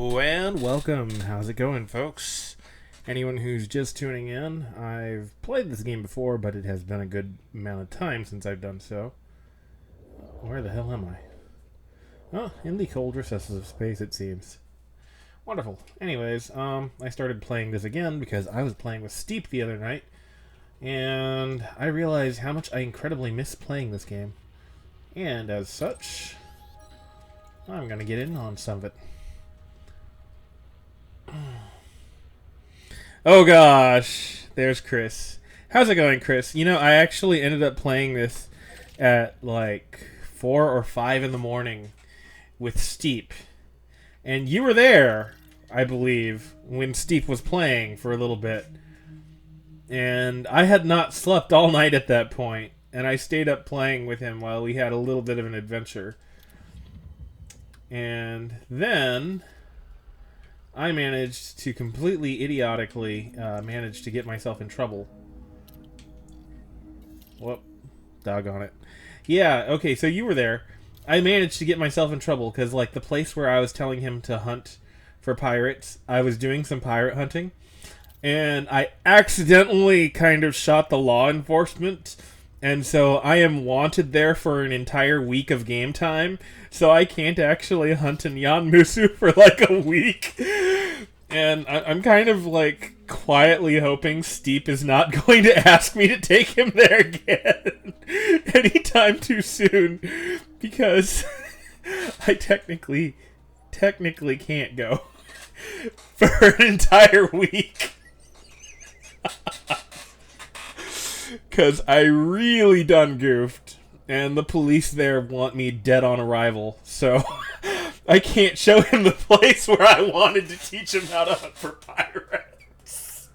Hello and welcome. How's it going, folks? Anyone who's just tuning in, I've played this game before, but it has been a good amount of time since I've done so. Where the hell am I? Oh, in the cold recesses of space, it seems. Wonderful. Anyways, I started playing this again because I was playing with Steep the other night, and I realized how much I incredibly miss playing this game. And as such, I'm gonna get in on some of it. Oh gosh, there's Chris. How's it going, Chris? You know, I actually ended up playing this at like 4 or 5 in the morning with Steep. And you were there, I believe, when Steep was playing for a little bit. And I had not slept all night at that point, and I stayed up playing with him while we had a little bit of an adventure. And then I managed to completely idiotically manage to get myself in trouble. Whoop. Doggone it. Yeah, okay, so you were there. I managed to get myself in trouble because, like, the place where I was telling him to hunt for pirates, I was doing some pirate hunting, and I accidentally kind of shot the law enforcement, and so I am wanted there for an entire week of game time, so I can't actually hunt in Yanmusu for like a week. And I'm kind of like quietly hoping Steep is not going to ask me to take him there again anytime too soon, because I technically can't go for an entire week. Because I really done goofed, and the police there want me dead on arrival, so I can't show him the place where I wanted to teach him how to hunt for pirates.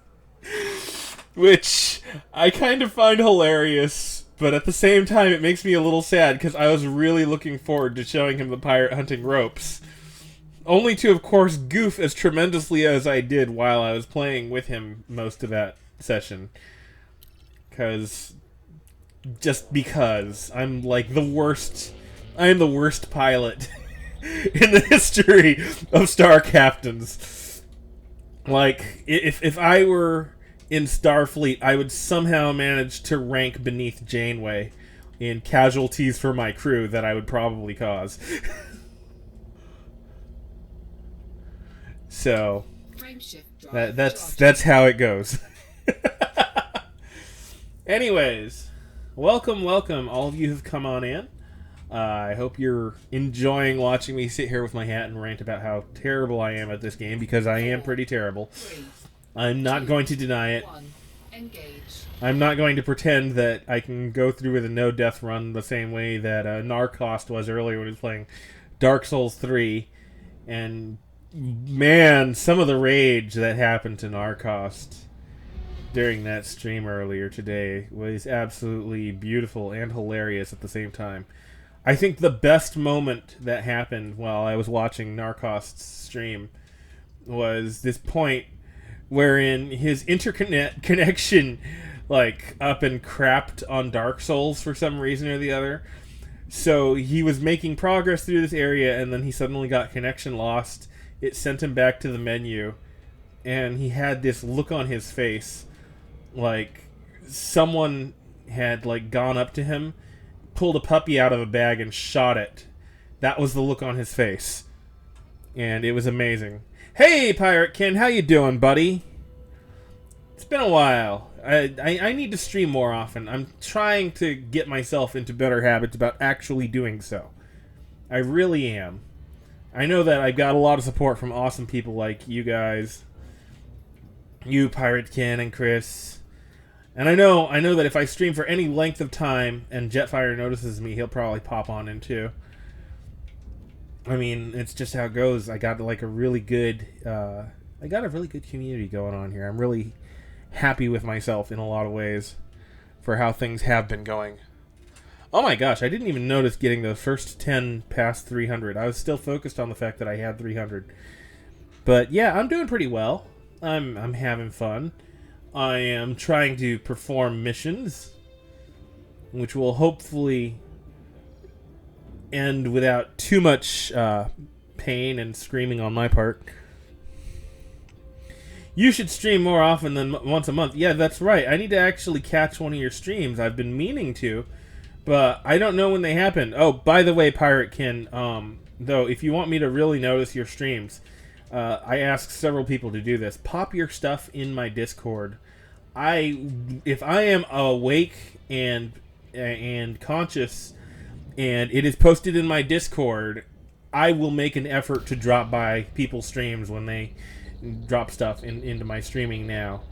Which I kind of find hilarious, but at the same time it makes me a little sad, because I was really looking forward to showing him the pirate hunting ropes. Only to, of course, goof as tremendously as I did while I was playing with him most of that session. Just because I'm like the worst. I am the worst pilot in the history of Star Captains. Like, if I were in Starfleet, I would somehow manage to rank beneath Janeway in casualties for my crew that I would probably cause. So that's how it goes. Anyways, welcome, all of you who've come on in. I hope you're enjoying watching me sit here with my hat and rant about how terrible I am at this game, because I am pretty terrible. I'm not going to deny it. I'm not going to pretend that I can go through with a no-death run the same way that Narcost was earlier when he was playing Dark Souls 3. And, man, some of the rage that happened to Narcost during that stream earlier today was absolutely beautiful and hilarious at the same time. I think the best moment that happened while I was watching Narcost's stream was this point wherein his connection like up and crapped on Dark Souls for some reason or the other. So he was making progress through this area, and then he suddenly got connection lost. It sent him back to the menu, and he had this look on his face like someone had like gone up to him, pulled a puppy out of a bag and shot it. That was the look on his face, and it was amazing. Hey, Pirate Ken, how you doing, buddy? It's been a while. I need to stream more often. I'm trying to get myself into better habits about actually doing so. I really am. I know that I've got a lot of support from awesome people like you guys, you, Pirate Ken, and Chris. And I know that if I stream for any length of time and Jetfire notices me, he'll probably pop on in too. I mean, it's just how it goes. I got like a really good community going on here. I'm really happy with myself in a lot of ways for how things have been going. Oh my gosh, I didn't even notice getting the first 10 past 300. I was still focused on the fact that I had 300. But yeah, I'm doing pretty well. I'm having fun. I am trying to perform missions, which will hopefully end without too much pain and screaming on my part. You should stream more often than once a month. Yeah, that's right. I need to actually catch one of your streams. I've been meaning to, but I don't know when they happen. Oh, by the way, Pirate Kin, though, if you want me to really notice your streams, I asked several people to do this. Pop your stuff in my Discord. If I am awake and conscious, and it is posted in my Discord, I will make an effort to drop by people's streams when they drop stuff into my streaming now.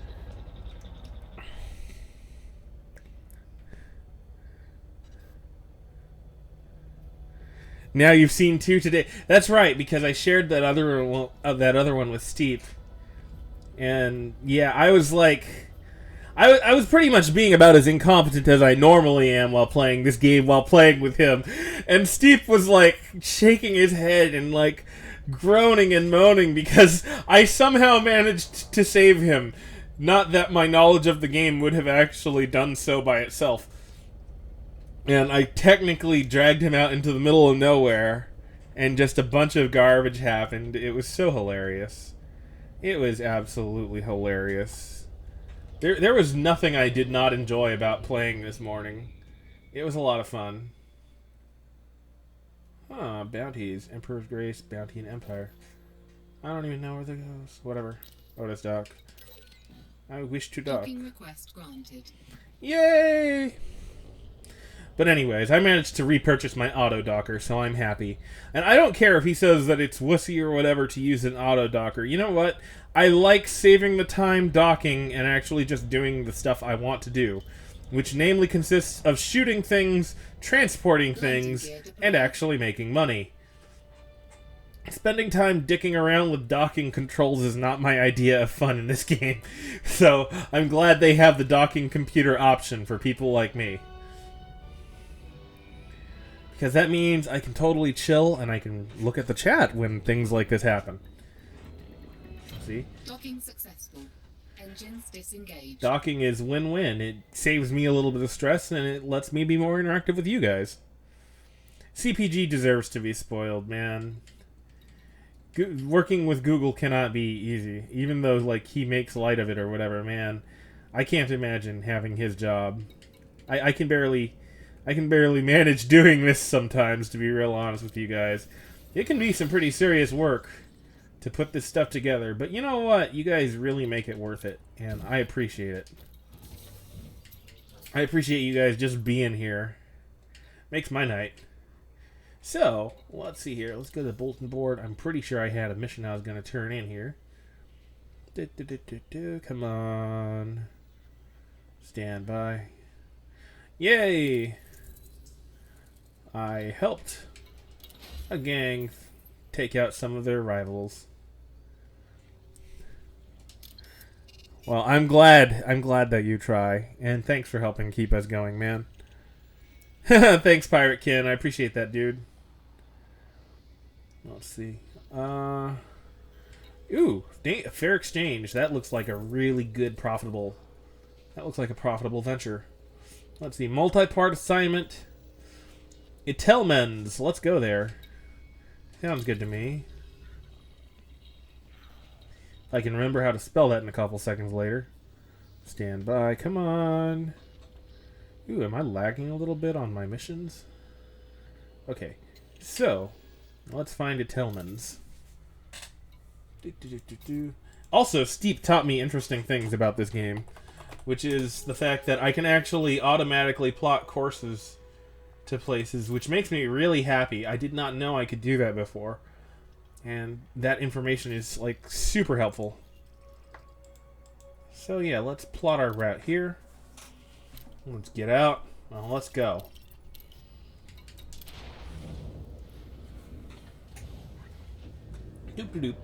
Now you've seen 2 today. That's right, because I shared that other one with Steve. And yeah, I was like, I was pretty much being about as incompetent as I normally am while playing this game, while playing with him. And Steve was like shaking his head and like groaning and moaning because I somehow managed to save him. Not that my knowledge of the game would have actually done so by itself. And I technically dragged him out into the middle of nowhere, and just a bunch of garbage happened. It was so hilarious. It was absolutely hilarious. There was nothing I did not enjoy about playing this morning. It was a lot of fun. Huh, bounties. Emperor's Grace, Bounty, and Empire. I don't even know where that goes. Whatever. Otis dock. I wish to dock. Docking request granted. Yay! But anyways, I managed to repurchase my auto docker, so I'm happy. And I don't care if he says that it's wussy or whatever to use an auto docker. You know what? I like saving the time docking and actually just doing the stuff I want to do, which namely consists of shooting things, transporting things, and actually making money. Spending time dicking around with docking controls is not my idea of fun in this game, so I'm glad they have the docking computer option for people like me. Because that means I can totally chill and I can look at the chat when things like this happen. See? Docking successful. Engines disengaged. Docking is win-win. It saves me a little bit of stress and it lets me be more interactive with you guys. CPG deserves to be spoiled, man. Working with Google cannot be easy. Even though like he makes light of it or whatever, man. I can't imagine having his job. I can barely manage doing this sometimes, to be real honest with you guys. It can be some pretty serious work to put this stuff together, but you know what? You guys really make it worth it, and I appreciate it. I appreciate you guys just being here. Makes my night. So, let's see here. Let's go to the bulletin board. I'm pretty sure I had a mission I was going to turn in here. Come on. Stand by. Yay! I helped a gang take out some of their rivals. Well, I'm glad that you try, and thanks for helping keep us going, man. Thanks, Pirate Kin. I appreciate that, dude. Let's see. Ooh, fair exchange. That looks like a really good, profitable. That looks like a profitable venture. Let's see. Multi-part assignment. Itelmens. Let's go there. Sounds good to me. I can remember how to spell that in a couple seconds later. Stand by. Come on. Ooh, am I lagging a little bit on my missions? Okay. So, let's find Itelmens. Also, Steep taught me interesting things about this game, which is the fact that I can actually automatically plot courses to places, which makes me really happy. I did not know I could do that before. And that information is, like, super helpful. So, yeah, let's plot our route here. Let's get out. Well, let's go. Doop-de-doop.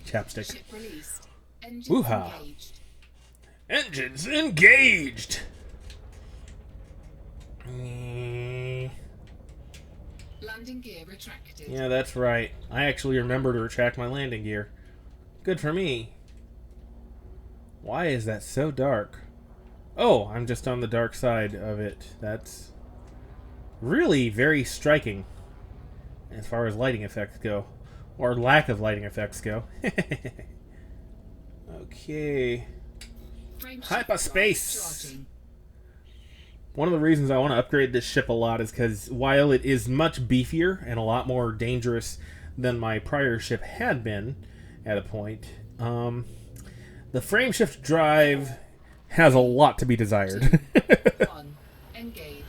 Chapstick. Ship released. Engines Woo-ha. engaged. Engines engaged! Landing gear retracted. Yeah, that's right. I actually remember to retract my landing gear. Good for me. Why is that so dark? Oh, I'm just on the dark side of it. That's really very striking. as far as lighting effects go. Or lack of lighting effects go. Okay. Hyperspace! Charging. One of the reasons I want to upgrade this ship a lot is because while it is much beefier and a lot more dangerous than my prior ship had been at a point, the frame shift drive has a lot to be desired. 1. Engage.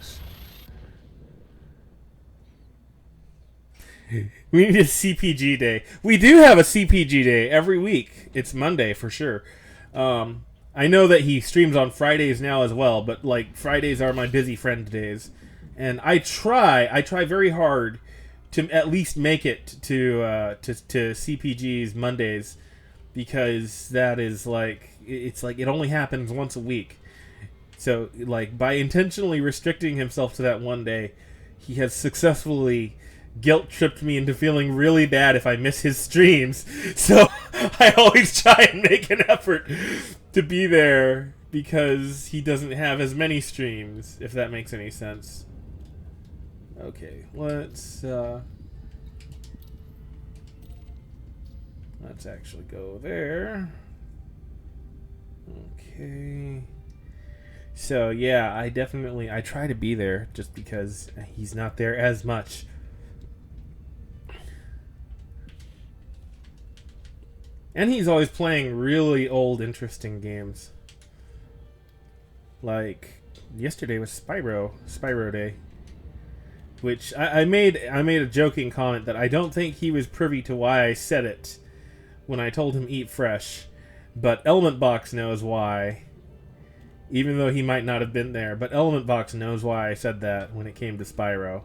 We need a CPG day. We do have a CPG day every week. It's Monday for sure. I know that he streams on Fridays now as well, but like Fridays are my busy friend days, and I try very hard to at least make it to CPG's Mondays, because that is like it's like it only happens once a week. So like by intentionally restricting himself to that one day, he has successfully guilt tripped me into feeling really bad if I miss his streams. So I always try and make an effort to be there because he doesn't have as many streams, if that makes any sense. Okay, let's actually go there. Okay. So yeah, I try to be there just because he's not there as much. And he's always playing really old, interesting games. Like yesterday was Spyro Day, which I made a joking comment that I don't think he was privy to why I said it when I told him eat fresh, but Element Box knows why. Even though he might not have been there, but Element Box knows why I said that when it came to Spyro.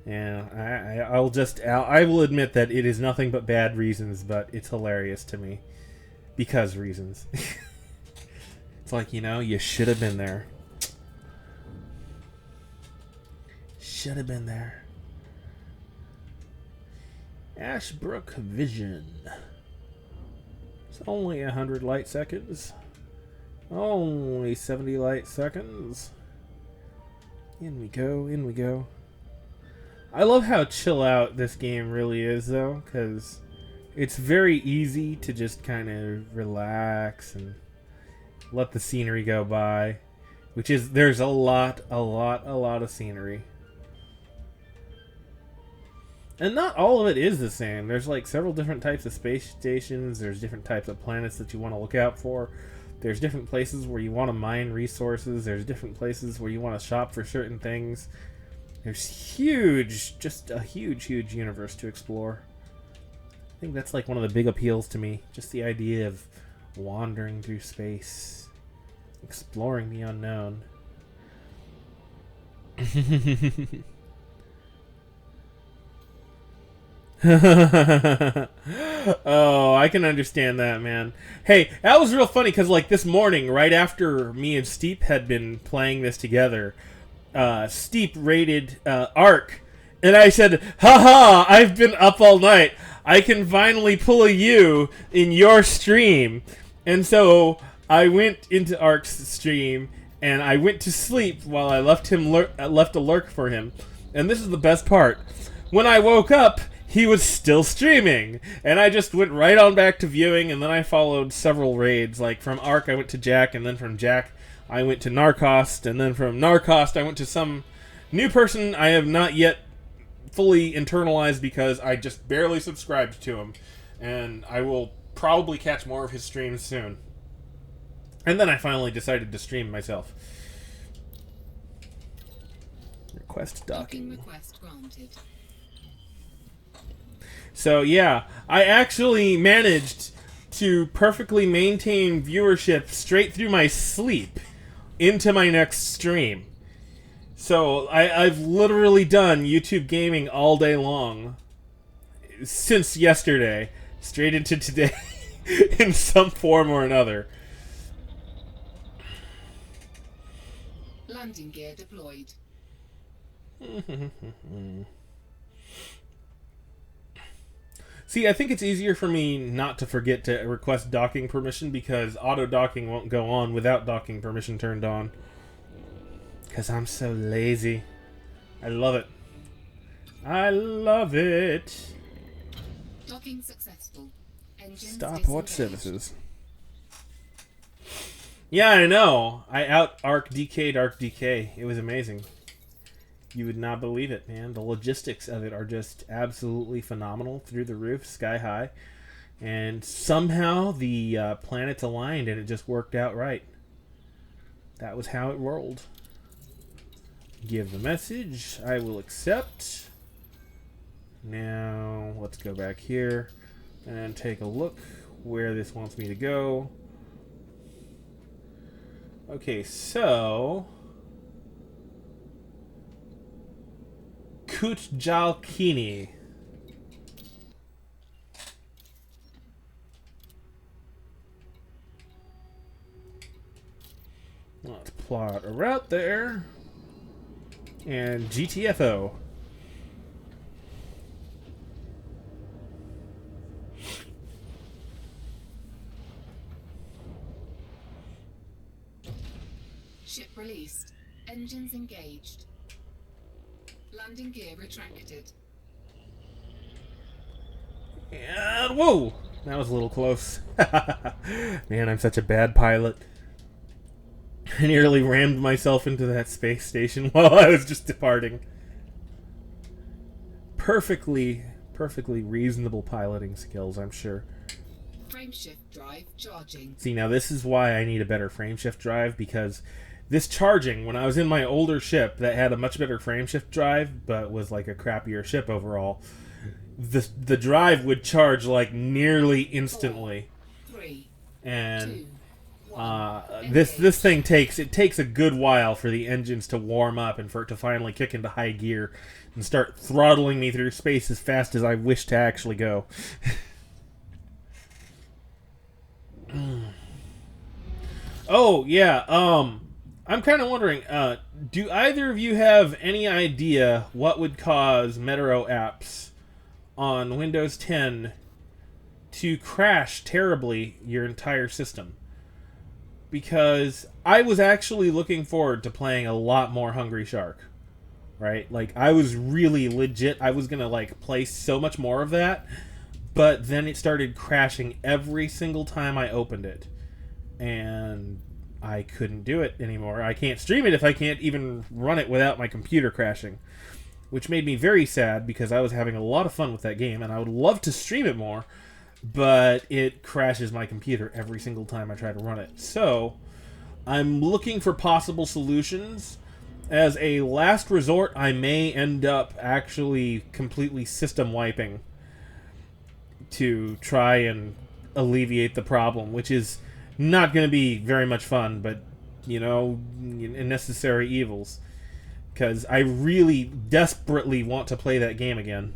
And I will admit that it is nothing but bad reasons, but it's hilarious to me. Because reasons. It's like, you should have been there. Should have been there. Ashbrook Vision. It's only 100 light seconds. Only 70 light seconds. In we go, in we go. I love how chill out this game really is, though, because it's very easy to just kind of relax and let the scenery go by. There's a lot of scenery. And not all of it is the same. There's like several different types of space stations. There's different types of planets that you want to look out for. There's different places where you want to mine resources. There's different places where you want to shop for certain things. There's just a huge universe to explore. I think that's like one of the big appeals to me. Just the idea of wandering through space, exploring the unknown. Oh, I can understand that, man. Hey, that was real funny because like this morning, right after me and Steep had been playing this together, Steep rated Ark, and I said, haha, I've been up all night. I can finally pull a U in your stream. And so I went into Ark's stream and I went to sleep while I left a lurk for him. And this is the best part. When I woke up, he was still streaming, and I just went right on back to viewing, and then I followed several raids. Like from Ark I went to Jack, and then from Jack I went to Narcost, and then from Narcost I went to some new person I have not yet fully internalized because I just barely subscribed to him, and I will probably catch more of his streams soon. And then I finally decided to stream myself. Request docking. Request granted. So yeah, I actually managed to perfectly maintain viewership straight through my sleep into my next stream. So I've literally done YouTube gaming all day long since yesterday, straight into today in some form or another. Landing gear deployed. See, I think it's easier for me not to forget to request docking permission because auto-docking won't go on without docking permission turned on. Because I'm so lazy. I love it. I love it. Docking successful. Engines Stopwatch disengaged. services. Yeah, I know. I Ark DK'd Ark DK. It was amazing. You would not believe it, man. The logistics of it are just absolutely phenomenal, through the roof, sky high. And somehow the planets aligned and it just worked out right. That was how it rolled. Give the message. I will accept. Now, let's go back here and take a look where this wants me to go. Okay, so... Kutjalkini. Let's plot a route there. And GTFO. Ship released. Engines engaged. Landing gear retracted. And whoa! That was a little close. Man, I'm such a bad pilot. I nearly rammed myself into that space station while I was just departing. Perfectly reasonable piloting skills, I'm sure. Frameshift drive charging. See, now this is why I need a better frameshift drive, because this charging, when I was in my older ship that had a much better frameshift drive, but was like a crappier ship overall, the drive would charge like nearly instantly. 4, 3, And 2, 1. this thing takes a good while for the engines to warm up and for it to finally kick into high gear and start throttling me through space as fast as I wish to actually go. Oh yeah, I'm kind of wondering, do either of you have any idea what would cause Metro apps on Windows 10 to crash terribly your entire system? Because I was actually looking forward to playing a lot more Hungry Shark, right? Like, I was really legit, I was gonna, like, play so much more of that, but then it started crashing every single time I opened it. And I couldn't do it anymore. I can't stream it if I can't even run it without my computer crashing. Which made me very sad, because I was having a lot of fun with that game, and I would love to stream it more, but it crashes my computer every single time I try to run it. So, I'm looking for possible solutions. As a last resort, I may end up actually completely system wiping to try and alleviate the problem, which is not going to be very much fun, but, you know, necessary evils. Because I really desperately want to play that game again.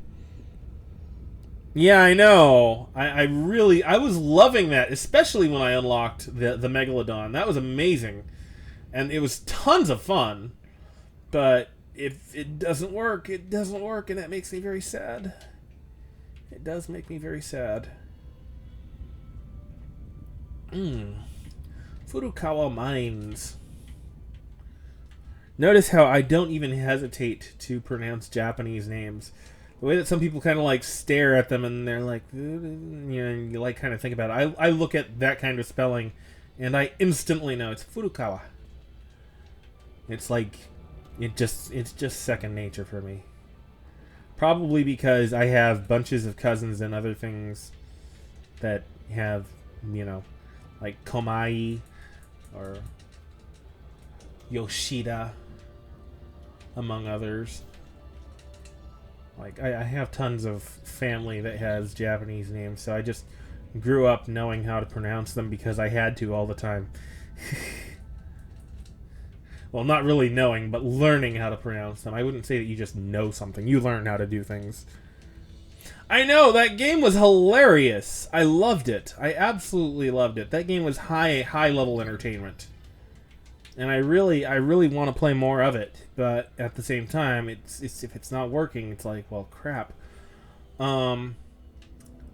Yeah, I know. I was loving that, especially when I unlocked the Megalodon. That was amazing. And it was tons of fun. But if it doesn't work, it doesn't work, and that makes me very sad. It does make me very sad. Furukawa Mines. Notice how I don't even hesitate to pronounce Japanese names. The way that some people kind of like stare at them and they're like, you know, and you like kind of think about it. I look at that kind of spelling and I instantly know it's Furukawa. It's like, it's just second nature for me. Probably because I have bunches of cousins and other things that have, you know, like Komai or Yoshida, among others. Like, I have tons of family that has Japanese names, so I just grew up knowing how to pronounce them because I had to all the time. Well, not really knowing, but learning how to pronounce them. I wouldn't say that you just know something. You learn how to do things. I know, that game was hilarious. I loved it. I absolutely loved it. That game was high level entertainment. And I really want to play more of it, but at the same time, it's if it's not working, it's like, well, crap. I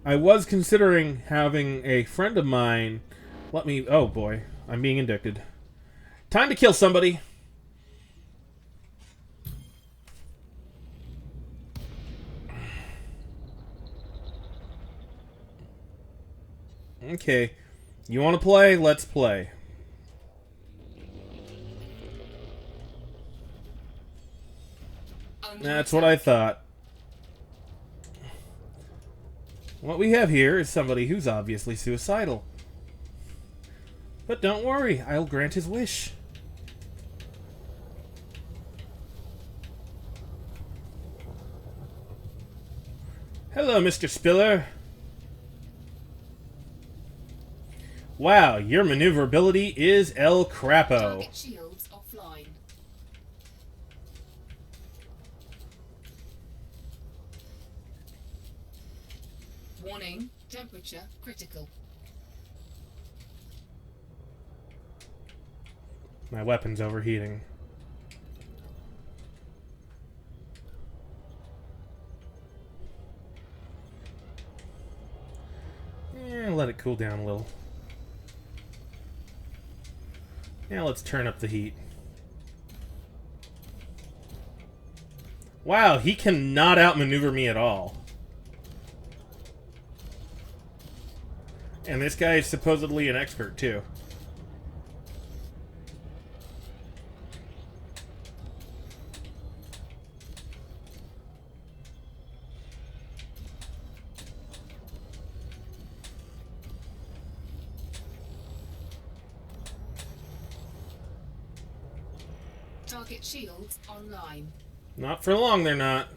was considering having a friend of mine let me. Oh boy, I'm being indicted. Time to kill somebody. Okay. You want to play? Let's play. That's what I thought. What we have here is somebody who's obviously suicidal. But don't worry, I'll grant his wish. Hello, Mr. Spiller. Wow, your maneuverability is El Crapo. Target shields offline. Warning, temperature critical. My weapon's overheating. Let it cool down a little. Now let's turn up the heat. Wow, he cannot outmaneuver me at all. And this guy is supposedly an expert, too. Target shields online. Not for long, they're not.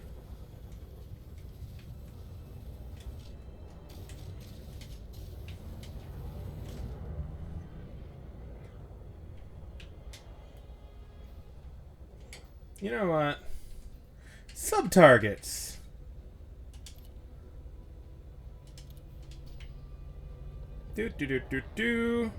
You know what? Sub-targets. Do.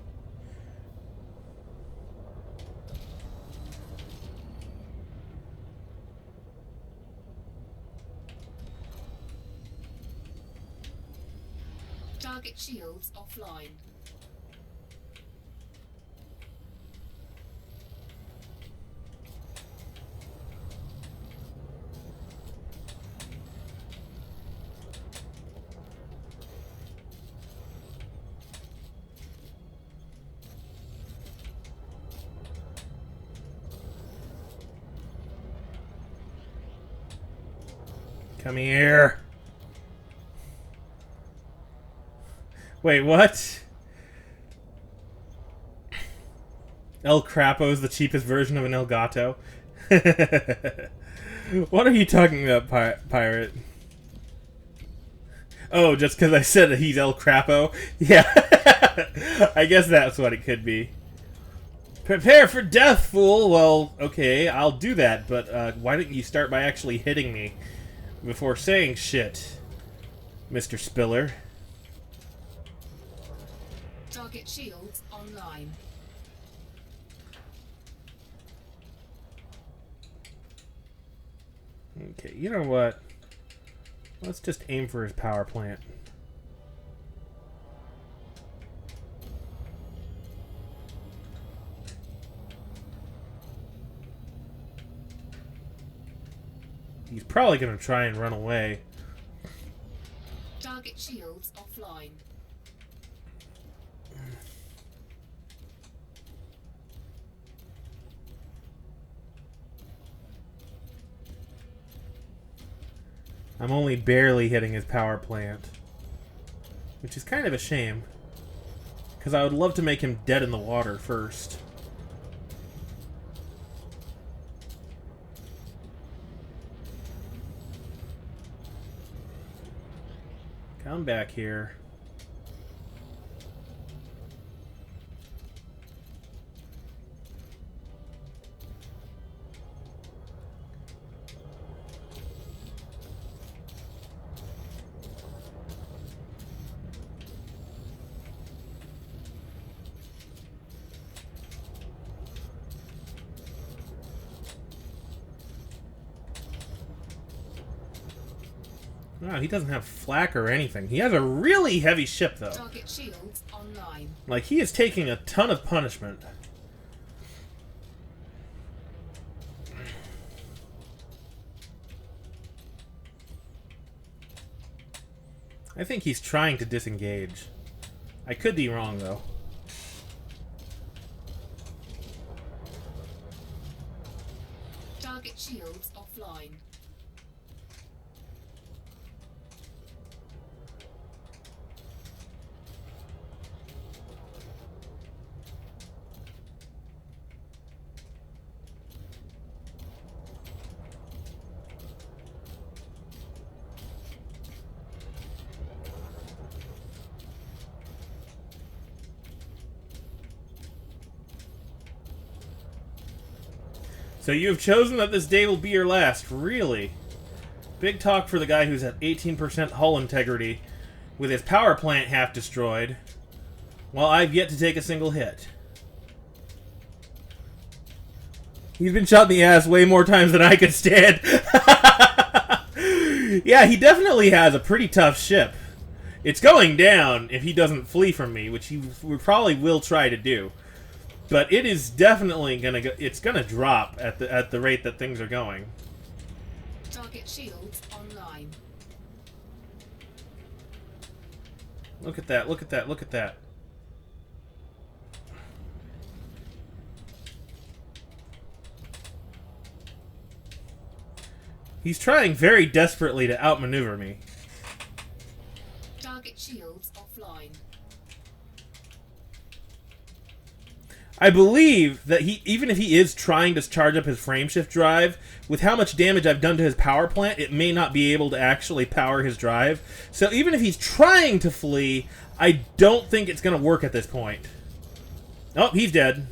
Target shields offline. Come here. Wait, what? El Crapo is the cheapest version of an El Gato? What are you talking about, pirate? Oh, just because I said that he's El Crapo? Yeah. I guess that's what it could be. Prepare for death, fool! Well, okay, I'll do that, but why didn't you start by actually hitting me before saying shit, Mr. Spiller? Target shields online. Okay, you know what? Let's just aim for his power plant. He's probably going to try and run away. Target shields offline. I'm only barely hitting his power plant, which is kind of a shame, because I would love to make him dead in the water first. Come back here. Wow, he doesn't have flak or anything. He has a really heavy ship, though. Target shields online. Like, he is taking a ton of punishment. I think he's trying to disengage. I could be wrong, though. Target shields offline. So you have chosen that this day will be your last. Really? Big talk for the guy who's at 18% hull integrity with his power plant half destroyed, while I've yet to take a single hit. He's been shot in the ass way more times than I could stand. Yeah, he definitely has a pretty tough ship. It's going down if he doesn't flee from me, which he probably will try to do. But it is definitely gonna go. It's gonna drop at the rate that things are going. Target shields online. Look at that! Look at that! Look at that! He's trying very desperately to outmaneuver me. Target shields offline. I believe that even if he is trying to charge up his frameshift drive, with how much damage I've done to his power plant, it may not be able to actually power his drive. So even if he's trying to flee, I don't think it's going to work at this point. Oh, he's dead.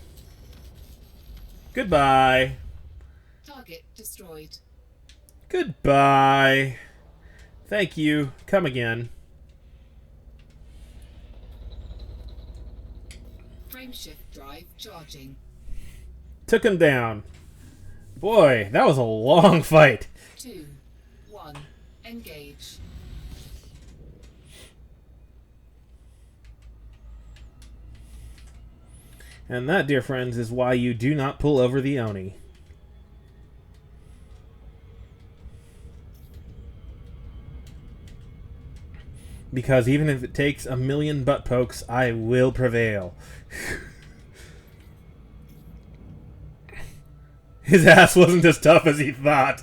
Goodbye. Target destroyed. Goodbye. Thank you. Come again. Frameshift drive charging. Took him down. Boy, that was a long fight. 2, 1, engage. And that, dear friends, is why you do not pull over the Oni. Because even if it takes a million butt pokes, I will prevail. His ass wasn't as tough as he thought.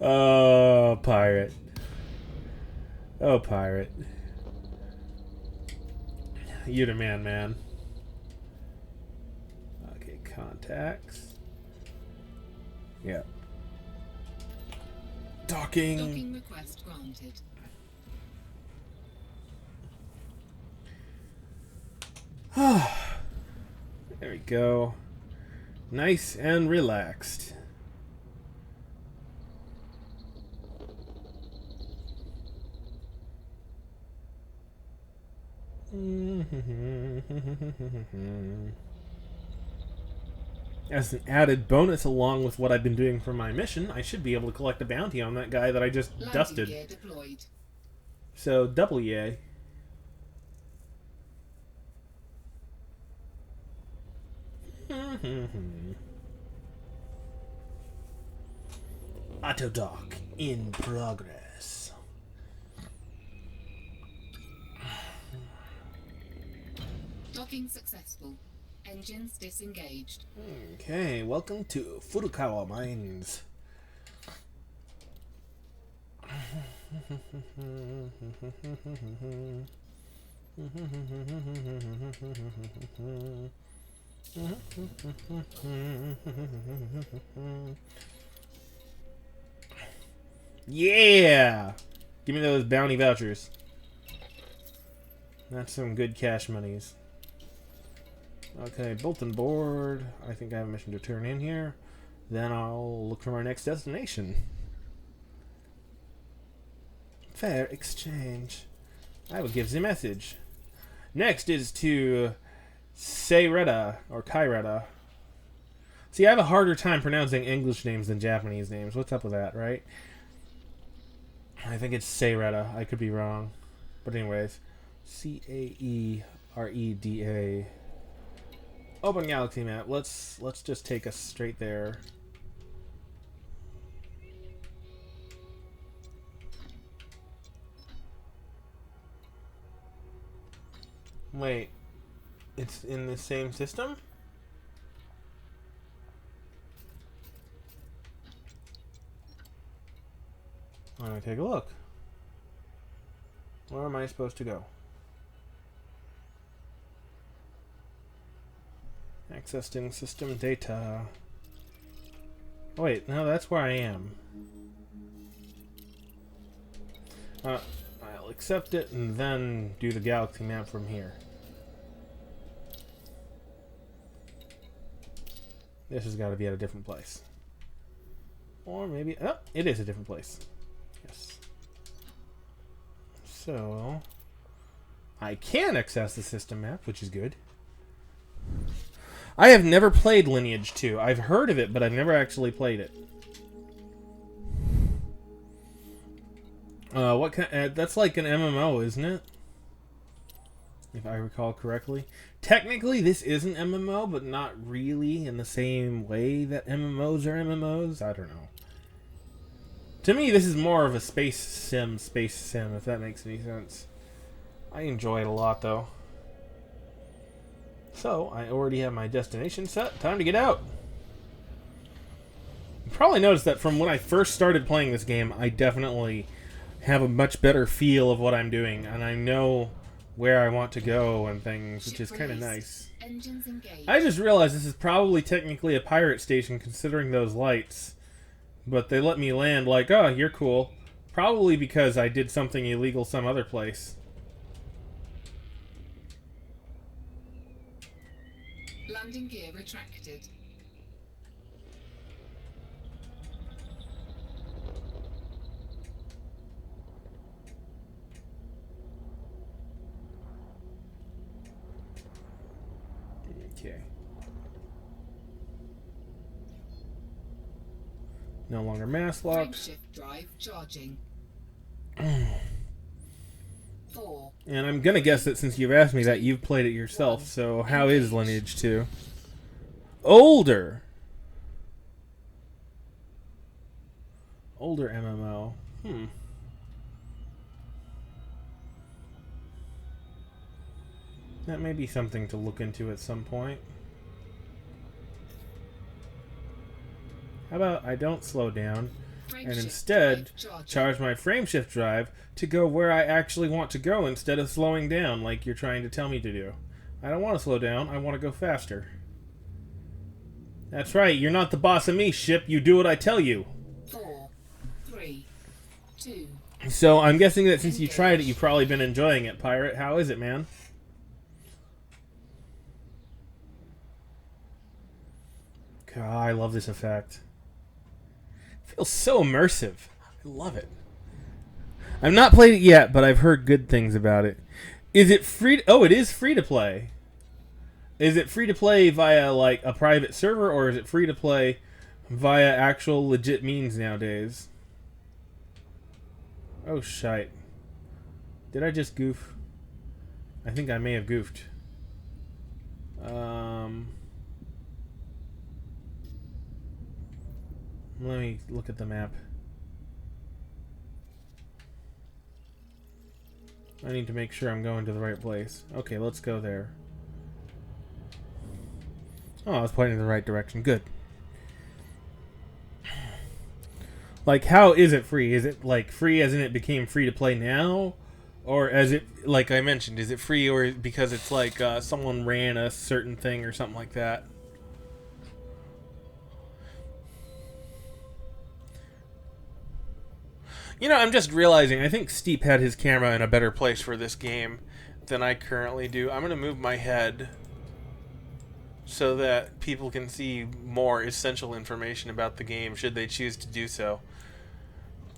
Oh, pirate. Oh, pirate. You the man, man. Okay, contacts. Yeah. Docking. Docking request granted. There we go. Nice and relaxed. As an added bonus, along with what I've been doing for my mission, I should be able to collect a bounty on that guy that I just Landing dusted. gear deployed. So, double yay. Auto dock in progress. Docking successful. Engines disengaged. Okay, welcome to Furukawa Mines. Yeah! Give me those bounty vouchers. That's some good cash monies. Okay, bulletin board. I think I have a mission to turn in here. Then I'll look for my next destination. Fair exchange. I will give the message. Next is to Sairek or Kaireta. See, I have a harder time pronouncing English names than Japanese names. What's up with that, right? I think it's Sairek. I could be wrong. But anyways, Caereda. Open galaxy map. Let's just take us straight there. Wait, it's in the same system? Let me take a look. Where am I supposed to go? Accessing system data. Oh, wait, no, that's where I am. I'll accept it and then do the galaxy map from here. This has got to be at a different place. Or maybe... Oh, it is a different place. Yes. So... I can access the system map, which is good. I have never played Lineage 2. I've heard of it, but I've never actually played it. What kind? That's like an MMO, isn't it? If I recall correctly. Technically, this is an MMO, but not really in the same way that MMOs are MMOs. I don't know. To me, this is more of a space sim, if that makes any sense. I enjoy it a lot, though. So, I already have my destination set. Time to get out. You probably noticed that from when I first started playing this game, I definitely have a much better feel of what I'm doing, and I know where I want to go and things, which is kind of nice. I just realized this is probably technically a pirate station considering those lights, but they let me land like, oh, you're cool. Probably because I did something illegal some other place. Landing gear retracted. Okay. No longer mass locked. Frameshift drive charging. 4. And I'm gonna guess that since you've asked me that, you've played it yourself. So how is Lineage 2? Older MMO. That may be something to look into at some point. How about I don't slow down and instead charge my frameshift drive to go where I actually want to go instead of slowing down like you're trying to tell me to do. I don't want to slow down, I want to go faster. That's right, you're not the boss of me, ship. You do what I tell you. 4, 3, 2. So I'm guessing that since you tried it, you've probably been enjoying it, Pirate. How is it, man? God, I love this effect. It feels so immersive. I love it. I've not played it yet, but I've heard good things about it. Is it free? Oh, it is free to play. Is it free to play via like a private server, or is it free to play via actual legit means nowadays? Oh shite. Did I just goof? I think I may have goofed. Let me look at the map. I need to make sure I'm going to the right place. Okay, let's go there. Oh, I was pointing in the right direction. Good. Like, how is it free? Is it, like, free as in it became free to play now? Or as it, like I mentioned, is it free or because it's like someone ran a certain thing or something like that? You know, I'm just realizing, I think Steep had his camera in a better place for this game than I currently do. I'm going to move my head so that people can see more essential information about the game, should they choose to do so.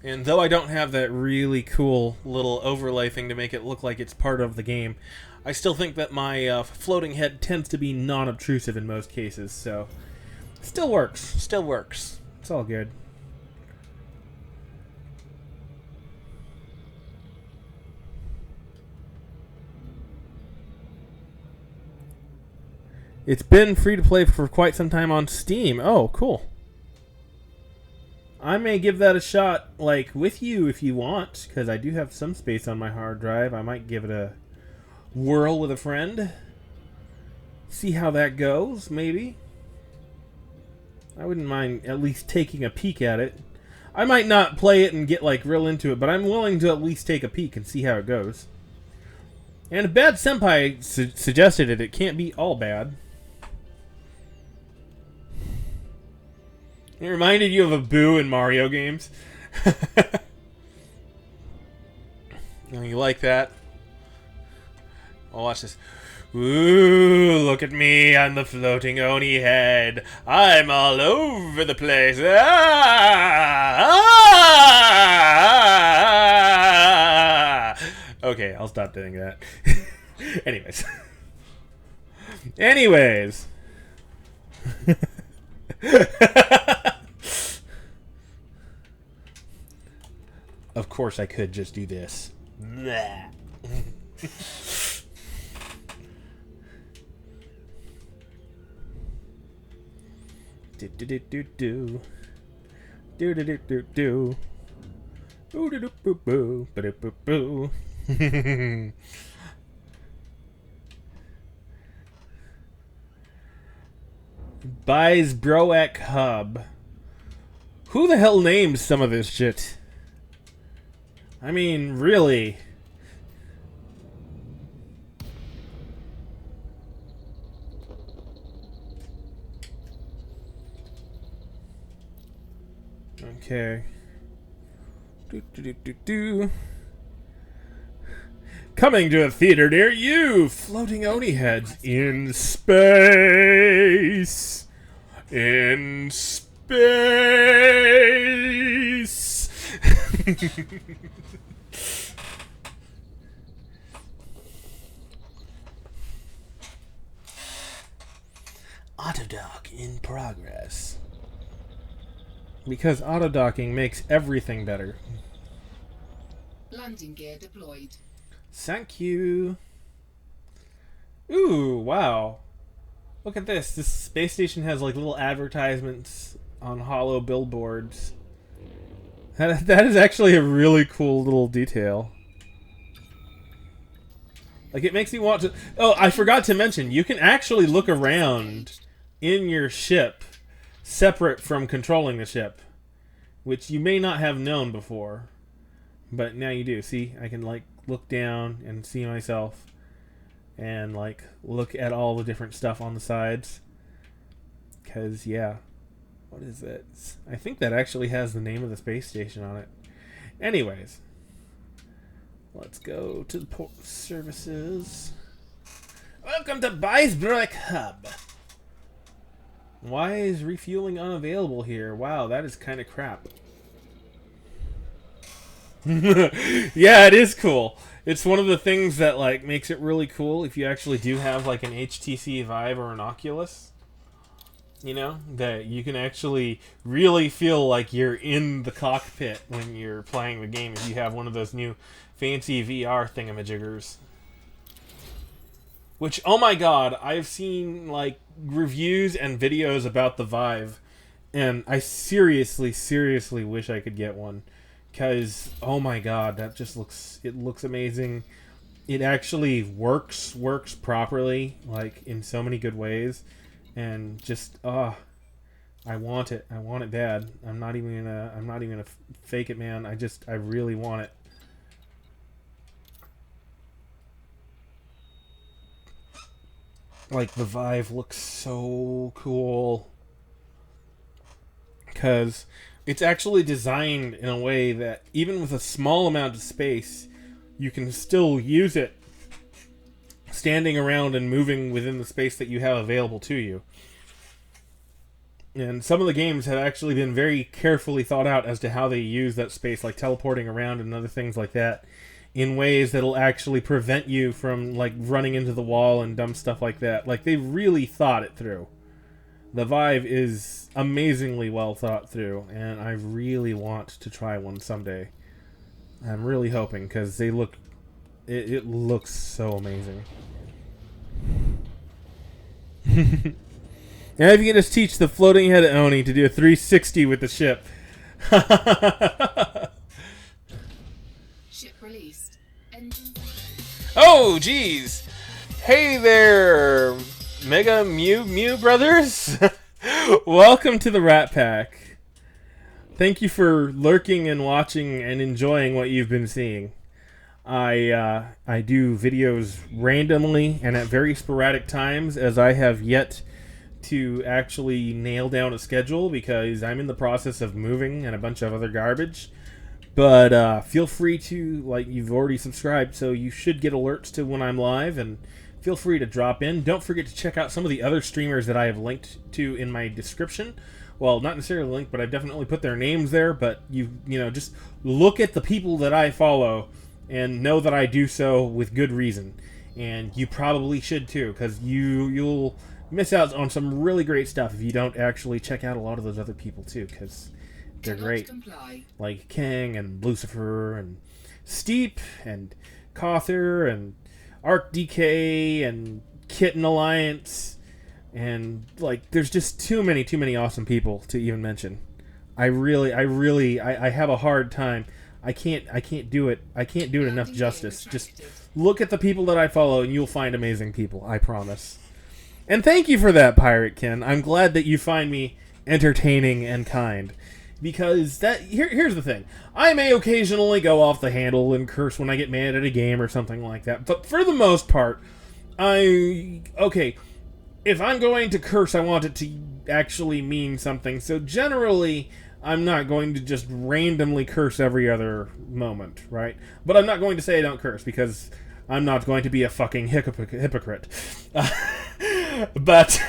And though I don't have that really cool little overlay thing to make it look like it's part of the game, I still think that my floating head tends to be non-obtrusive in most cases, so... Still works. Still works. It's all good. It's been free to play for quite some time on Steam. Oh, cool. I may give that a shot, like, with you if you want, because I do have some space on my hard drive. I might give it a whirl with a friend. See how that goes, maybe. I wouldn't mind at least taking a peek at it. I might not play it and get like real into it, but I'm willing to at least take a peek and see how it goes. And if Bad Senpai suggested it, it can't be all bad. It reminded you of a Boo in Mario games. You like that? Well, watch this. Ooh, look at me on the floating Oni head. I'm all over the place. Ah! Okay, I'll stop doing that. Anyways. Of course I could just do this. Do. Buys Broek Hub. Who the hell names some of this shit? I mean, really. Okay. Coming to a theater near you, floating Oni heads in space. In space. Autodock in progress. Because autodocking makes everything better. Landing gear deployed. Thank you. Ooh, wow. Look at this. This space station has like little advertisements on hollow billboards. That is actually a really cool little detail. Like, it makes me want to... Oh, I forgot to mention, you can actually look around in your ship separate from controlling the ship, which you may not have known before, but now you do. See, I can like look down and see myself and like look at all the different stuff on the sides, because yeah, what is it? I think that actually has the name of the space station on it. Anyways, let's go to the port services. Welcome to Biesbroek Hub. Why is refueling unavailable here? Wow, that is kind of crap. Yeah, it is cool. It's one of the things that like makes it really cool if you actually do have like an HTC Vive or an Oculus. You know, that you can actually really feel like you're in the cockpit when you're playing the game if you have one of those new fancy VR thingamajiggers. Which, oh my god, I've seen like reviews and videos about the Vive, and I seriously wish I could get one, because oh my god, that just looks amazing. It actually works properly, like in so many good ways, and just I want it bad. I'm not even gonna fake it, man. I really want it. Like, the Vive looks so cool because it's actually designed in a way that even with a small amount of space, you can still use it standing around and moving within the space that you have available to you. And some of the games have actually been very carefully thought out as to how they use that space, like teleporting around and other things like that, in ways that'll actually prevent you from like running into the wall and dumb stuff like that. Like, they really thought it through. The Vive is amazingly well thought through, and I really want to try one someday. I'm really hoping, because they look... It looks so amazing. And if you can just teach the floating head Oni to do a 360 with the ship. Ship released. Engine. Oh, jeez! Hey there, Mega Mew brothers! Welcome to the Rat Pack. Thank you for lurking and watching and enjoying what you've been seeing. I do videos randomly and at very sporadic times, as I have yet to actually nail down a schedule because I'm in the process of moving and a bunch of other garbage. But feel free to, like, you've already subscribed, so you should get alerts to when I'm live, and feel free to drop in. Don't forget to check out some of the other streamers that I have linked to in my description. Well, not necessarily linked, but I've definitely put their names there. But you know, just look at the people that I follow and know that I do so with good reason. And you probably should too, because you'll miss out on some really great stuff if you don't actually check out a lot of those other people too, because they're great. Like Kang and Lucifer and Steep and Kawthir and Ark DK and Kitten Alliance, and like there's just too many awesome people to even mention. I have a hard time. I can't do it. I can't do it enough justice. Just look at the people that I follow and you'll find amazing people, I promise. And thank you for that, Pirate Ken. I'm glad that you find me entertaining and kind. Because here's the thing. I may occasionally go off the handle and curse when I get mad at a game or something like that. But for the most part, if I'm going to curse, I want it to actually mean something. So generally, I'm not going to just randomly curse every other moment, right? But I'm not going to say I don't curse, because I'm not going to be a fucking hypocrite. But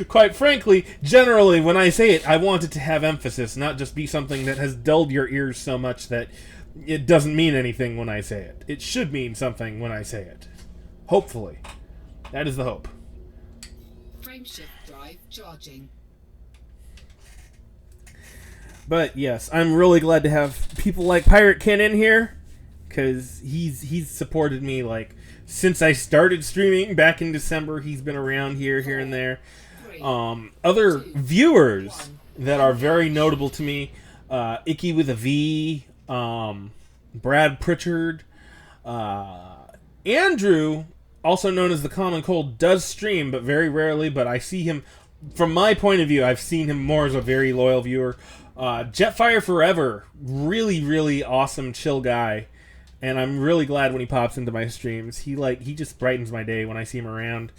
quite frankly, generally, when I say it, I want it to have emphasis, not just be something that has dulled your ears so much that it doesn't mean anything when I say it. It should mean something when I say it. Hopefully. That is the hope. Frameshift drive charging. But yes, I'm really glad to have people like Pirate Ken in here, because he's supported me like since I started streaming back in December. He's been around here and there. Other viewers that are very notable to me, Icky with a V, Brad Pritchard, Andrew, also known as the Common Cold, does stream, but very rarely. But I see him, from my point of view, I've seen him more as a very loyal viewer. Jetfire Forever, really awesome, chill guy, and I'm really glad when he pops into my streams. He just brightens my day when I see him around.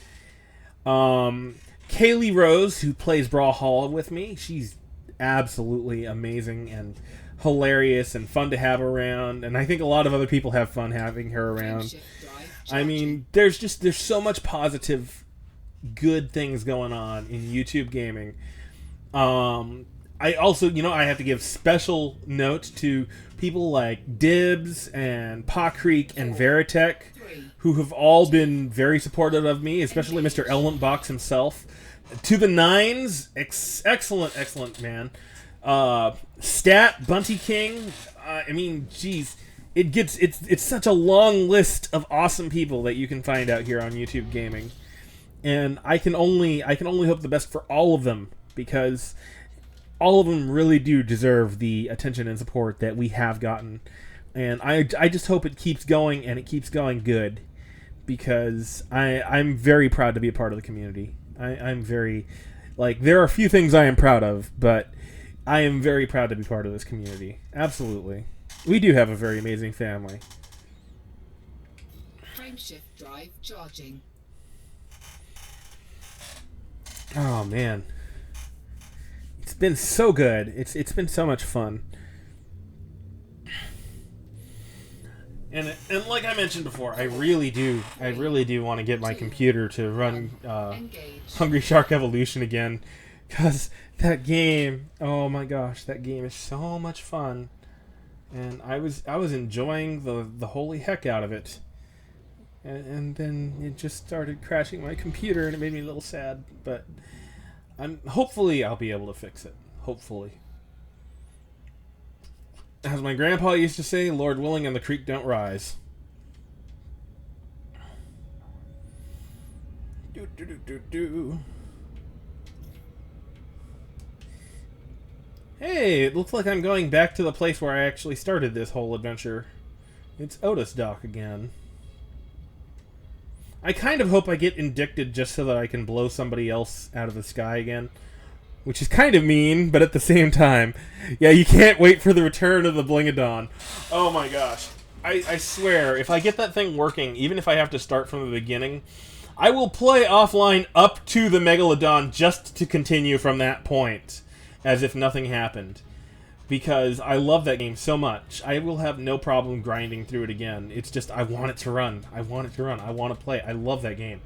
Kaylee Rose, who plays Brawlhalla with me, she's absolutely amazing and hilarious and fun to have around, and I think a lot of other people have fun having her around. I mean, there's so much positive, good things going on in YouTube gaming. I also, I have to give special note to people like Dibbs and Pa Creek and Veritech, who have all been very supportive of me, especially Mr. Element Box himself. To the Nines, excellent man. Stat, Bunty King. I mean, geez, it's such a long list of awesome people that you can find out here on YouTube Gaming, and I can only hope the best for all of them, because all of them really do deserve the attention and support that we have gotten. And I just hope it keeps going, and it keeps going good, because I'm very proud to be a part of the community. I'm very, there are a few things I am proud of, but I am very proud to be part of this community. Absolutely. We do have a very amazing family. Frameshift drive charging. Oh, man. It's been so good. It's been so much fun. And like I mentioned before, I really do want to get my computer to run Hungry Shark Evolution again, because that game, oh my gosh, that game is so much fun, and I was enjoying the holy heck out of it, and then it just started crashing my computer, and it made me a little sad, but hopefully I'll be able to fix it. Hopefully. As my grandpa used to say, Lord willing and the creek don't rise. Hey, it looks like I'm going back to the place where I actually started this whole adventure. It's Otis Dock again. I kind of hope I get indicted just so that I can blow somebody else out of the sky again. Which is kind of mean, but at the same time, yeah, you can't wait for the return of the Blingadon. Oh my gosh. I swear, if I get that thing working, even if I have to start from the beginning, I will play offline up to the Megalodon just to continue from that point, as if nothing happened. Because I love that game so much. I will have no problem grinding through it again. It's just, I want it to run. I want it to run. I want to play. I love that game.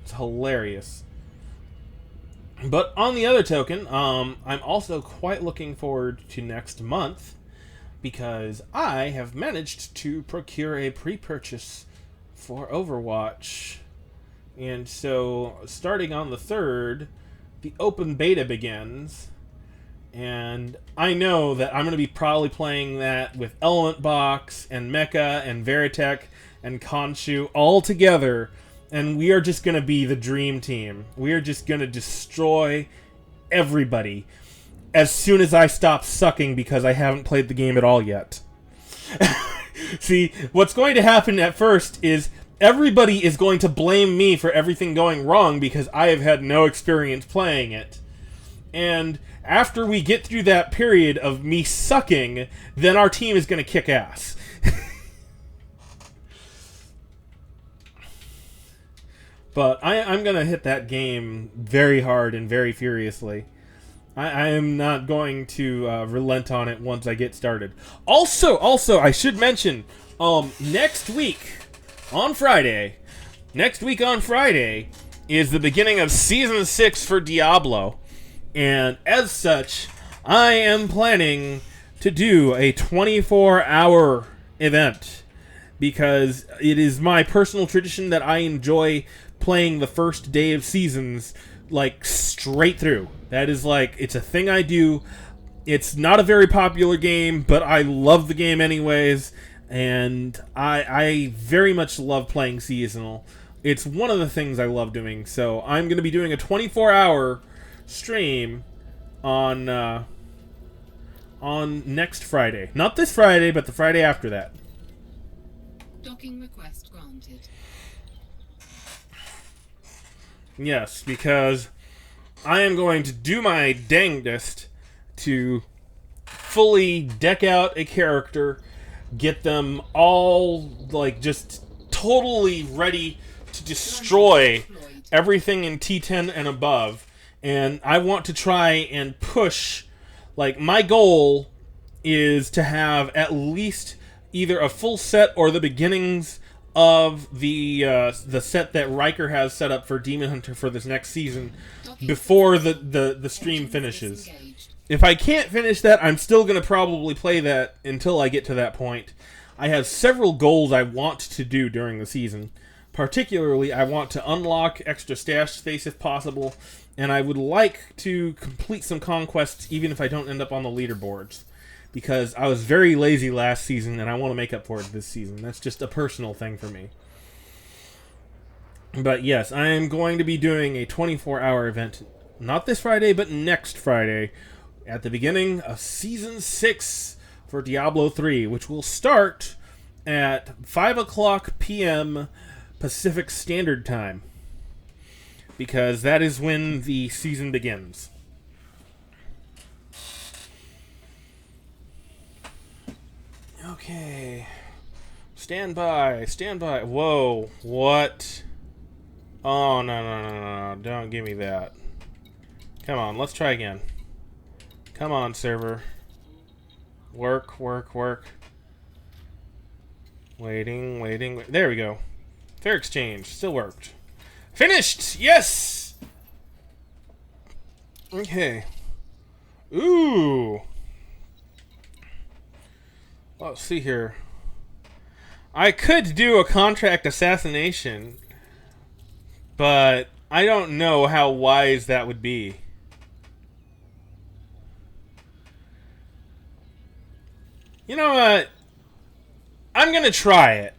It's hilarious. But on the other token, I'm also quite looking forward to next month, because I have managed to procure a pre-purchase for Overwatch. And so, starting on the 3rd, the open beta begins. And I know that I'm going to be probably playing that with Element Box and Mecha and Veritech and Khonshu all together. And we are just going to be the dream team. We are just going to destroy everybody as soon as I stop sucking because I haven't played the game at all yet. See, what's going to happen at first is everybody is going to blame me for everything going wrong because I have had no experience playing it. And after we get through that period of me sucking, then our team is going to kick ass. But I'm going to hit that game very hard and very furiously. I am not going to relent on it once I get started. Also, I should mention, next week on Friday is the beginning of Season 6 for Diablo. And as such, I am planning to do a 24-hour event. Because it is my personal tradition that I enjoy playing the first day of seasons, like, straight through. That is, like, it's a thing I do. It's not a very popular game, but I love the game anyways, and I very much love playing seasonal. It's one of the things I love doing, so I'm going to be doing a 24-hour stream on next Friday. Not this Friday, but the Friday after that. Docking request granted. Yes, because I am going to do my dangdest to fully deck out a character, get them all, like, just totally ready to destroy everything in T10 and above. And I want to try and push, like, my goal is to have at least either a full set or the beginnings of the set that Riker has set up for Demon Hunter for this next season before the stream finishes. If I can't finish that, I'm still going to probably play that until I get to that point. I have several goals I want to do during the season. Particularly, I want to unlock extra stash space if possible, and I would like to complete some conquests even if I don't end up on the leaderboards. Because I was very lazy last season, and I want to make up for it this season. That's just a personal thing for me. But yes, I am going to be doing a 24-hour event. Not this Friday, but next Friday. At the beginning of Season 6 for Diablo 3. Which will start at 5 o'clock p.m. Pacific Standard Time. Because that is when the season begins. Okay. Stand by. Whoa. What? Oh, no. Don't give me that. Come on, let's try again. Come on, server. Work. Waiting. There we go. Fair exchange. Still worked. Finished! Yes! Okay. Ooh. Let's see here. I could do a contract assassination, but I don't know how wise that would be. You know what? I'm gonna try it.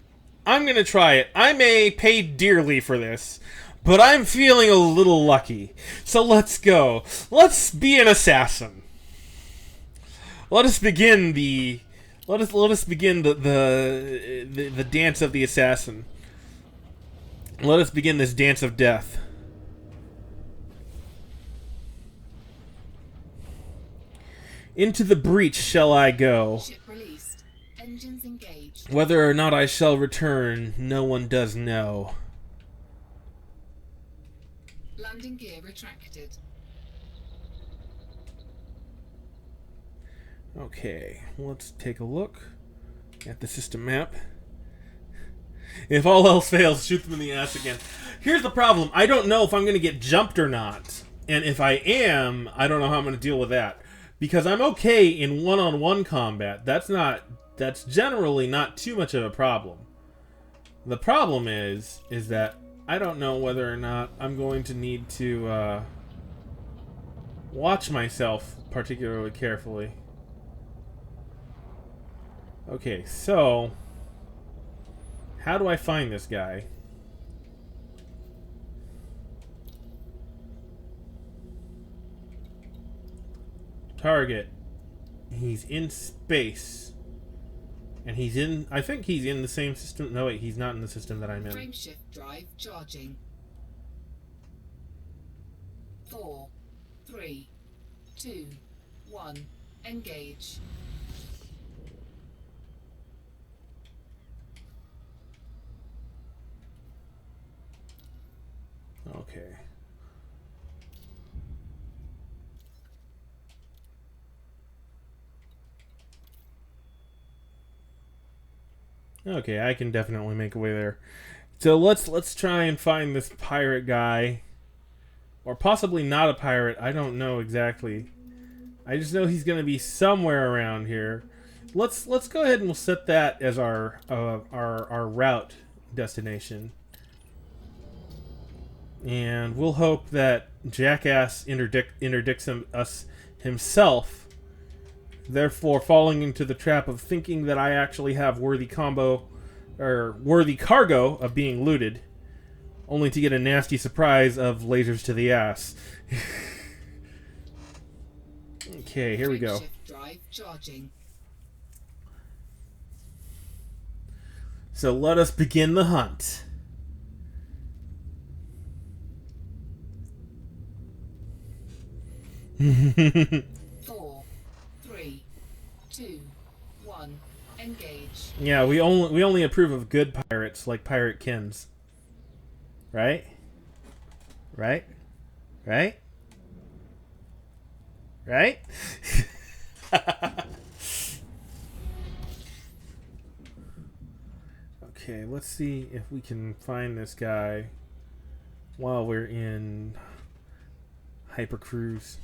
I may pay dearly for this, but I'm feeling a little lucky. So let's go. Let's be an assassin. Let us begin the dance of the assassin. Let us begin this dance of death. Into the breach shall I go. Ship released. Engines engaged. Whether or not I shall return, no one does know. Landing gear retracted. Okay, let's take a look at the system map. If all else fails, shoot them in the ass again. Here's the problem. I don't know if I'm going to get jumped or not. And if I am, I don't know how I'm going to deal with that. Because I'm okay in one-on-one combat. That's generally not too much of a problem. The problem is that I don't know whether or not I'm going to need to watch myself particularly carefully. Okay, so how do I find this guy? Target. He's in space. And he's in... I think he's in the same system... No, wait, he's not in the system that I'm in. Frameshift drive charging. 4, 3, 2, 1. Engage. Okay. Okay, I can definitely make a way there. So let's try and find this pirate guy. Or possibly not a pirate, I don't know exactly. I just know he's gonna be somewhere around here. Let's go ahead and we'll set that as our route destination. And we'll hope that Jackass interdicts us himself, therefore falling into the trap of thinking that I actually have worthy cargo of being looted, only to get a nasty surprise of lasers to the ass. Okay, here we go. Drive charging. So let us begin the hunt. Four, 3, 2, 1. Engage. Yeah, we only approve of good pirates like Pirate Kins. Right? Right? Right? Right? Okay, let's see if we can find this guy while we're in hypercruise.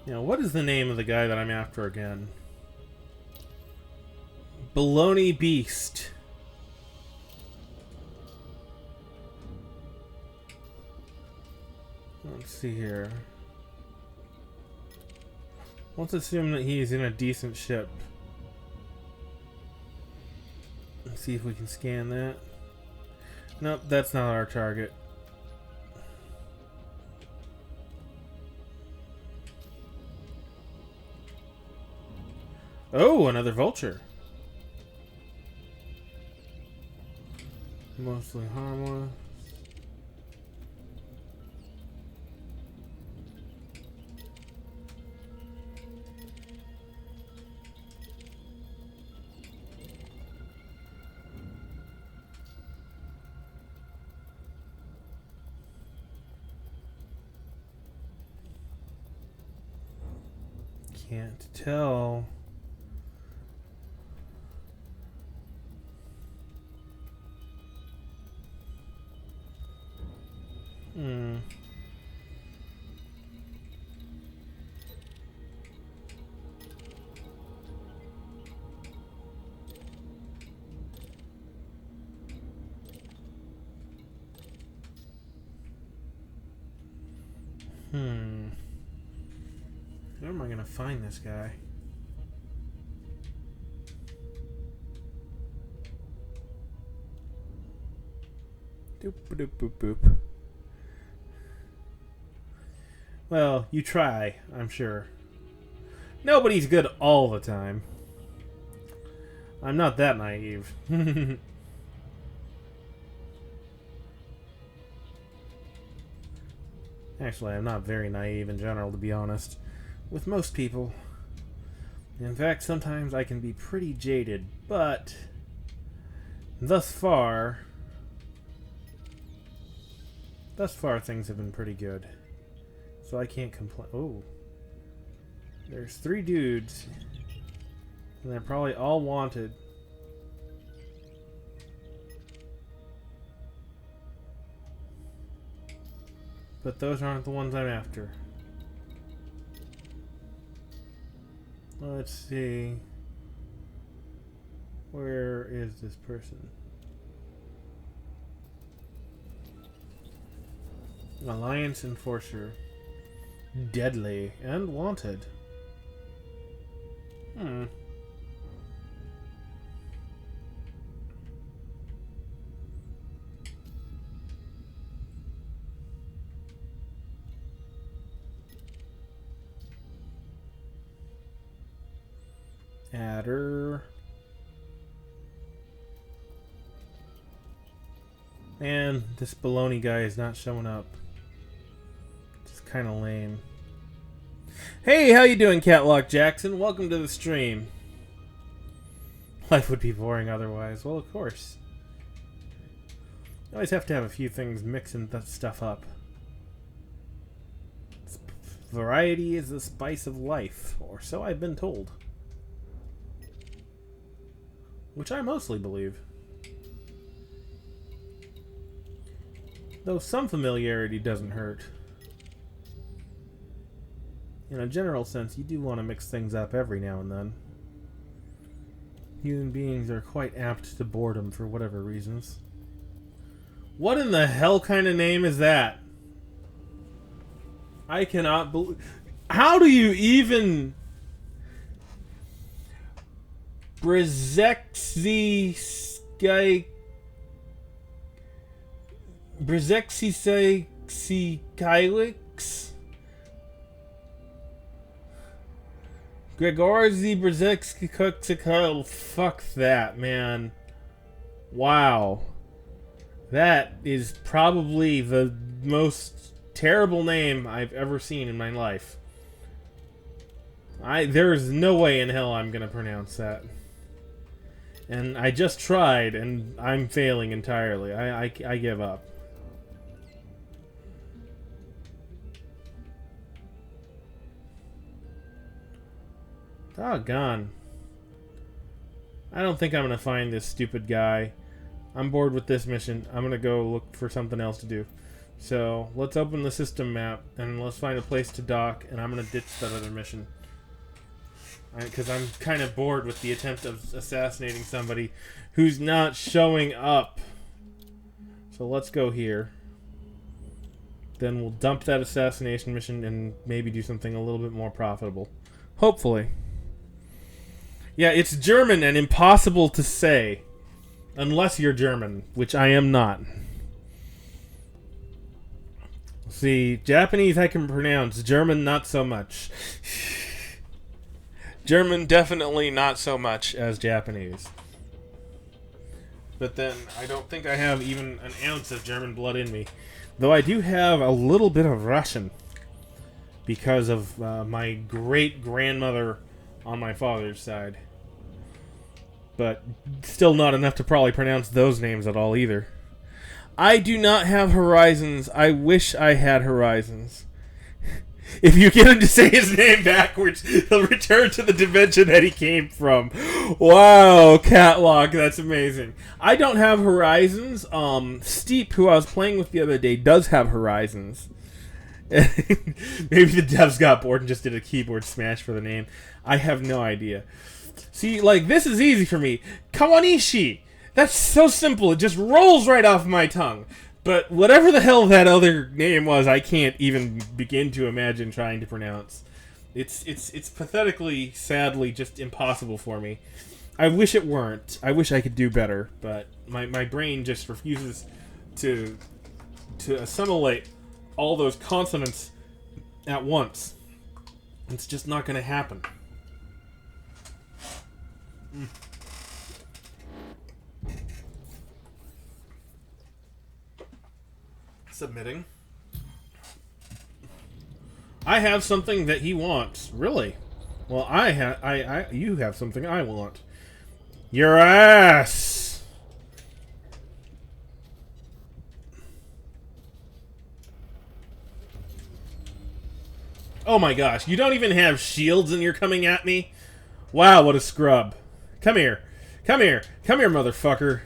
Now, what is the name of the guy that I'm after again? Baloney Beast. Let's see here. Let's assume that he's in a decent ship. Let's see if we can scan that. Nope, that's not our target. Oh, another vulture. Mostly harmless. Can't tell. Where am I gonna find this guy? Doop doop boop boop. Well, you try, I'm sure. Nobody's good all the time. I'm not that naive. Actually, I'm not very naive in general, to be honest. With most people. In fact, sometimes I can be pretty jaded, but thus far things have been pretty good. So I can't complain. Oh. There's 3 dudes. And they're probably all wanted. But those aren't the ones I'm after. Let's see. Where is this person? Alliance Enforcer. Deadly and wanted. Adder. And this baloney guy is not showing up. It's kind of lame. Hey, how you doing, Catlock Jackson? Welcome to the stream. Life would be boring otherwise. Well, of course. You always have to have a few things mixing that stuff up. Variety is the spice of life, or so I've been told. Which I mostly believe. Though some familiarity doesn't hurt. In a general sense, you do want to mix things up every now and then. Human beings are quite apt to boredom for whatever reasons. What in the hell kind of name is that? I cannot believe... How do you even... Brzezinski Kylix? Gregorzi Brzezinski Kuksikal. Fuck that, man. Wow. That is probably the most terrible name I've ever seen in my life. There's no way in hell I'm gonna pronounce that. And I just tried, and I'm failing entirely. I give up. Doggone. I don't think I'm going to find this stupid guy. I'm bored with this mission. I'm going to go look for something else to do. So, let's open the system map, and let's find a place to dock, and I'm going to ditch that other mission. Because I'm kind of bored with the attempt of assassinating somebody who's not showing up. So let's go here. Then we'll dump that assassination mission and maybe do something a little bit more profitable. Hopefully. Yeah, it's German and impossible to say. Unless you're German, which I am not. See, Japanese I can pronounce. German, not so much. German, definitely not so much as Japanese. But then, I don't think I have even an ounce of German blood in me. Though I do have a little bit of Russian. Because of my great-grandmother on my father's side. But still not enough to probably pronounce those names at all either. I do not have Horizons. I wish I had Horizons. If you get him to say his name backwards, he'll return to the dimension that he came from. Wow, Catlock, that's amazing. I don't have Horizons. Steep, who I was playing with the other day, does have Horizons. Maybe the devs got bored and just did a keyboard smash for the name. I have no idea. See, like, this is easy for me. Kawanishi! That's so simple, it just rolls right off my tongue. But whatever the hell that other name was, I can't even begin to imagine trying to pronounce. It's pathetically, sadly, just impossible for me. I wish it weren't. I wish I could do better, but my brain just refuses to assimilate all those consonants at once. It's just not going to happen. Submitting. I have something that he wants. Really? Well, you have something I want. Your ass! Oh my gosh, you don't even have shields and you're coming at me? Wow, what a scrub. Come here. Come here. Come here, motherfucker.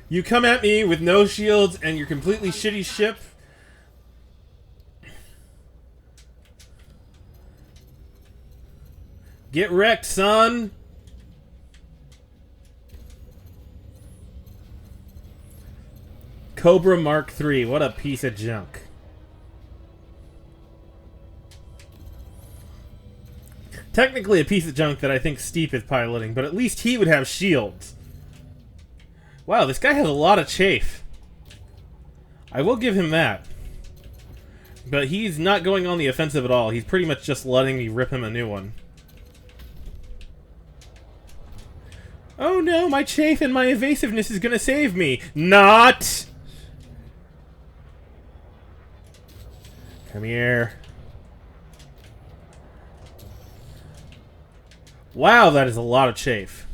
You come at me with no shields and your completely shitty ship? Get wrecked, son! Cobra Mark III, what a piece of junk. Technically a piece of junk that I think Steep is piloting, but at least he would have shields. Wow, this guy has a lot of chafe. I will give him that. But he's not going on the offensive at all. He's pretty much just letting me rip him a new one. Oh no, my chafe and my evasiveness is gonna save me. Not! Come here. Wow, that is a lot of chafe.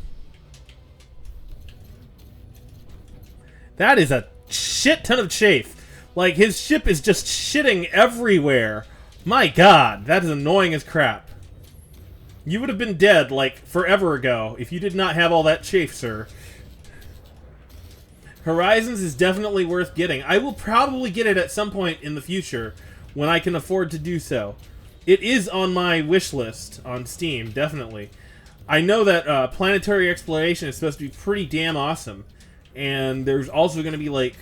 That is a shit ton of chafe. Like, his ship is just shitting everywhere. My god, that is annoying as crap. You would have been dead, like, forever ago if you did not have all that chafe, sir. Horizons is definitely worth getting. I will probably get it at some point in the future when I can afford to do so. It is on my wish list on Steam, definitely. I know that planetary exploration is supposed to be pretty damn awesome. And there's also going to be, like,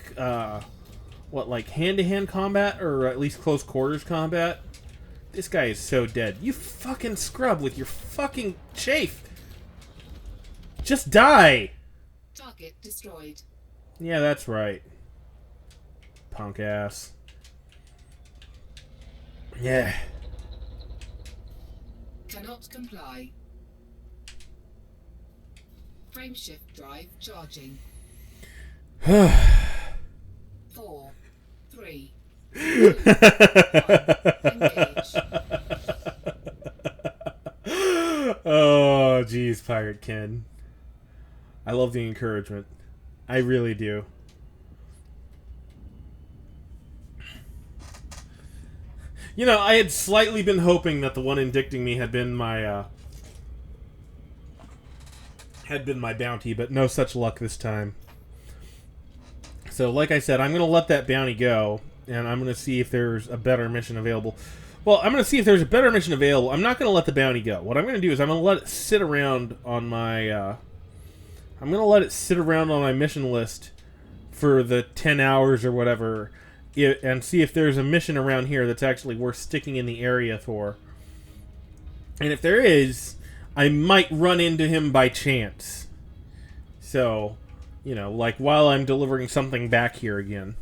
like hand-to-hand combat? Or at least close quarters combat? This guy is so dead. You fucking scrub with your fucking chafe! Just die! Target destroyed. Yeah, that's right. Punk ass. Yeah. Cannot comply. Frameshift drive charging. 4, 3, 2, 1. Engage. Oh, jeez, Pirate Ken. I love the encouragement. I really do. You know, I had slightly been hoping that the one indicting me had been my bounty, but no such luck this time. So, like I said, I'm going to let that bounty go, and I'm going to see if there's a better mission available. Well, I'm going to see if there's a better mission available. I'm not going to let the bounty go. What I'm going to do is I'm going to let it sit around on my... I'm going to let it sit around on my mission list for the 10 hours or whatever, and see if there's a mission around here that's actually worth sticking in the area for. And if there is, I might run into him by chance. So... you know, like while I'm delivering something back here again.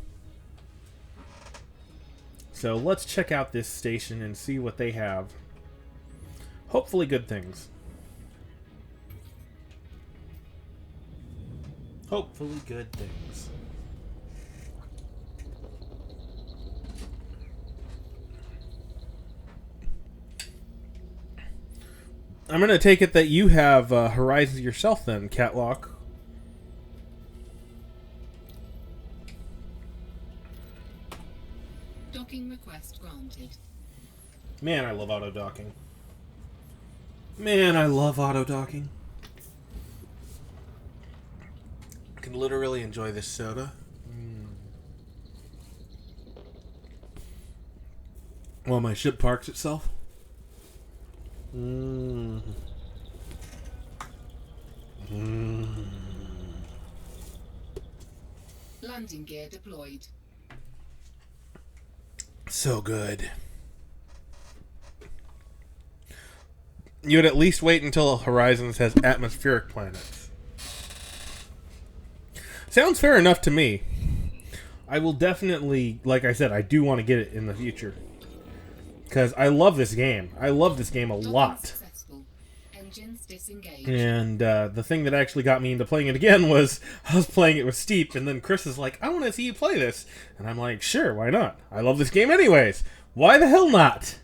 So let's check out this station and see what they have. Hopefully good things. Hopefully good things. I'm going to take it that you have Horizons yourself then, Catlock. Docking request granted. Man, I love auto-docking. Man, I love auto-docking. I can literally enjoy this soda. While my ship parks itself. Landing gear deployed. So good. You would at least wait until Horizons has atmospheric planets. Sounds fair enough to me. I will definitely, like I said, I do want to get it in the future. Because I love this game. I love this game a lot. Successful. Engines disengaged. And the thing that actually got me into playing it again was I was playing it with Steep, and then Chris is like, I want to see you play this. And I'm like, sure, why not? I love this game anyways. Why the hell not?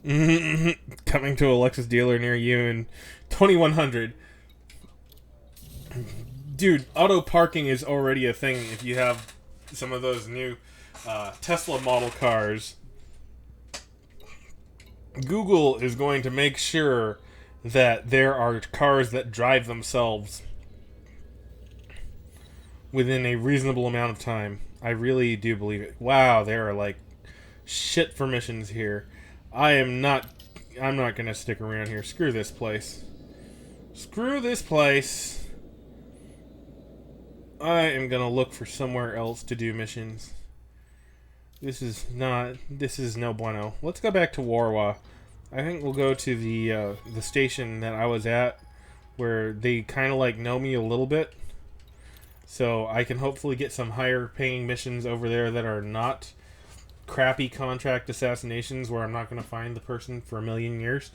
Coming to a Lexus dealer near you in 2100. Dude, auto parking is already a thing if you have some of those new Tesla model cars. Google is going to make sure that there are cars that drive themselves within a reasonable amount of time. I really do believe it. Wow, there are like shit for missions here. I'm not going to stick around here. Screw this place. Screw this place. I am going to look for somewhere else to do missions. This is no bueno. Let's go back to Warwa. I think we'll go to the station that I was at, where they kind of like know me a little bit. So I can hopefully get some higher paying missions over there that are not crappy contract assassinations where I'm not going to find the person for a million years.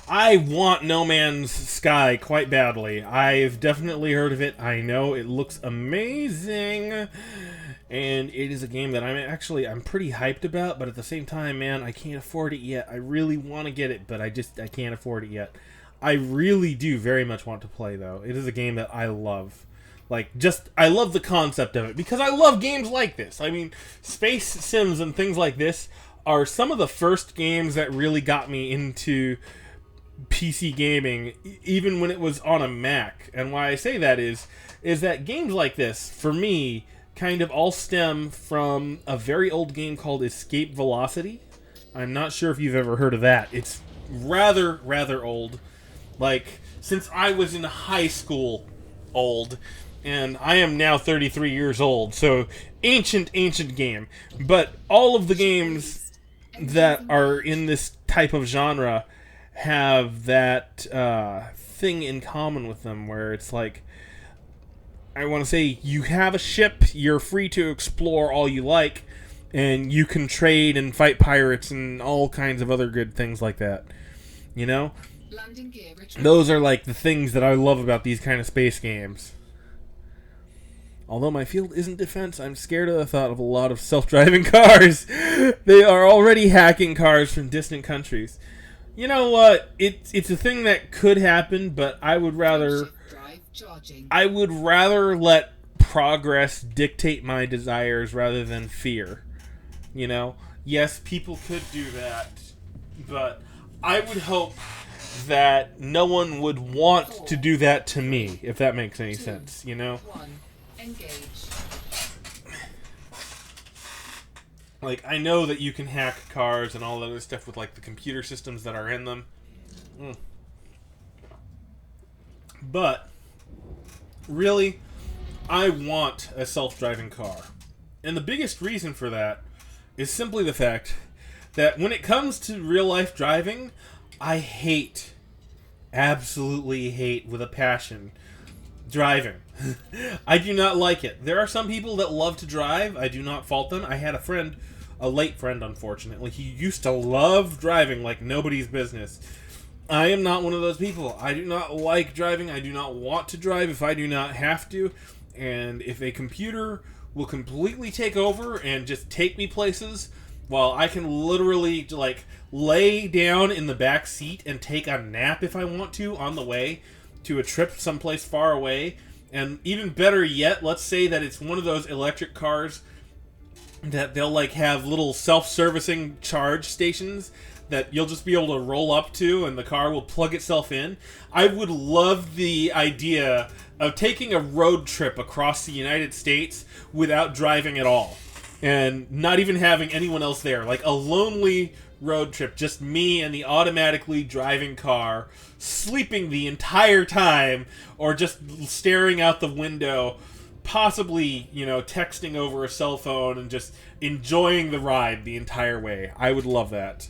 I want No Man's Sky quite badly. I've definitely heard of it. I know it looks amazing. And it is a game that I'm pretty hyped about, but at the same time, man, I can't afford it yet. I really want to get it, but I can't afford it yet. I really do very much want to play, though. It is a game that I love. I love the concept of it, because I love games like this. I mean, Space Sims and things like this are some of the first games that really got me into PC gaming, even when it was on a Mac. And why I say that is that games like this, for me, kind of all stem from a very old game called Escape Velocity. I'm not sure if you've ever heard of that. It's rather old. Like, since I was in high school old. And I am now 33 years old, so ancient game. But all of the games that are in this type of genre have that thing in common with them, where it's like, I want to say, you have a ship, you're free to explore all you like, and you can trade and fight pirates and all kinds of other good things like that. You know? Those are like the things that I love about these kind of space games. Although my field isn't defense, I'm scared of the thought of a lot of self-driving cars. They are already hacking cars from distant countries. You know what? It's a thing that could happen, but I would rather let progress dictate my desires rather than fear. You know? Yes, people could do that, but I would hope that no one would want to do that to me, if that makes any sense, you know? Engage. Like, I know that you can hack cars and all that other stuff with, like, the computer systems that are in them. But, really, I want a self-driving car. And the biggest reason for that is simply the fact that when it comes to real-life driving, I absolutely hate with a passion, driving. I do not like it. There are some people that love to drive. I do not fault them. I had a friend, a late friend, unfortunately. He used to love driving like nobody's business. I am not one of those people. I do not like driving. I do not want to drive if I do not have to. And if a computer will completely take over and just take me places, while I can literally, like, lay down in the back seat and take a nap if I want to on the way to a trip someplace far away. And even better yet, let's say that it's one of those electric cars that they'll like have little self-servicing charge stations that you'll just be able to roll up to and the car will plug itself in. I would love the idea of taking a road trip across the United States without driving at all. And not even having anyone else there. Like a lonely road trip, just me and the automatically driving car, sleeping the entire time, or just staring out the window, possibly, you know, texting over a cell phone and just enjoying the ride the entire way. I would love that.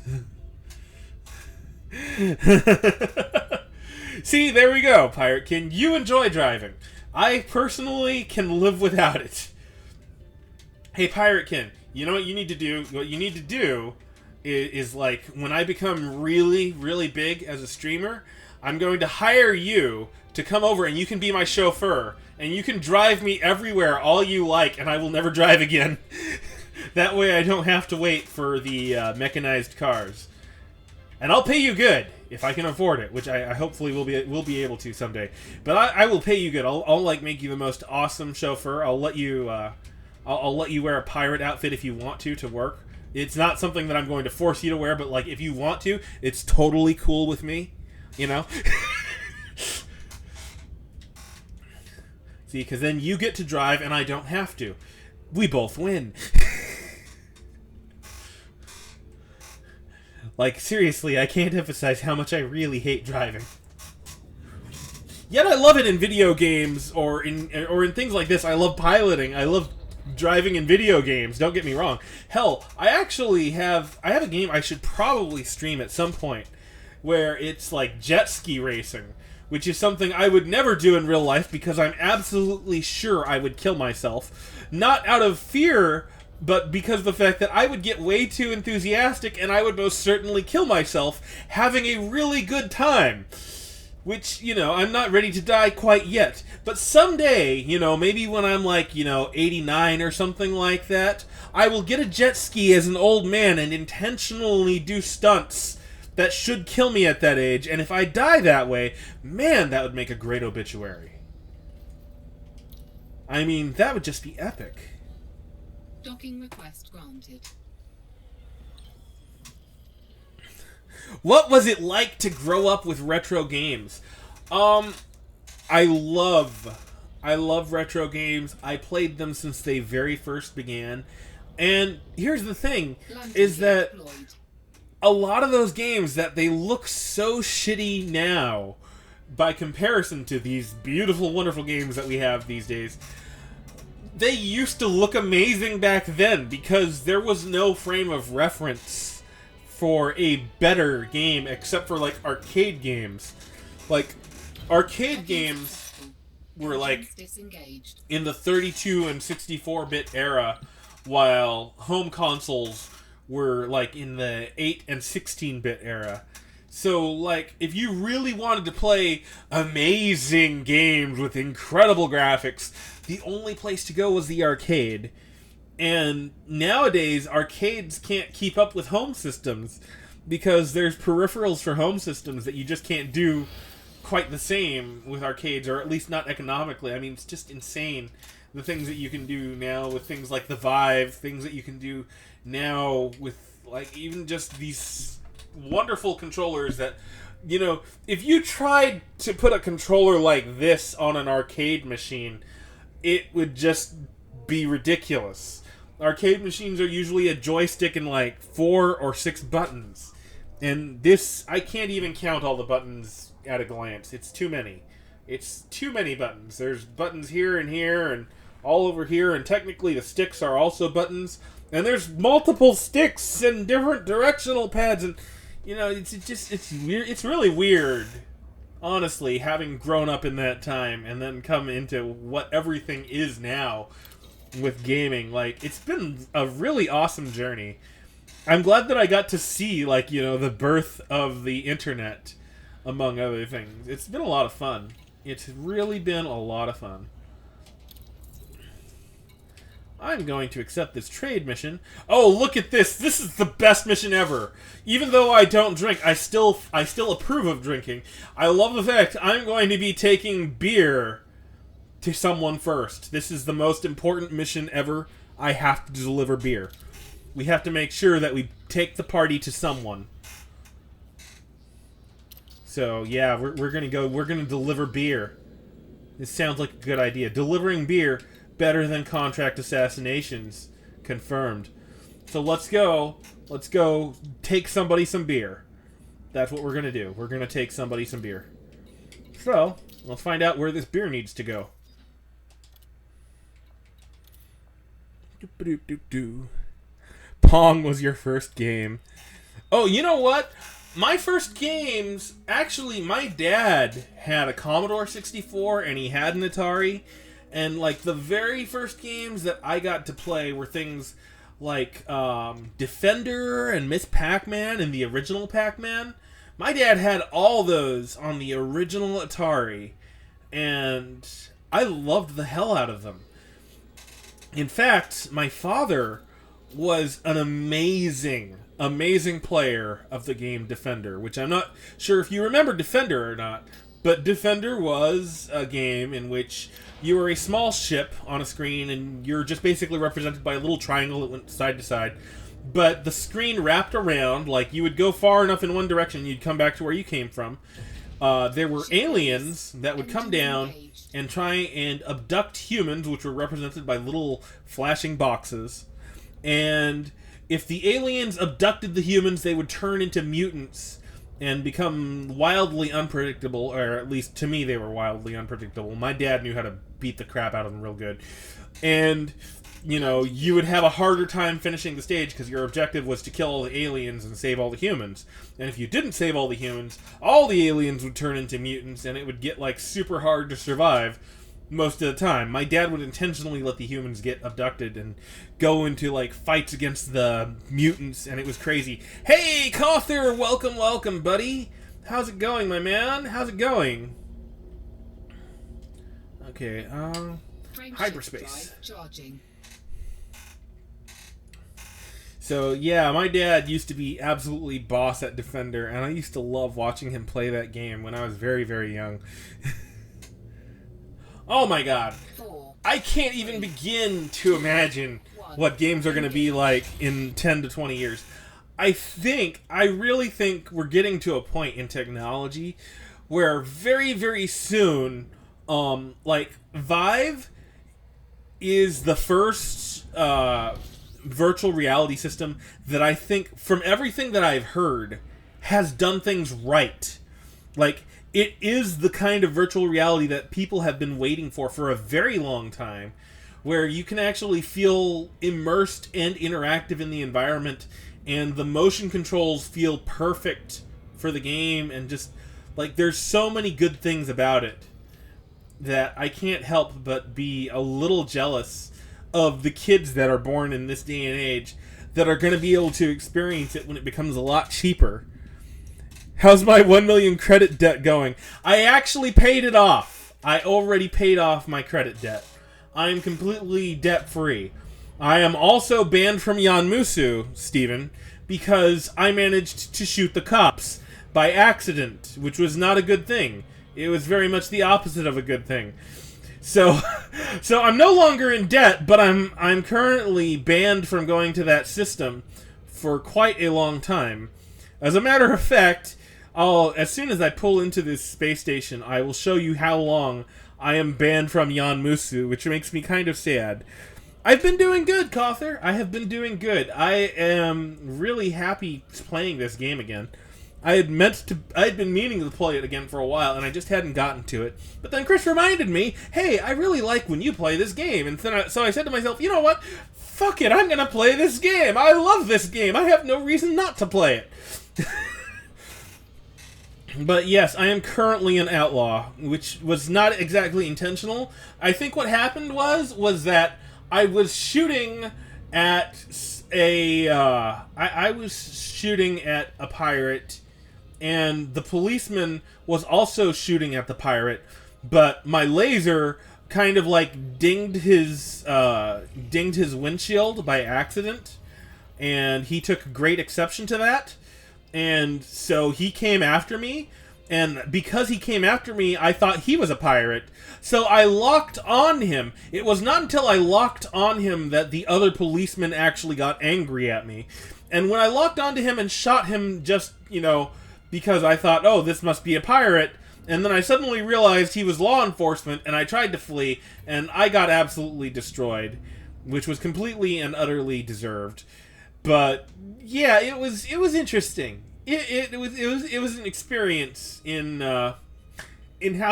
See, there we go, Pirate King. You enjoy driving. I personally can live without it. Hey, Pirate King, you know what you need to do? What you need to do is like, when I become really, really big as a streamer, I'm going to hire you to come over and you can be my chauffeur. And you can drive me everywhere all you like, and I will never drive again. That way I don't have to wait for the mechanized cars. And I'll pay you good, if I can afford it, which I hopefully will be able to someday. But I will pay you good. I'll like make you the most awesome chauffeur. I'll let you I'll let you wear a pirate outfit if you want to work. It's not something that I'm going to force you to wear, but like if you want to, it's totally cool with me. You know? See, because then you get to drive and I don't have to. We both win. Like, seriously, I can't emphasize how much I really hate driving. Yet I love it in video games or in things like this. I love piloting. I love driving in video games. Don't get me wrong. Hell, I have a game I should probably stream at some point where it's like jet ski racing, which is something I would never do in real life because I'm absolutely sure I would kill myself. Not out of fear, but because of the fact that I would get way too enthusiastic and I would most certainly kill myself having a really good time. Which, you know, I'm not ready to die quite yet. But someday, you know, maybe when I'm like, you know, 89 or something like that, I will get a jet ski as an old man and intentionally do stunts that should kill me at that age. And if I die that way, man, that would make a great obituary. I mean, that would just be epic. Docking request granted. What was it like to grow up with retro games? I love retro games. I played them since they very first began. And here's the thing, is that a lot of those games that they look so shitty now by comparison to these beautiful, wonderful games that we have these days, they used to look amazing back then because there was no frame of reference for a better game except for like arcade games. Like arcade games were like in the 32 and 64-bit era, while home consoles were like in the 8 and 16-bit era. So like if you really wanted to play amazing games with incredible graphics, the only place to go was the arcade. And nowadays, arcades can't keep up with home systems because there's peripherals for home systems that you just can't do quite the same with arcades, or at least not economically. I mean, it's just insane, the things that you can do now with things like the Vive, things that you can do now with, like, even just these wonderful controllers that, you know, if you tried to put a controller like this on an arcade machine, it would just be ridiculous. Arcade machines are usually a joystick and like 4 or 6 buttons. And this, I can't even count all the buttons at a glance. It's too many. It's too many buttons. There's buttons here and all over here, and technically the sticks are also buttons. And there's multiple sticks and different directional pads, and you know, it's weird. It's really weird, honestly, having grown up in that time and then come into what everything is now with gaming. Like, it's been a really awesome journey. I'm glad that I got to see, like, you know, the birth of the internet, among other things. It's been a lot of fun. It's really been a lot of fun. I'm going to accept this trade mission. Oh, look at this. This is the best mission ever. Even though I don't drink, I still approve of drinking. I love the fact I'm going to be taking beer to someone first. This is the most important mission ever. I have to deliver beer. We have to make sure that we take the party to someone. So, yeah, we're going to deliver beer. This sounds like a good idea. Delivering beer, better than contract assassinations. Confirmed. So let's go. Let's go take somebody some beer. That's what we're going to do. We're going to take somebody some beer. So, let's find out where this beer needs to go. Pong was your first game. Oh, you know what? My first games, actually, my dad had a Commodore 64 and he had an Atari. And, like, the very first games that I got to play were things like Defender and Miss Pac-Man and the original Pac-Man. My dad had all those on the original Atari. And I loved the hell out of them. In fact, my father was an amazing player of the game Defender, which I'm not sure if you remember Defender or not, but Defender was a game in which you were a small ship on a screen and you're just basically represented by a little triangle that went side to side, but the screen wrapped around, like you would go far enough in one direction, you'd come back to where you came from. There were aliens that would come down and try and abduct humans, which were represented by little flashing boxes. And if the aliens abducted the humans, they would turn into mutants and become wildly unpredictable, or at least to me they were wildly unpredictable. My dad knew how to beat the crap out of them real good. And, you know, you would have a harder time finishing the stage because your objective was to kill all the aliens and save all the humans. And if you didn't save all the aliens would turn into mutants and it would get, like, super hard to survive most of the time. My dad would intentionally let the humans get abducted and go into, like, fights against the mutants, and it was crazy. Hey, Kawthir! Welcome, buddy! How's it going, my man? How's it going? Okay, hyperspace. Charging. So, yeah, my dad used to be absolutely boss at Defender, and I used to love watching him play that game when I was very, very young. Oh my god. I can't even begin to imagine what games are going to be like in 10 to 20 years. I really think we're getting to a point in technology where very, very soon, like, Vive is the first virtual reality system that I think, from everything that I've heard, has done things right. Like, it is the kind of virtual reality that people have been waiting for a very long time, where you can actually feel immersed and interactive in the environment, and the motion controls feel perfect for the game, and just, like, there's so many good things about it that I can't help but be a little jealous of the kids that are born in this day and age that are going to be able to experience it when it becomes a lot cheaper. How's my 1 million credit debt going? I actually paid it off. I already paid off my credit debt. I am completely debt-free. I am also banned from Yanmusu, Steven, because I managed to shoot the cops by accident, which was not a good thing. It was very much the opposite of a good thing. So I'm no longer in debt, but I'm currently banned from going to that system for quite a long time. As a matter of fact, as soon as I pull into this space station, I will show you how long I am banned from Yanmusu, which makes me kind of sad. I've been doing good, Kawthir. I have been doing good. I am really happy playing this game again. I had been meaning to play it again for a while, and I just hadn't gotten to it. But then Chris reminded me, hey, I really like when you play this game. And so I said to myself, you know what? Fuck it, I'm gonna play this game. I love this game. I have no reason not to play it. But yes, I am currently an outlaw, which was not exactly intentional. I think what happened was that I was shooting at I was shooting at a pirate, and the policeman was also shooting at the pirate, but my laser kind of like dinged his windshield by accident, and he took great exception to that. And so he came after me, and because he came after me, I thought he was a pirate. So I locked on him. It was not until I locked on him that the other policeman actually got angry at me. And when I locked onto him and shot him just, because I thought, oh, this must be a pirate, and then I suddenly realized he was law enforcement, and I tried to flee, and I got absolutely destroyed, which was completely and utterly deserved. But yeah, it was interesting. It was an experience in how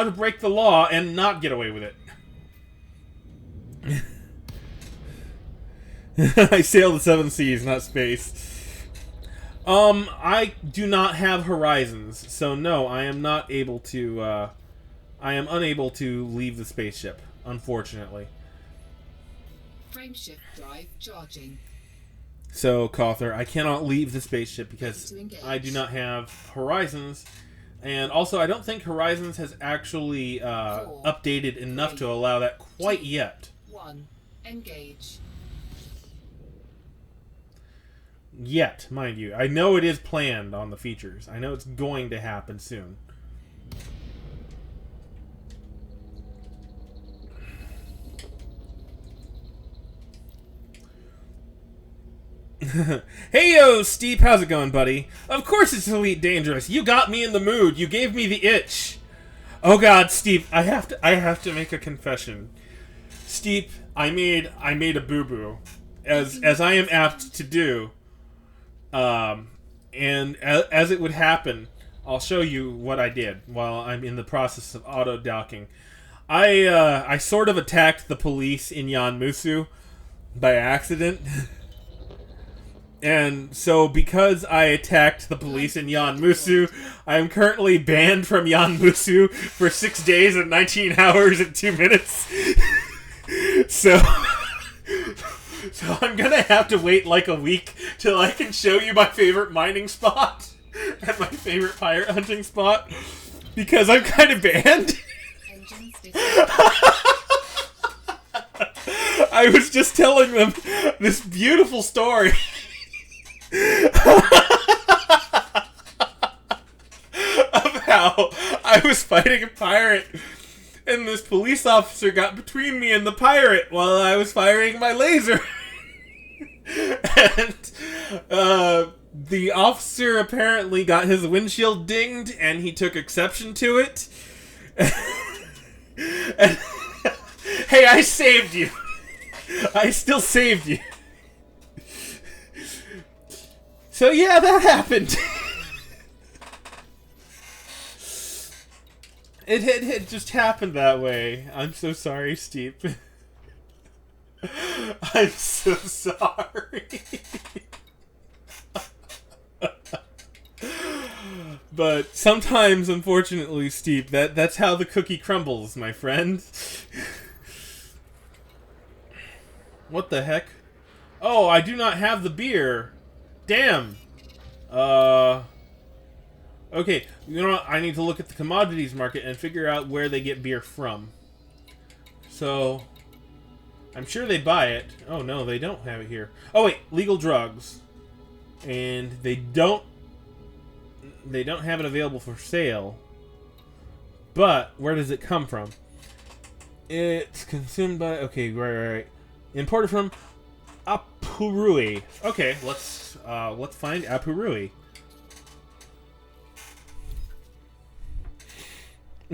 to break the law and not get away with it. I sail the seven seas, not space. I do not have horizons, so no, I am not able to. I am unable to leave the spaceship, unfortunately. Frameshift drive charging. So, Kawthir, I cannot leave the spaceship because I do not have horizons. And also, I don't think Horizons has actually updated enough to allow that quite yet. 1. Engage. Yet, mind you. I know it is planned on the features. I know it's going to happen soon. Hey yo, Steve, how's it going, buddy? Of course it's Elite Dangerous. You got me in the mood. You gave me the itch. Oh god, Steve, I have to make a confession. Steve, I made a boo-boo. As I am apt to do. And as it would happen, I'll show you what I did while I'm in the process of auto-docking. I sort of attacked the police in Yanmusu by accident. And so, because I attacked the police in Yanmusu, I am currently banned from Yanmusu for 6 days and 19 hours and 2 minutes. So I'm gonna have to wait like a week till I can show you my favorite mining spot and my favorite pirate hunting spot, because I'm kind of banned. I was just telling them this beautiful story. Of how I was fighting a pirate and this police officer got between me and the pirate while I was firing my laser. And the officer apparently got his windshield dinged and he took exception to it. And hey, I saved you. I still saved you. So yeah, that happened. It just happened that way. I'm so sorry, Steve. I'm so sorry. But sometimes, unfortunately, Steve, that's how the cookie crumbles, my friend. What the heck? Oh, I do not have the beer. Damn. Okay, you know what? I need to look at the commodities market and figure out where they get beer from. So, I'm sure they buy it. Oh, no, they don't have it here. Oh, wait, legal drugs. And they don't have it available for sale. But, where does it come from? It's consumed by... Okay, right. Imported from Apurui. Okay, let's find Apurui.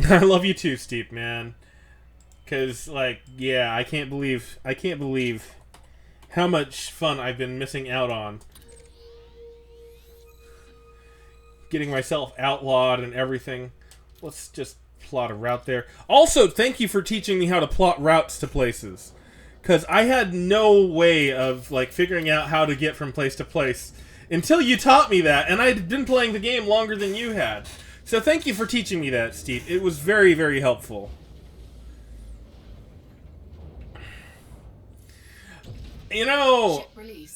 I love you too, Steve, man. Cause like, yeah, I can't believe how much fun I've been missing out on. Getting myself outlawed and everything. Let's just plot a route there. Also, thank you for teaching me how to plot routes to places. Because I had no way of like figuring out how to get from place to place until you taught me that, and I'd been playing the game longer than you had. So thank you for teaching me that, Steve. It was very, very helpful. You know,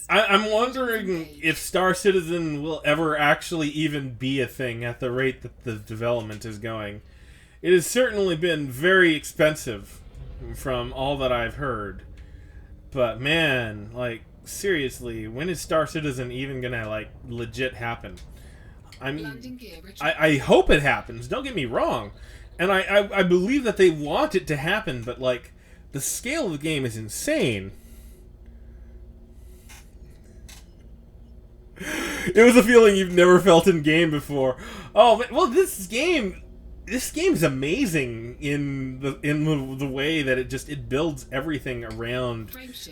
I'm wondering if Star Citizen will ever actually even be a thing at the rate that the development is going. It has certainly been very expensive from all that I've heard. But man, like, seriously, when is Star Citizen even gonna, like, legit happen? I hope it happens, don't get me wrong. And I believe that they want it to happen, but, like, the scale of the game is insane. It was a feeling you've never felt in game before. Oh, well, this game is amazing in the way that it builds everything around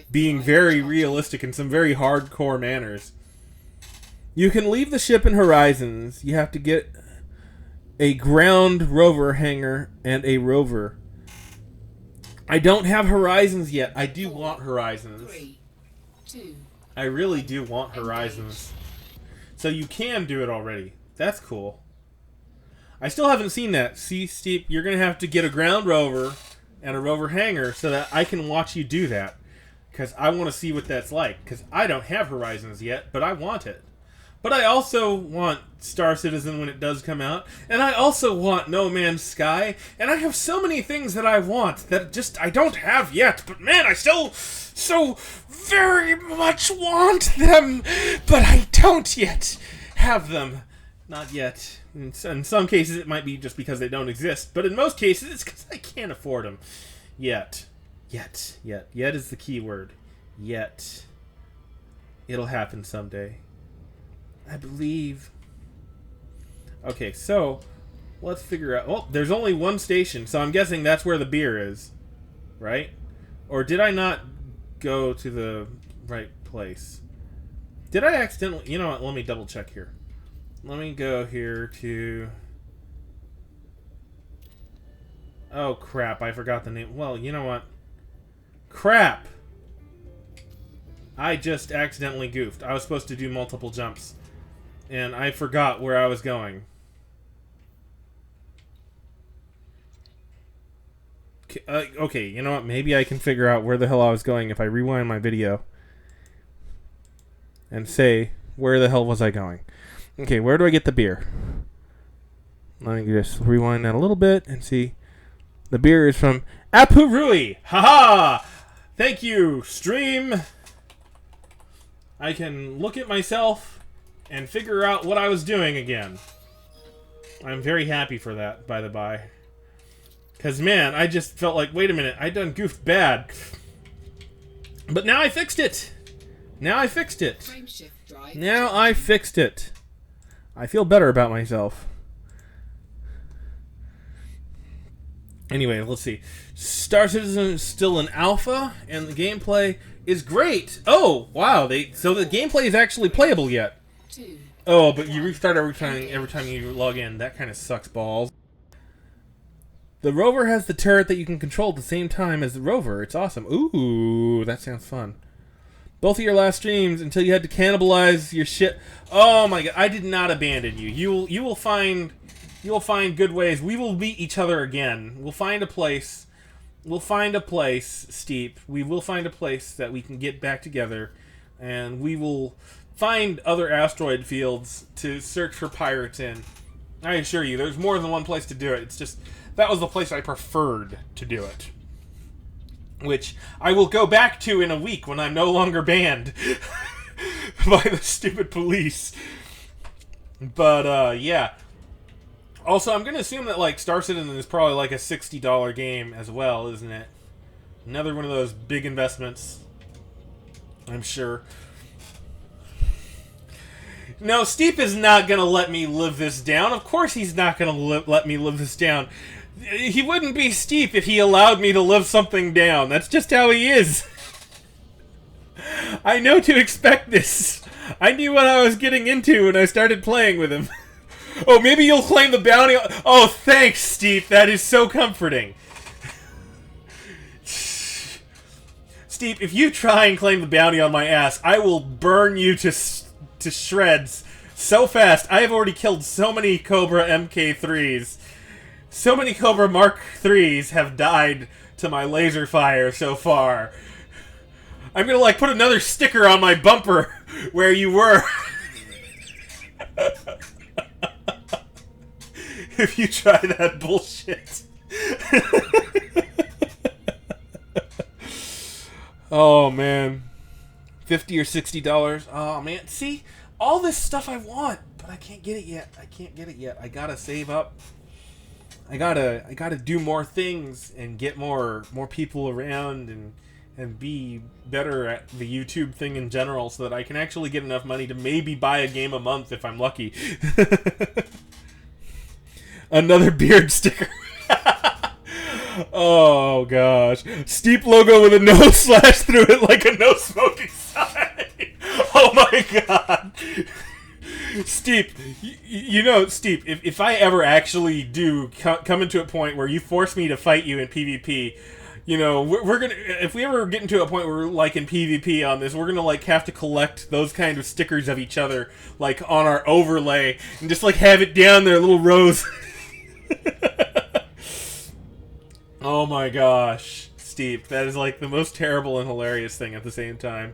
being very realistic in some very hardcore manners. You can leave the ship in Horizons. You have to get a ground rover hangar and a rover. I don't have Horizons yet. I do want Horizons. 3, 2. I really do want Horizons. So you can do it already. That's cool. I still haven't seen that. See, Steve, you're going to have to get a ground rover and a rover hangar so that I can watch you do that. Because I want to see what that's like. Because I don't have Horizons yet, but I want it. But I also want Star Citizen when it does come out. And I also want No Man's Sky. And I have so many things that I want that just I don't have yet. But man, I still so very much want them. But I don't yet have them. Not yet. In some cases it might be just because they don't exist. But in most cases it's because I can't afford them. Yet. Yet is the key word. Yet. It'll happen someday. I believe. Okay, so let's figure out. Oh, there's only one station, so I'm guessing that's where the beer is, right? Or did I not go to the right place? Did I accidentally? You know what? Let me double check here. Let me go here to. Oh crap! I forgot the name. Well, you know what? Crap! I just accidentally goofed. I was supposed to do multiple jumps. And I forgot where I was going. Okay, you know what? Maybe I can figure out where the hell I was going if I rewind my video. And say, where the hell was I going? Okay, where do I get the beer? Let me just rewind that a little bit and see. The beer is from Apurui! Haha! Thank you, stream! I can look at myself and figure out what I was doing again. I'm very happy for that, by the by. Because, man, I just felt like, wait a minute, I done goofed bad. But now I fixed it. Now I fixed it. Now I fixed it. I feel better about myself. Anyway, let's see. Star Citizen is still in alpha, and the gameplay is great. Oh, wow. So the gameplay is actually playable yet. Oh, but you restart every time you log in. That kind of sucks balls. The rover has the turret that you can control at the same time as the rover. It's awesome. Ooh, that sounds fun. Both of your last streams until you had to cannibalize your shit. Oh my god, I did not abandon you. You will find good ways. We will meet each other again. We'll find a place. We'll find a place, Steep. We will find a place that we can get back together, and we will find other asteroid fields to search for pirates in. I assure you, there's more than one place to do it. It's just, that was the place I preferred to do it. Which I will go back to in a week when I'm no longer banned by the stupid police. But, yeah. Also, I'm going to assume that, like, Star Citizen is probably like a $60 game as well, isn't it? Another one of those big investments. I'm sure. No, Steep is not going to let me live this down. Of course he's not going to let me live this down. He wouldn't be Steep if he allowed me to live something down. That's just how he is. I know to expect this. I knew what I was getting into when I started playing with him. Oh, maybe you'll claim the bounty. Oh, thanks, Steep. That is so comforting. Steep, if you try and claim the bounty on my ass, I will burn you to shreds so fast. I have already killed so many Cobra MK3s. So many Cobra Mark 3s have died to my laser fire so far. I'm gonna, like, put another sticker on my bumper where you were. If you try that bullshit. Oh, man. $50 or $60. Oh, man. See? All this stuff I want, but I can't get it yet. I gotta save up. I gotta do more things and get more people around and be better at the YouTube thing in general so that I can actually get enough money to maybe buy a game a month if I'm lucky. Another beard sticker. Oh gosh. Steep logo with a no slash through it like a no smoking sign. Oh my god. Steep, you know, Steep, if I ever actually do come into a point where you force me to fight you in PvP, you know, we're gonna, if we ever get into a point where we're, like, in PvP on this, we're gonna, like, have to collect those kind of stickers of each other, like, on our overlay, and just, like, have it down there, little rows. Oh my gosh, Steep, that is, like, the most terrible and hilarious thing at the same time.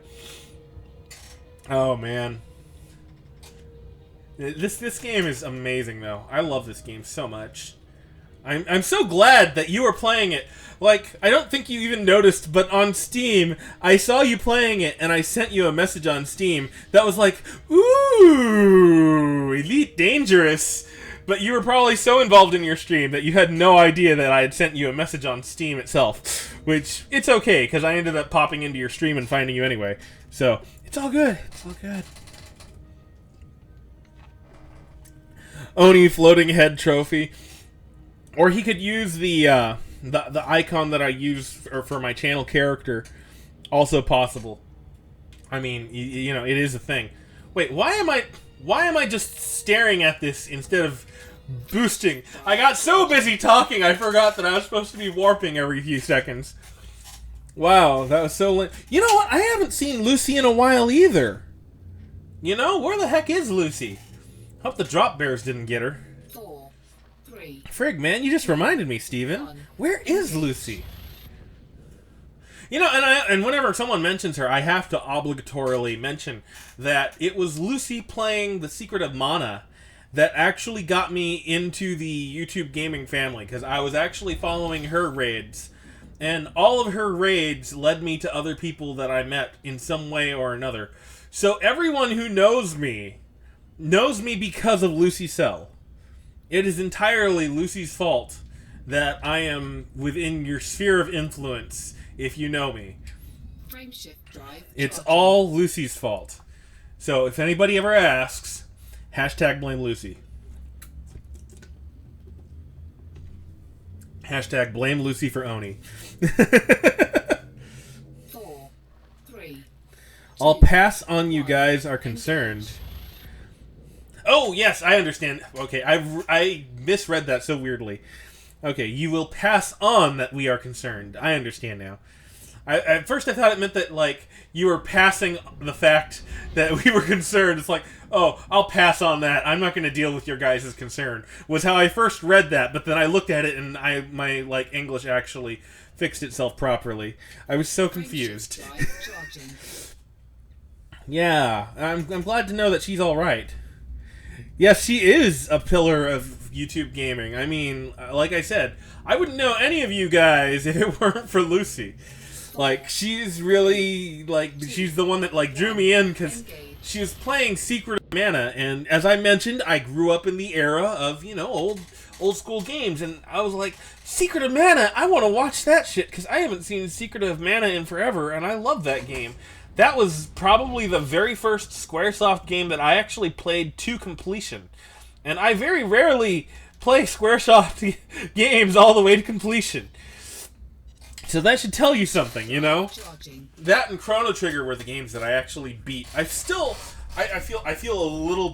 Oh, man. This game is amazing, though. I love this game so much. I'm so glad that you are playing it. Like, I don't think you even noticed, but on Steam, I saw you playing it, and I sent you a message on Steam that was like, ooh, Elite Dangerous. But you were probably so involved in your stream that you had no idea that I had sent you a message on Steam itself. Which, it's okay, because I ended up popping into your stream and finding you anyway. So, it's all good. It's all good. Oni floating head trophy. Or he could use the icon that I use for my channel character. Also possible. I mean, you know, it is a thing. Wait, why am I just staring at this instead of boosting? I got so busy talking I forgot that I was supposed to be warping every few seconds. Wow, that was so late. You know what? I haven't seen Lucy in a while either. You know, where the heck is Lucy? Hope the drop bears didn't get her. 4, 3. Frig, man, you just reminded me, Steven. Where is Lucy? You know, and whenever someone mentions her, I have to obligatorily mention that it was Lucy playing The Secret of Mana that actually got me into the YouTube gaming family, because I was actually following her raids. And all of her raids led me to other people that I met in some way or another. So everyone who knows me because of Lucy Cell. It is entirely Lucy's fault that I am within your sphere of influence, if you know me. Frameshift drive. It's all Lucy's fault. So if anybody ever asks, hashtag blame Lucy. Hashtag blame Lucy for Oni. 4, 3. I'll pass on you guys are concerned. Oh, yes, I understand. Okay, I misread that so weirdly. Okay, you will pass on that we are concerned. I understand now. At first I thought it meant that, like, you were passing the fact that we were concerned. It's like, oh, I'll pass on that. I'm not going to deal with your guys' concern. Was how I first read that, but then I looked at it and my like, English actually fixed itself properly. I was so confused. Yeah, I'm glad to know that she's alright. Yes, she is a pillar of YouTube gaming. I mean, like I said, I wouldn't know any of you guys if it weren't for Lucy. Like, she's really, like, she's the one that, like, drew me in, because she was playing Secret of Mana, and as I mentioned, I grew up in the era of, you know, old school games, and I was like, Secret of Mana, I want to watch that shit, because I haven't seen Secret of Mana in forever, and I love that game. That was probably the very first Squaresoft game that I actually played to completion. And I very rarely play Squaresoft games all the way to completion. So that should tell you something, you know? That and Chrono Trigger were the games that I actually beat. I feel a little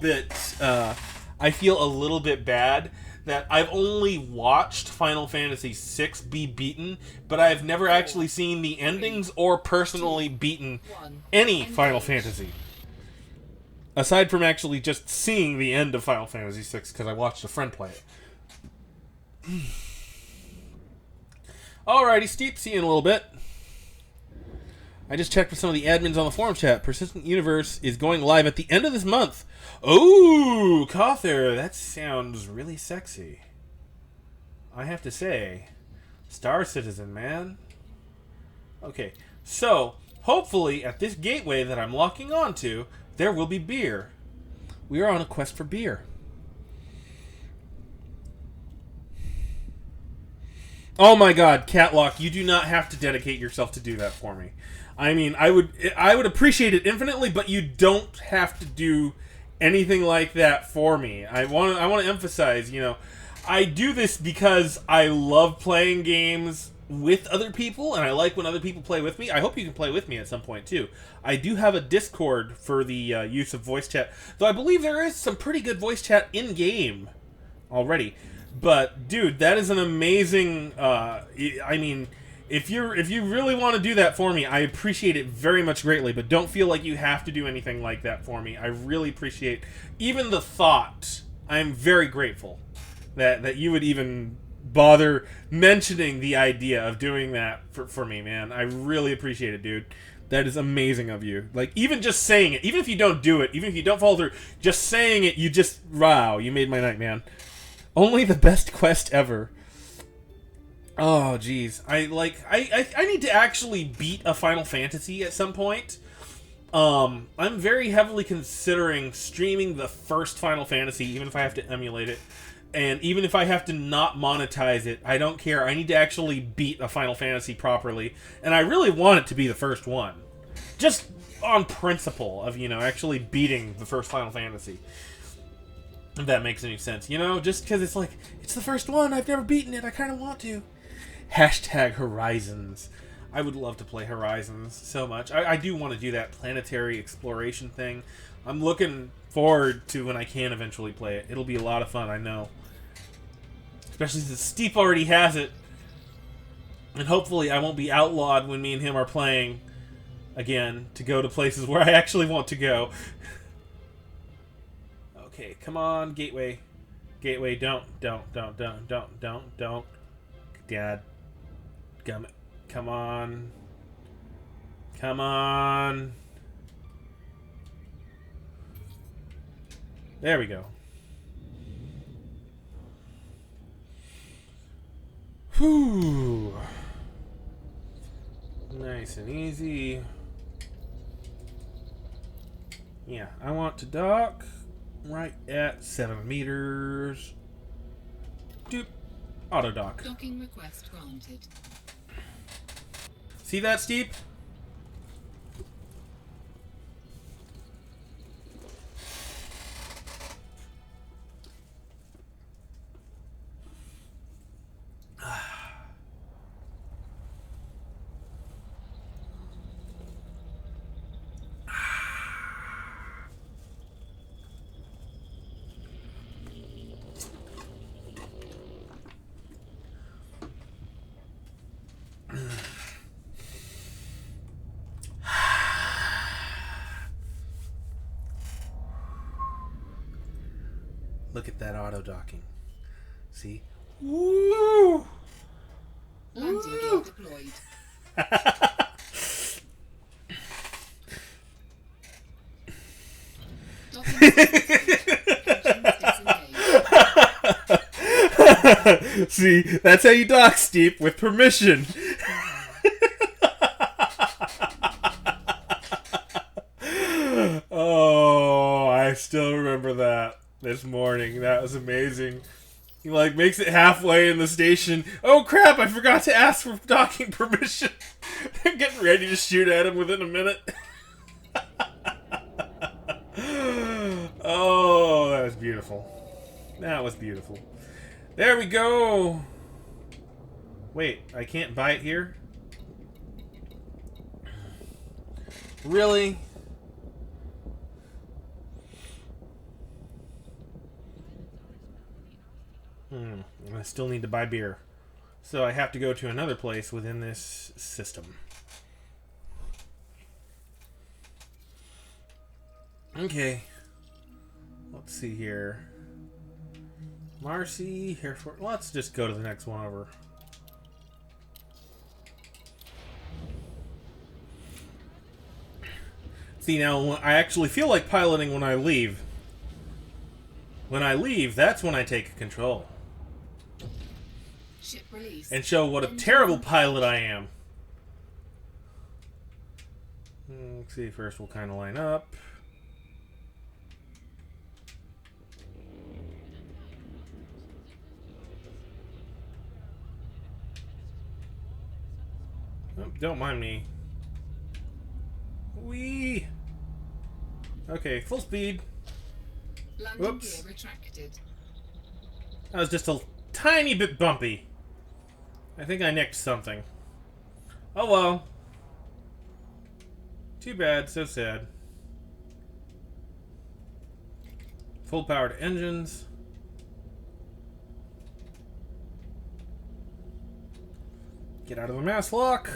bit bad that I've only watched Final Fantasy VI be beaten, but I've never actually seen the endings or personally beaten any Final Fantasy. Aside from actually just seeing the end of Final Fantasy VI, because I watched a friend play it. Alrighty, Steep, see you in a little bit. I just checked with some of the admins on the forum chat. Persistent Universe is going live at the end of this month. Ooh, Kawthir, that sounds really sexy. I have to say, Star Citizen, man. Okay, so, hopefully, at this gateway that I'm locking onto, there will be beer. We are on a quest for beer. Oh my god, Catlock, you do not have to dedicate yourself to do that for me. I mean, I would appreciate it infinitely, but you don't have to do anything like that for me. I want to emphasize, you know, I do this because I love playing games with other people, and I like when other people play with me. I hope you can play with me at some point, too. I do have a Discord for the use of voice chat, though I believe there is some pretty good voice chat in-game already. But, dude, that is an amazing... I mean, if you really want to do that for me, I appreciate it very much greatly, but don't feel like you have to do anything like that for me. I really appreciate even the thought. I'm very grateful that you would even bother mentioning the idea of doing that for me, man. I really appreciate it, dude. That is amazing of you. Like, even just saying it, even if you don't do it, even if you don't follow through, just saying it, wow, you made my night, man. Only the best quest ever. Oh, jeez. I need to actually beat a Final Fantasy at some point. I'm very heavily considering streaming the first Final Fantasy, even if I have to emulate it. And even if I have to not monetize it, I don't care. I need to actually beat a Final Fantasy properly. And I really want it to be the first one. Just on principle of, actually beating the first Final Fantasy. If that makes any sense. Just because it's like, it's the first one, I've never beaten it, I kind of want to. Hashtag Horizons. I would love to play Horizons so much. I do want to do that planetary exploration thing. I'm looking forward to when I can eventually play it. It'll be a lot of fun, I know. Especially since Steve already has it. And hopefully I won't be outlawed when me and him are playing again to go to places where I actually want to go. Okay, come on, Gateway. Gateway, don't. Dad. Come on. Come on. There we go. Whew. Nice and easy. Yeah, I want to dock right at 7 meters. Doop. Auto dock. Docking request granted. See that, Steve? Look at that auto docking. See? Woo! Landing gear deployed. See, that's how you dock, Steve, with permission. Oh, I still remember that. This morning. That was amazing. He, makes it halfway in the station. Oh, crap, I forgot to ask for docking permission. They're getting ready to shoot at him within a minute. Oh, that was beautiful. That was beautiful. There we go. Wait, I can't buy it here? Really? I still need to buy beer. So I have to go to another place within this system. Okay. Let's see here. Marcy, Hereford. Let's just go to the next one over. See, now I actually feel like piloting when I leave. When I leave, that's when I take control. Ship release. And show what a terrible pilot I am. Let's see, first we'll kind of line up. Oh, don't mind me. Whee! Okay, full speed. Landing gear retracted. That was just a tiny bit bumpy. I think I nicked something. Oh well. Too bad, so sad. Full powered engines. Get out of the mass lock.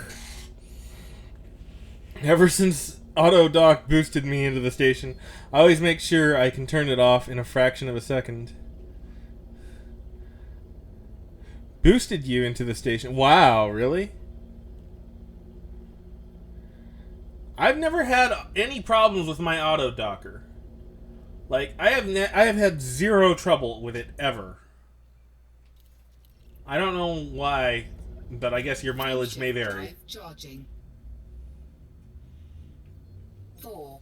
Ever since Auto Dock boosted me into the station, I always make sure I can turn it off in a fraction of a second. Boosted you into the station? Wow, really? I've never had any problems with my auto docker. Like, I have had zero trouble with it ever. I don't know why, but I guess your mileage may vary. Charging. 4,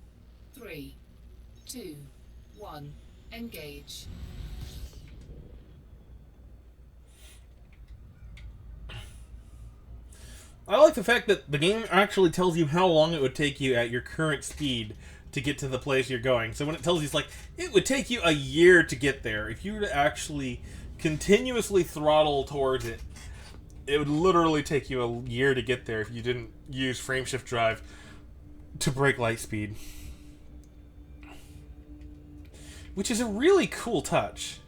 3, 2, 1. Engage. I like the fact that the game actually tells you how long it would take you at your current speed to get to the place you're going. So when it tells you, it's like, it would take you a year to get there. If you were to actually continuously throttle towards it, it would literally take you a year to get there if you didn't use frameshift drive to break light speed. Which is a really cool touch.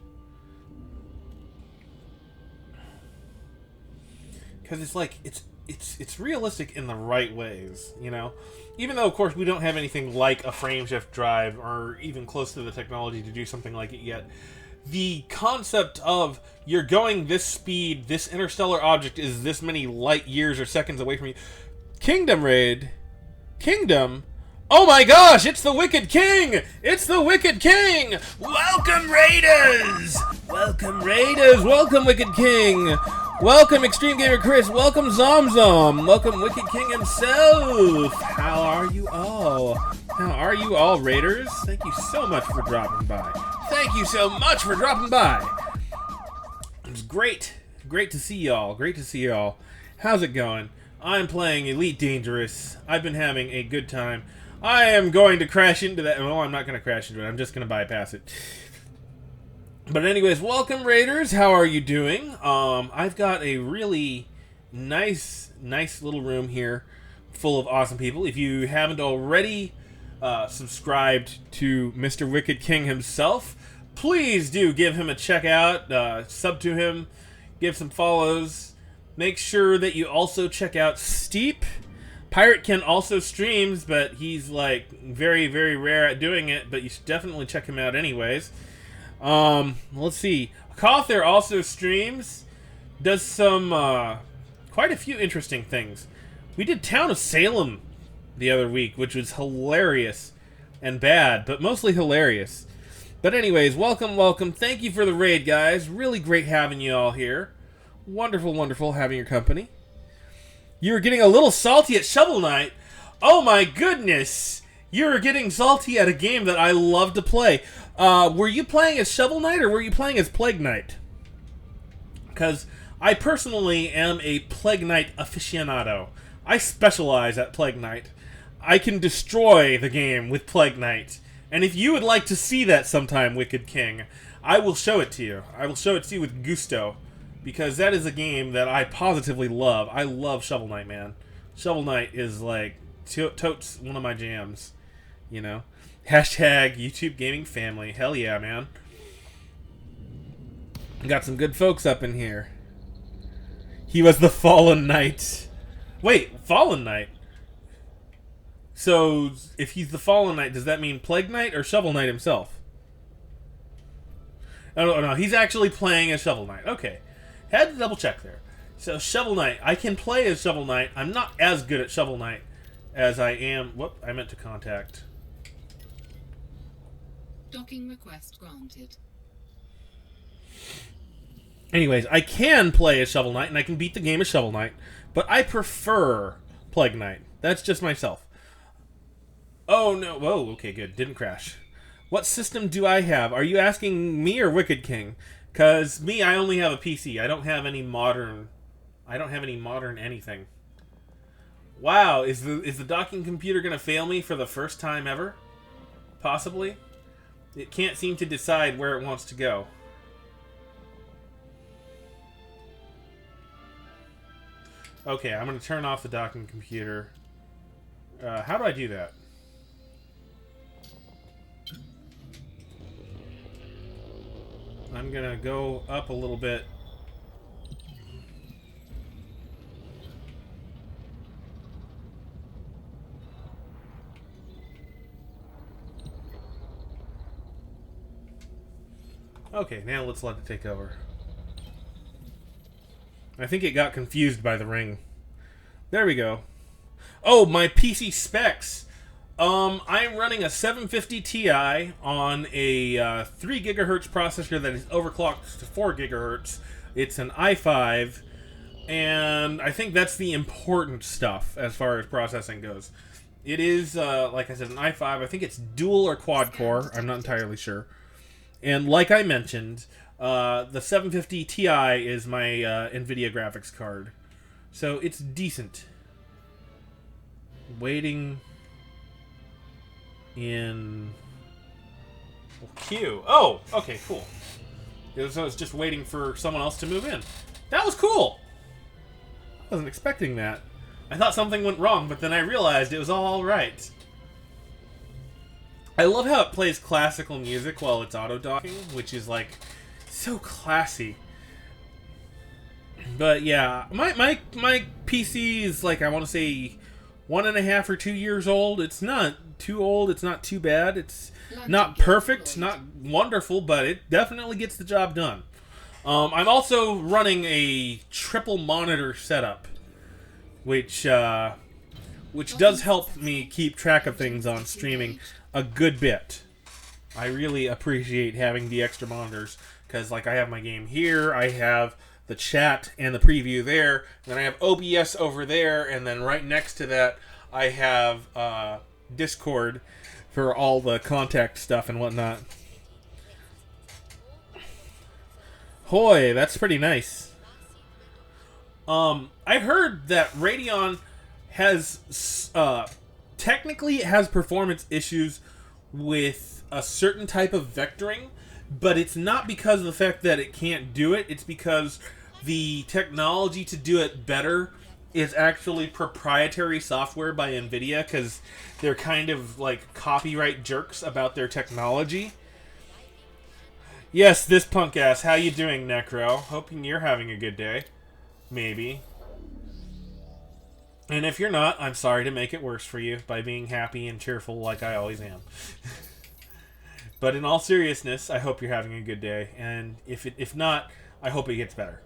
Because it's like, it's realistic in the right ways, you know? Even though, of course, we don't have anything like a frameshift drive or even close to the technology to do something like it yet. The concept of you're going this speed, this interstellar object is this many light years or seconds away from you. Kingdom Raid. Kingdom? Oh my gosh, it's the Wicked King! It's the Wicked King! Welcome, Raiders! Welcome, Raiders! Welcome, Wicked King! Welcome, Extreme Gamer Chris! Welcome, Zomzom! Welcome, Wicked King himself! How are you all? How are you all, Raiders? Thank you so much for dropping by. Thank you so much for dropping by! It's great. Great to see y'all. Great to see y'all. How's it going? I'm playing Elite Dangerous. I've been having a good time. I am going to crash into that. Well, I'm not going to crash into it. I'm just going to bypass it. But anyways, welcome, Raiders. How are you doing? I've got a really nice little room here full of awesome people. If you haven't already subscribed to Mr. Wicked King himself, please do give him a check out, sub to him, give some follows. Make sure that you also check out Steep. Pirate Ken also streams, but he's like very, very rare at doing it, but you should definitely check him out anyways. Let's see. Kawthir also streams, does some, quite a few interesting things. We did Town of Salem the other week, which was hilarious and bad, but mostly hilarious. But anyways, welcome, welcome. Thank you for the raid, guys. Really great having you all here. Wonderful, wonderful having your company. You were getting a little salty at Shovel Knight. Oh my goodness! You were getting salty at a game that I love to play. Were you playing as Shovel Knight or were you playing as Plague Knight? Because I personally am a Plague Knight aficionado. I specialize at Plague Knight. I can destroy the game with Plague Knight. And if you would like to see that sometime, Wicked King, I will show it to you. I will show it to you with gusto. Because that is a game that I positively love. I love Shovel Knight, man. Shovel Knight is like totes one of my jams, you know. Hashtag YouTube Gaming Family. Hell yeah, man. Got some good folks up in here. He was the Fallen Knight. Wait, Fallen Knight? So, if he's the Fallen Knight, does that mean Plague Knight or Shovel Knight himself? Oh, no, he's actually playing as Shovel Knight. Okay. Had to double check there. So, Shovel Knight. I can play as Shovel Knight. I'm not as good at Shovel Knight as I am... Whoop, I meant to contact. Docking request granted. Anyways, I can play as Shovel Knight, and I can beat the game as Shovel Knight, but I prefer Plague Knight. That's just myself. Oh, no. Whoa, okay, good. Didn't crash. What system do I have? Are you asking me or Wicked King? Because me, I only have a PC. I don't have any modern... anything. Wow, is the docking computer going to fail me for the first time ever? Possibly? It can't seem to decide where it wants to go. Okay, I'm going to turn off the docking computer. How do I do that? I'm going to go up a little bit. Okay, now let's let it take over. I think it got confused by the ring. There we go. Oh, my PC specs. I'm running a 750 Ti on a 3 gigahertz processor that is overclocked to 4 gigahertz. It's an i5, and I think that's the important stuff as far as processing goes. It is, like I said, an i5. I think it's dual or quad core. I'm not entirely sure. And like I mentioned, the 750 Ti is my NVIDIA graphics card. So it's decent. Waiting in queue. Oh, okay, cool. I was just waiting for someone else to move in. That was cool. I wasn't expecting that. I thought something went wrong, but then I realized it was all right. I love how it plays classical music while it's auto-docking, which is, like, so classy. But, yeah, my PC is, like, I want to say 1.5 or 2 years old. It's not too old. It's not too bad. It's not perfect, not wonderful, but it definitely gets the job done. I'm also running a triple monitor setup, which does help me keep track of things on streaming a good bit. I really appreciate having the extra monitors, because like I have my game here, I have the chat and the preview there, and then I have OBS over there, and then right next to that I have Discord for all the contact stuff and whatnot. Hoy, that's pretty nice. I heard that Radeon has technically it has performance issues with a certain type of vectoring, but it's not because of the fact that it can't do it. It's because the technology to do it better is actually proprietary software by NVIDIA, because they're kind of like copyright jerks about their technology. Yes, this punk ass. How you doing, Necro? Hoping you're having a good day. Maybe. And if you're not, I'm sorry to make it worse for you by being happy and cheerful like I always am. But in all seriousness, I hope you're having a good day. And if not, I hope it gets better.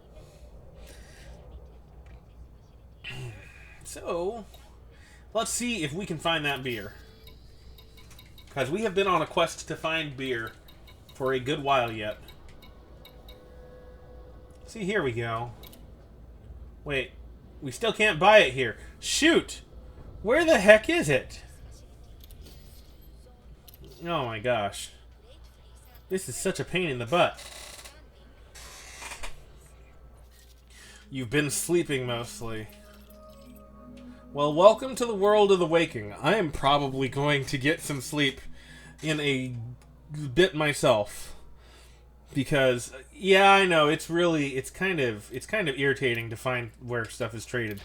So, let's see if we can find that beer. Because we have been on a quest to find beer for a good while yet. See, here we go. Wait, we still can't buy it here. Shoot! Where the heck is it? Oh my gosh. This is such a pain in the butt. You've been sleeping mostly. Well, welcome to the world of the waking. I am probably going to get some sleep in a bit myself. Because, yeah, I know, it's kind of irritating to find where stuff is traded.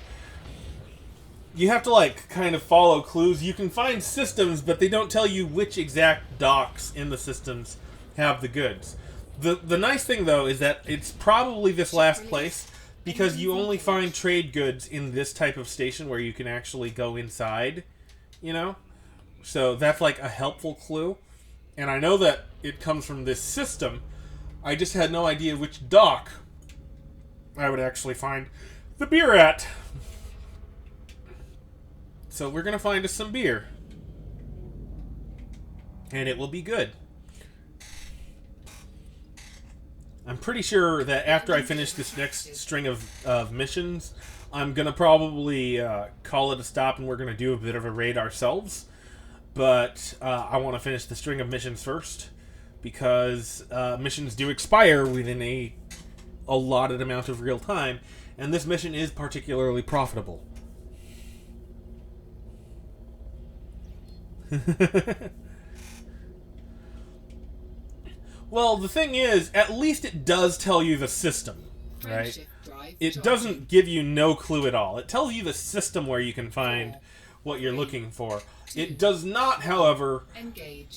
You have to, like, kind of follow clues. You can find systems, but they don't tell you which exact docks in the systems have the goods. The nice thing, though, is that it's probably this last place, because you only find trade goods in this type of station where you can actually go inside, you know? So that's, like, a helpful clue. And I know that it comes from this system. I just had no idea which dock I would actually find the beer at. So we're going to find us some beer. And it will be good. I'm pretty sure that after I finish this next string of missions, I'm going to probably call it a stop and we're going to do a bit of a raid ourselves. But I want to finish the string of missions first, because missions do expire within a allotted amount of real time, and this mission is particularly profitable. Well, the thing is, at least it does tell you the system, right? it doesn't give you no clue at all. It tells you the system where you can find what you're looking for. It does not, however,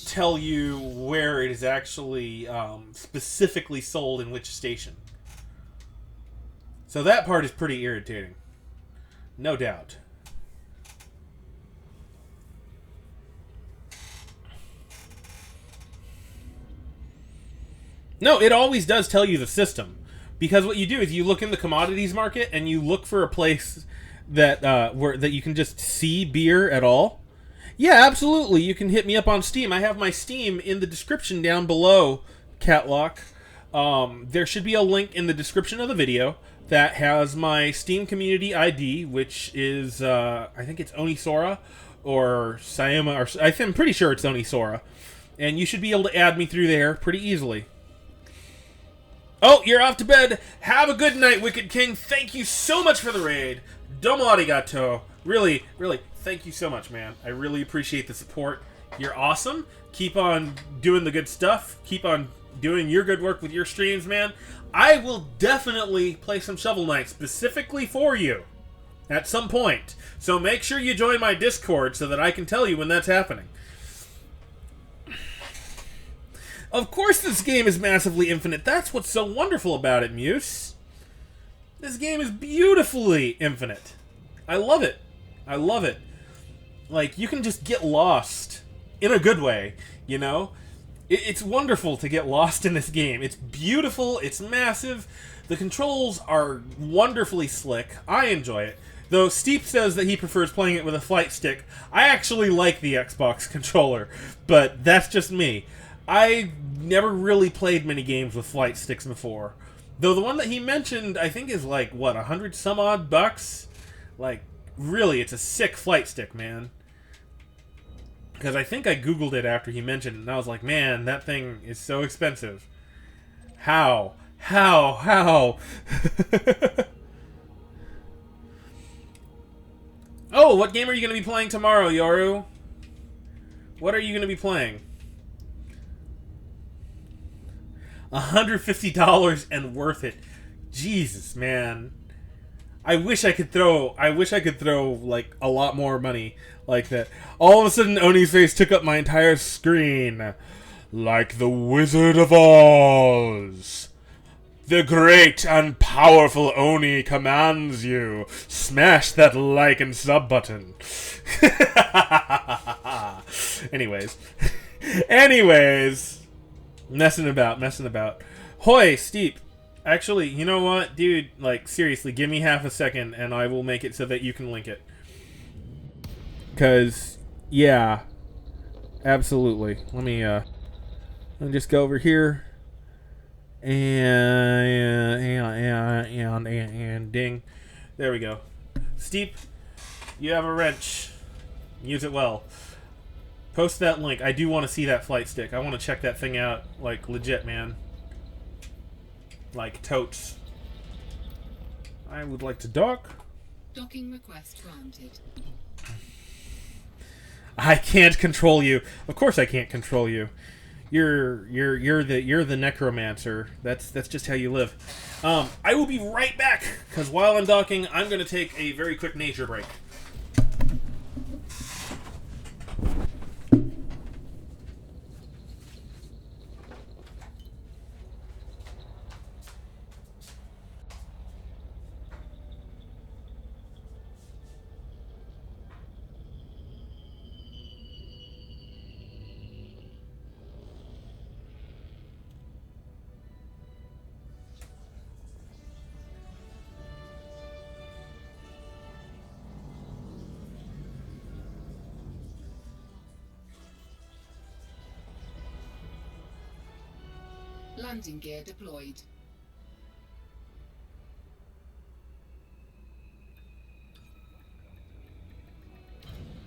tell you where it is actually specifically sold in which station. So that part is pretty irritating. No doubt. No, it always does tell you the system. Because what you do is you look in the commodities market and you look for a place that that you can just see beer at all. Yeah, absolutely. You can hit me up on Steam. I have my Steam in the description down below, Catlock. There should be a link in the description of the video that has my Steam community ID, which is, I think it's Onisora or Sayama, or I'm pretty sure it's Onisora. And you should be able to add me through there pretty easily. Oh, you're off to bed. Have a good night, Wicked King. Thank you so much for the raid. Domo arigato. Really, really, thank you so much, man. I really appreciate the support. You're awesome. Keep on doing the good stuff. Keep on doing your good work with your streams, man. I will definitely play some Shovel Knight specifically for you at some point. So make sure you join my Discord so that I can tell you when that's happening. Of course this game is massively infinite. That's what's so wonderful about it, Muse. This game is beautifully infinite. I love it. I love it. Like, you can just get lost in a good way, you know? It's wonderful to get lost in this game. It's beautiful. It's massive. The controls are wonderfully slick. I enjoy it. Though Steep says that he prefers playing it with a flight stick. I actually like the Xbox controller, but that's just me. I never really played many games with flight sticks before. Though the one that he mentioned, I think is like, what, 100 some odd bucks? Like, really, it's a sick flight stick, man. Because I think I Googled it after he mentioned it, and I was like, man, that thing is so expensive. How? How? Oh, what game are you going to be playing tomorrow, Yoru? What are you going to be playing? $150 and worth it. Jesus, man. I wish I could throw like a lot more money like that. All of a sudden Oni's face took up my entire screen. Like the Wizard of Oz. The great and powerful Oni commands you. Smash that like and sub button. Anyways. Messing about. Hoy, Steep. Actually, you know what, dude? Like, seriously, give me half a second and I will make it so that you can link it. Because, yeah. Absolutely. Let me just go over here. And ding. There we go. Steep, you have a wrench. Use it well. Post that link. I do want to see that flight stick. I want to check that thing out, like, legit, man. Like, totes. I would like to dock. Docking request granted. I can't control you. Of course I can't control you. You're the necromancer. That's just how you live. I will be right back, because while I'm docking, I'm going to take a very quick nature break. Landing gear deployed.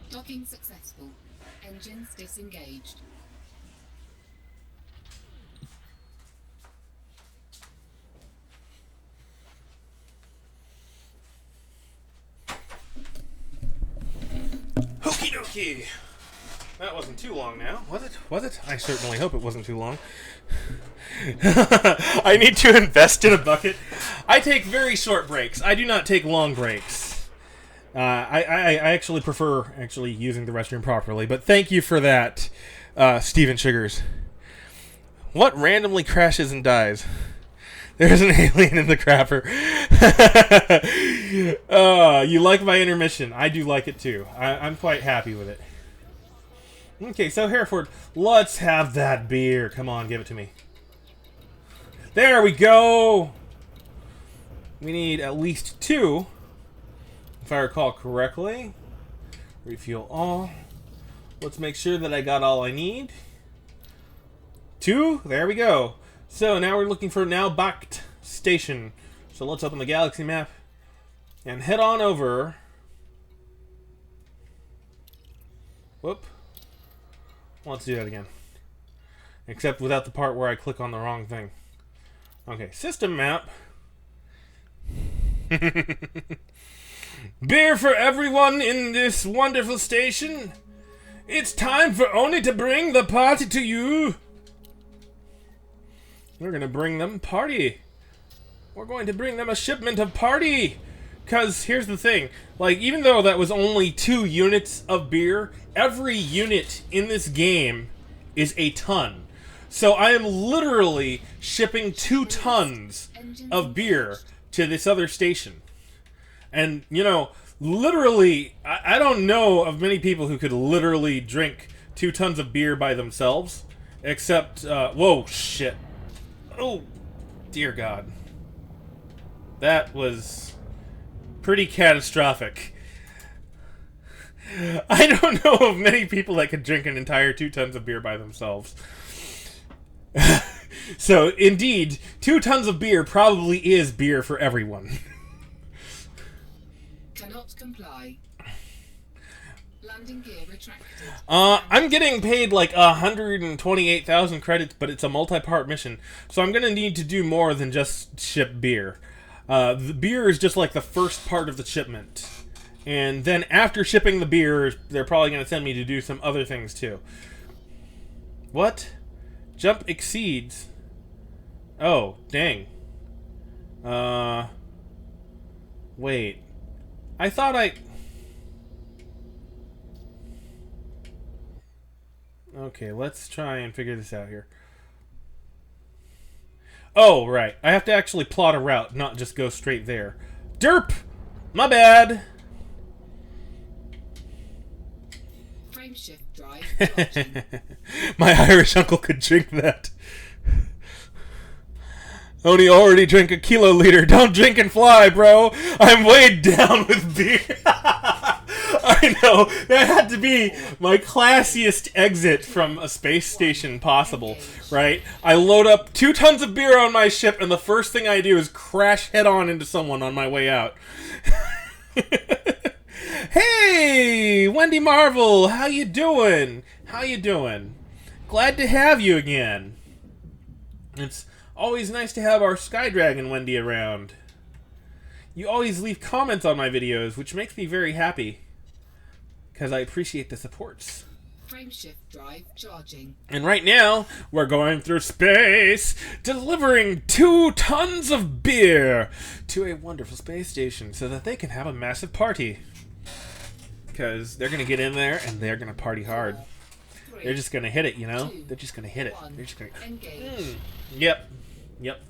Docking successful. Engines disengaged. Okie dokie. That wasn't too long now, was it? Was it? I certainly hope it wasn't too long. I need to invest in a bucket. I take very short breaks. I do not take long breaks. I actually prefer using the restroom properly, but thank you for that, Steven Sugars. What randomly crashes and dies? There's an alien in the crapper. You like my intermission. I do like it too. I'm quite happy with it. Okay, so Hereford, let's have that beer. Come on, give it to me. There we go! We need at least 2, if I recall correctly. Refuel all. Let's make sure that I got all I need. 2, there we go. So now we're looking for Naubakt Station. So let's open the galaxy map and head on over. Whoop. Let's do that again. Except without the part where I click on the wrong thing. Okay, system map. Beer for everyone in this wonderful station. It's time for Oni to bring the party to you. We're gonna bring them party. We're going to bring them a shipment of party. Because here's the thing. Like, even though that was only 2 units of beer, every unit in this game is a ton. So I am literally shipping 2 tons of beer to this other station. And, you know, literally, I don't know of many people who could literally drink 2 tons of beer by themselves. Except, whoa, shit. Oh, dear God. That was pretty catastrophic. I don't know of many people that could drink an entire 2 tons of beer by themselves. So, indeed, 2 tons of beer probably is beer for everyone. Cannot comply. Landing gear retracted. I'm getting paid like 128,000 credits, but it's a multi-part mission. So I'm gonna need to do more than just ship beer. The beer is just like the first part of the shipment. And then after shipping the beer, they're probably gonna send me to do some other things too. What? Jump exceeds. Oh, dang. Wait. I thought I... Okay, let's try and figure this out here. Oh, right. I have to actually plot a route, not just go straight there. Derp! My bad! Frame shift drive. My Irish uncle could drink that. Only already drank a kiloliter. Don't drink and fly, bro. I'm weighed down with beer. I know. That had to be my classiest exit from a space station possible, right? I load up 2 tons of beer on my ship, and the first thing I do is crash head-on into someone on my way out. Hey, Wendy Marvel, how you doing? How you doing? Glad to have you again. It's always nice to have our Sky Dragon Wendy around. You always leave comments on my videos, which makes me very happy. Because I appreciate the supports. Frame shift drive charging. And right now, we're going through space, delivering 2 tons of beer to a wonderful space station so that they can have a massive party. Because they're going to get in there and they're going to party hard. They're just going to hit it, you know? They're just going to hit it. They're just going to... Engage. Yep. Yep.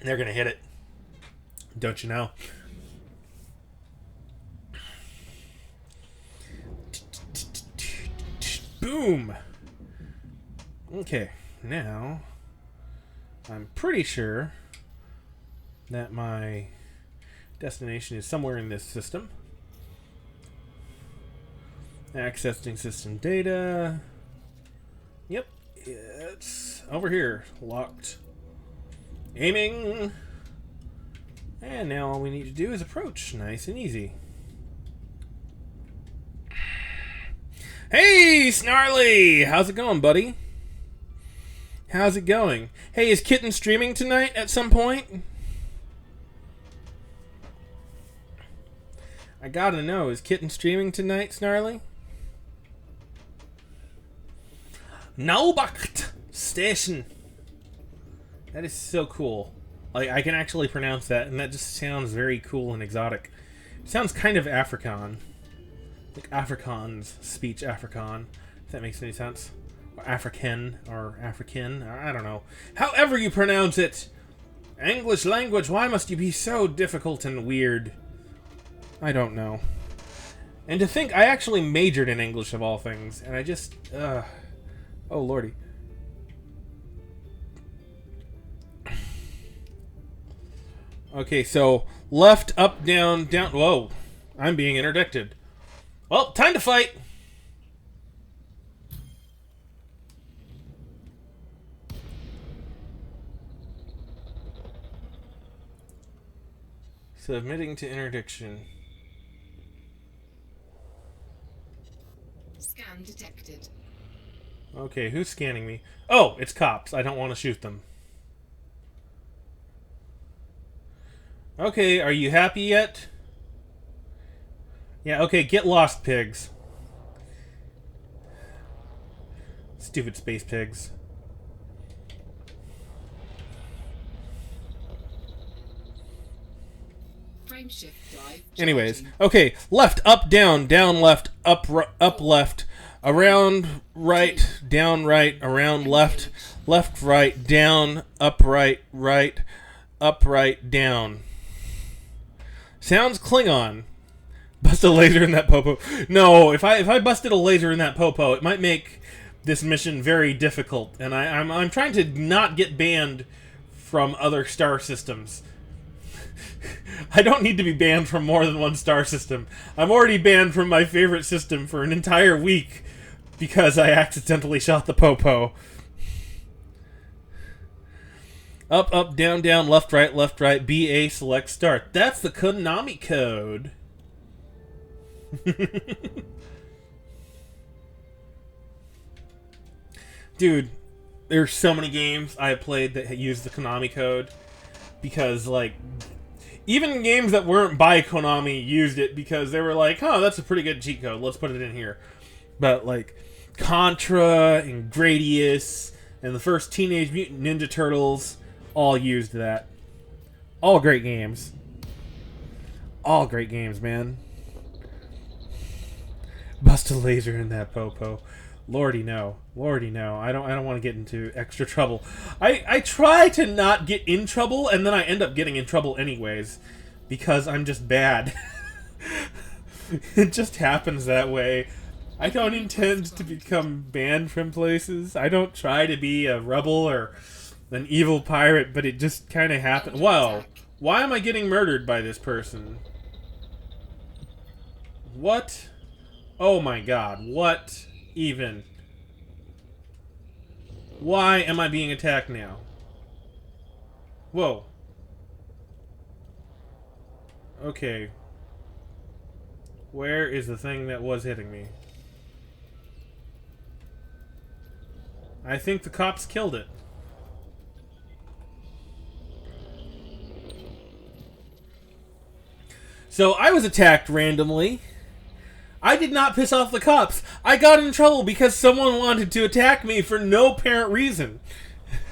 They're going to hit it. Don't you know? Boom! Okay, now I'm pretty sure that my destination is somewhere in this system. Accessing system data. Yep, it's over here. Locked. Aiming. And now all we need to do is approach. Nice and easy. Hey, Snarly! How's it going, buddy? How's it going? Hey, is Kitten streaming tonight at some point? I gotta know, is Kitten streaming tonight, Snarly? Naubacht Station. That is so cool. Like, I can actually pronounce that, and that just sounds very cool and exotic. It sounds kind of Afrikaan. Like Afrikaans speech Afrikaan, if that makes any sense. Or African, I don't know. However you pronounce it! English language, why must you be so difficult and weird? I don't know. And to think, I actually majored in English of all things, and I just, oh lordy. Okay, so left, up, down, down. Whoa, I'm being interdicted. Well, time to fight. Submitting to interdiction. Scan detected. Okay, who's scanning me? Oh, it's cops. I don't want to shoot them. Okay, are you happy yet? Yeah, okay, get lost, pigs. Stupid space pigs. Frame shift drive. Anyways, charging. okay, left, up, down, left, up left, around right, down right, around left, left right, down, up right, up right, down. Sounds Klingon. Bust a laser in that popo. No, if I busted a laser in that popo, it might make this mission very difficult, and I'm trying to not get banned from other star systems. I don't need to be banned from more than one star system. I'm already banned from my favorite system for an entire week because I accidentally shot the popo. Up, up, down, down, left, right, BA, select, start. That's the Konami code. Dude, there's so many games I have played that use the Konami code because, like, even games that weren't by Konami used it because they were like, oh, that's a pretty good cheat code, let's put it in here. But, like, Contra and Gradius and the first Teenage Mutant Ninja Turtles all used that. All great games. All great games, man. Bust a laser in that popo. Lordy no. Lordy no. I don't want to get into extra trouble. I try to not get in trouble, and then I end up getting in trouble anyways. Because I'm just bad. It just happens that way. I don't intend to become banned from places. I don't try to be a rebel or an evil pirate, but it just kind of happened. Wow. Why am I getting murdered by this person? What? Oh my god. What even? Why am I being attacked now? Whoa. Okay. Where is the thing that was hitting me? I think the cops killed it. So I was attacked randomly. I did not piss off the cops. I got in trouble because someone wanted to attack me for no apparent reason.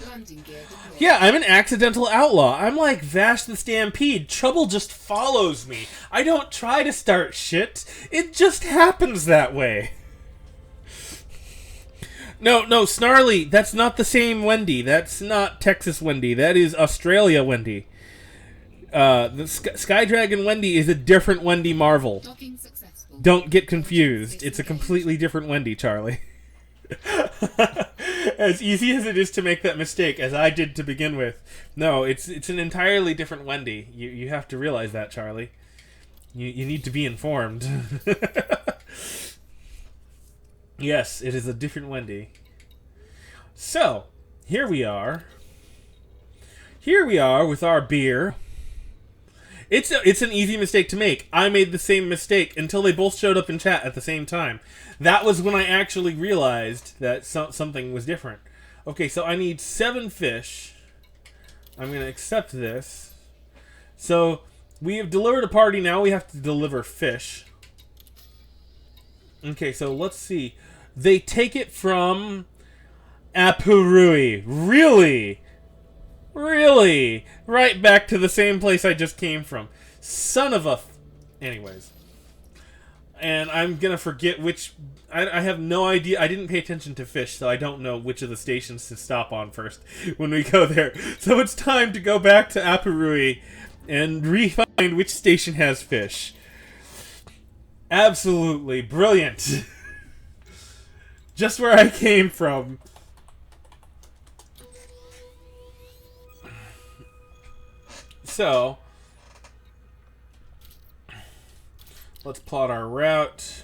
Landing gear deployed. Yeah, I'm an accidental outlaw. I'm like Vash the Stampede. Trouble just follows me. I don't try to start shit. It just happens that way. No, Snarly, that's not the same Wendy. That's not Texas Wendy. That is Australia Wendy. The Sky Dragon Wendy is a different Wendy Marvel. Docking successful. Don't get confused. It's a completely different Wendy, Charlie. As easy as it is to make that mistake, as I did to begin with, no, it's an entirely different Wendy. You have to realize that, Charlie. You need to be informed. Yes, it is a different Wendy. So, here we are. Here we are with our beer. It's an easy mistake to make. I made the same mistake until they both showed up in chat at the same time. That was when I actually realized that something was different. Okay, so I need 7 fish. I'm going to accept this. So, we have delivered a party, now we have to deliver fish. Okay, so let's see. They take it from Apurui. Really? Really? Right back to the same place I just came from. Son of a... Anyways. And I'm gonna forget which... I have no idea. I didn't pay attention to fish, so I don't know which of the stations to stop on first when we go there. So it's time to go back to Apurui and re-find which station has fish. Absolutely brilliant. Just where I came from. So, let's plot our route.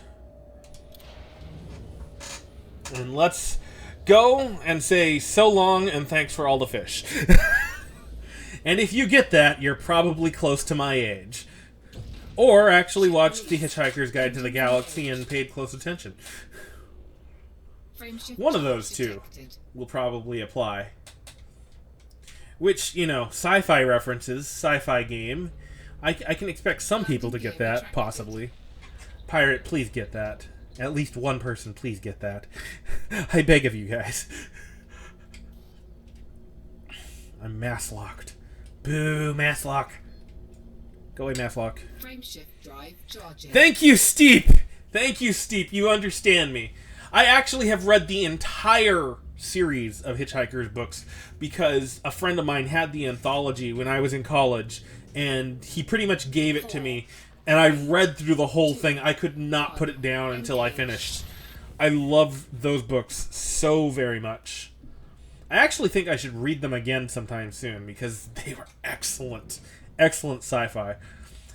And let's go and say so long and thanks for all the fish. And if you get that, you're probably close to my age. Or actually watched The Hitchhiker's Guide to the Galaxy and paid close attention. One of those two will probably apply. Which, you know, sci-fi references, sci-fi game. I can expect some people to get that, possibly. Pirate, please get that. At least one person, please get that. I beg of you guys. I'm mass locked. Boo, mass lock. Go away, mass lock. Frameshift drive charging. Thank you, Steep! Thank you, Steep. You understand me. I actually have read the entire series of Hitchhiker's books because a friend of mine had the anthology when I was in college, and he pretty much gave it to me. And I read through the whole thing. I could not put it down until I finished. I love those books so very much. I actually think I should read them again sometime soon because they were excellent. Excellent sci-fi.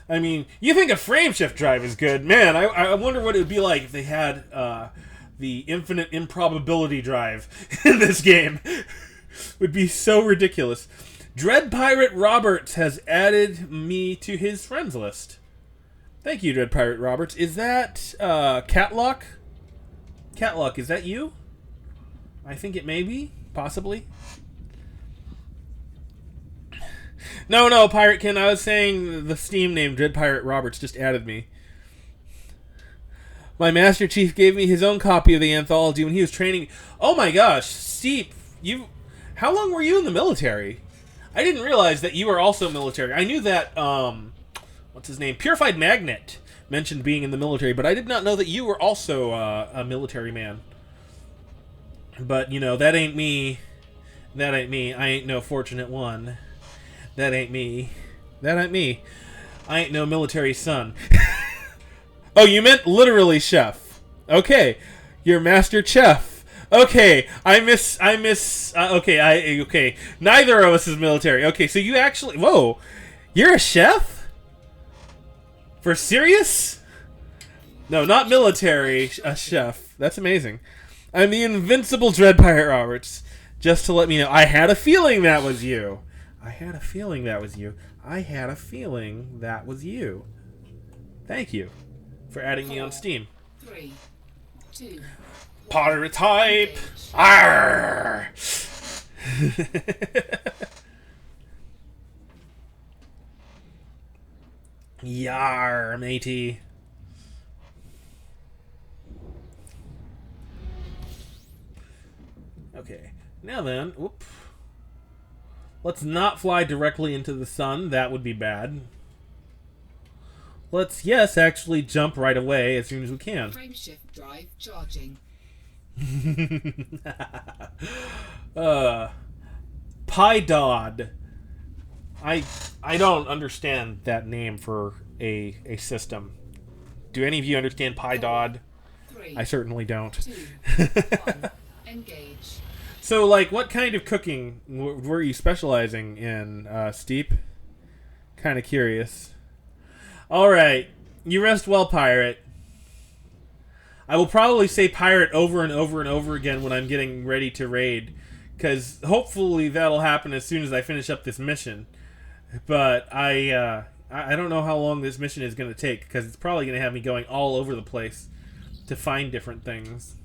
I mean, you think a frameshift drive is good. Man, I wonder what it would be like if they had the infinite improbability drive in this game. Would be so ridiculous. Dread Pirate Roberts has added me to his friends list. Thank you, Dread Pirate Roberts. Is that Catlock? Catlock, is that you? I think it may be. Possibly. No, Piratekin. I was saying the Steam name Dread Pirate Roberts just added me. My Master Chief gave me his own copy of the anthology when he was training. Oh my gosh, Steep, how long were you in the military? I didn't realize that you were also military. I knew that, what's his name? Purified Magnet mentioned being in the military, but I did not know that you were also a military man. But, you know, that ain't me. That ain't me. I ain't no fortunate one. That ain't me. That ain't me. I ain't no military son. Oh, you meant literally chef. Okay. You're Master Chef. Okay. Okay. Neither of us is military. Okay, so you actually... Whoa. You're a chef? For serious? No, not military. A chef. That's amazing. I'm the invincible Dread Pirate Roberts. Just to let me know. I had a feeling that was you. I had a feeling that was you. I had a feeling that was you. Thank you for adding me on Steam. 3, 2, Pirate type! Arr! Yar, matey. Okay, now then, whoop. Let's not fly directly into the sun. That would be bad. Let's, yes, actually jump right away as soon as we can. Frameshift drive charging. Pydod. I don't understand that name for a system. Do any of you understand Pydod? 3, I certainly don't. 2, 1, engage. So, like, what kind of cooking were you specializing in, Steep? Kind of curious. Alright. You rest well, Pirate. I will probably say Pirate over and over and over again when I'm getting ready to raid. Because hopefully that'll happen as soon as I finish up this mission. But I don't know how long this mission is going to take. Because it's probably going to have me going all over the place to find different things.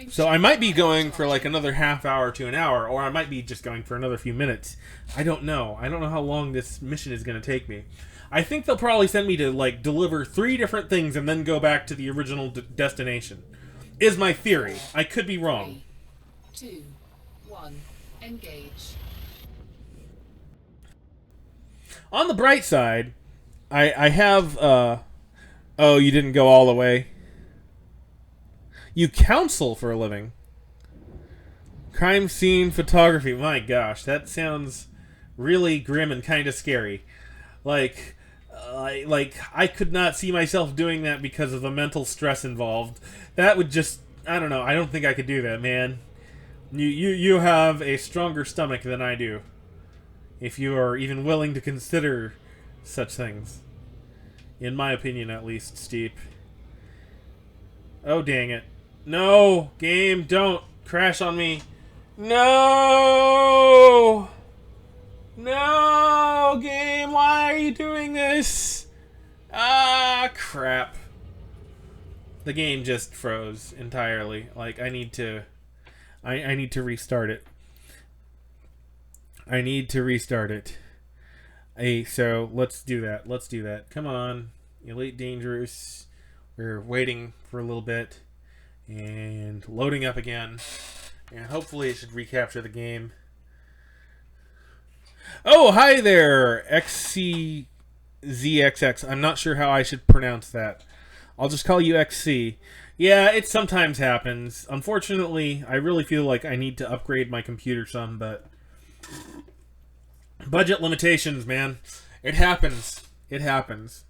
So I might be going for like another half hour to an hour, or I might be just going for another few minutes. I don't know. I don't know how long this mission is going to take me. I think they'll probably send me to like deliver 3 different things and then go back to the original destination. Is my theory. I could be wrong. 2, 1, engage. On the bright side, I have, oh, you didn't go all the way. You counsel for a living. Crime scene photography. My gosh, that sounds really grim and kind of scary. Like I could not see myself doing that because of the mental stress involved. That would just, I don't know. I don't think I could do that, man. You have a stronger stomach than I do, if you are even willing to consider such things. In my opinion, at least, Steep. Oh, dang it. No! Game, don't crash on me. No! No! Game, why are you doing this? Ah, crap. The game just froze entirely. Like, I need to restart it. I need to restart it. So let's do that. Let's do that. Come on. Elite Dangerous. We're waiting for a little bit. And loading up again. And hopefully it should recapture the game. Oh, hi there, XCZXX. I'm not sure how I should pronounce that. I'll just call you XC. Yeah, it sometimes happens. Unfortunately, I really feel like I need to upgrade my computer some, but budget limitations, man. It happens. It happens.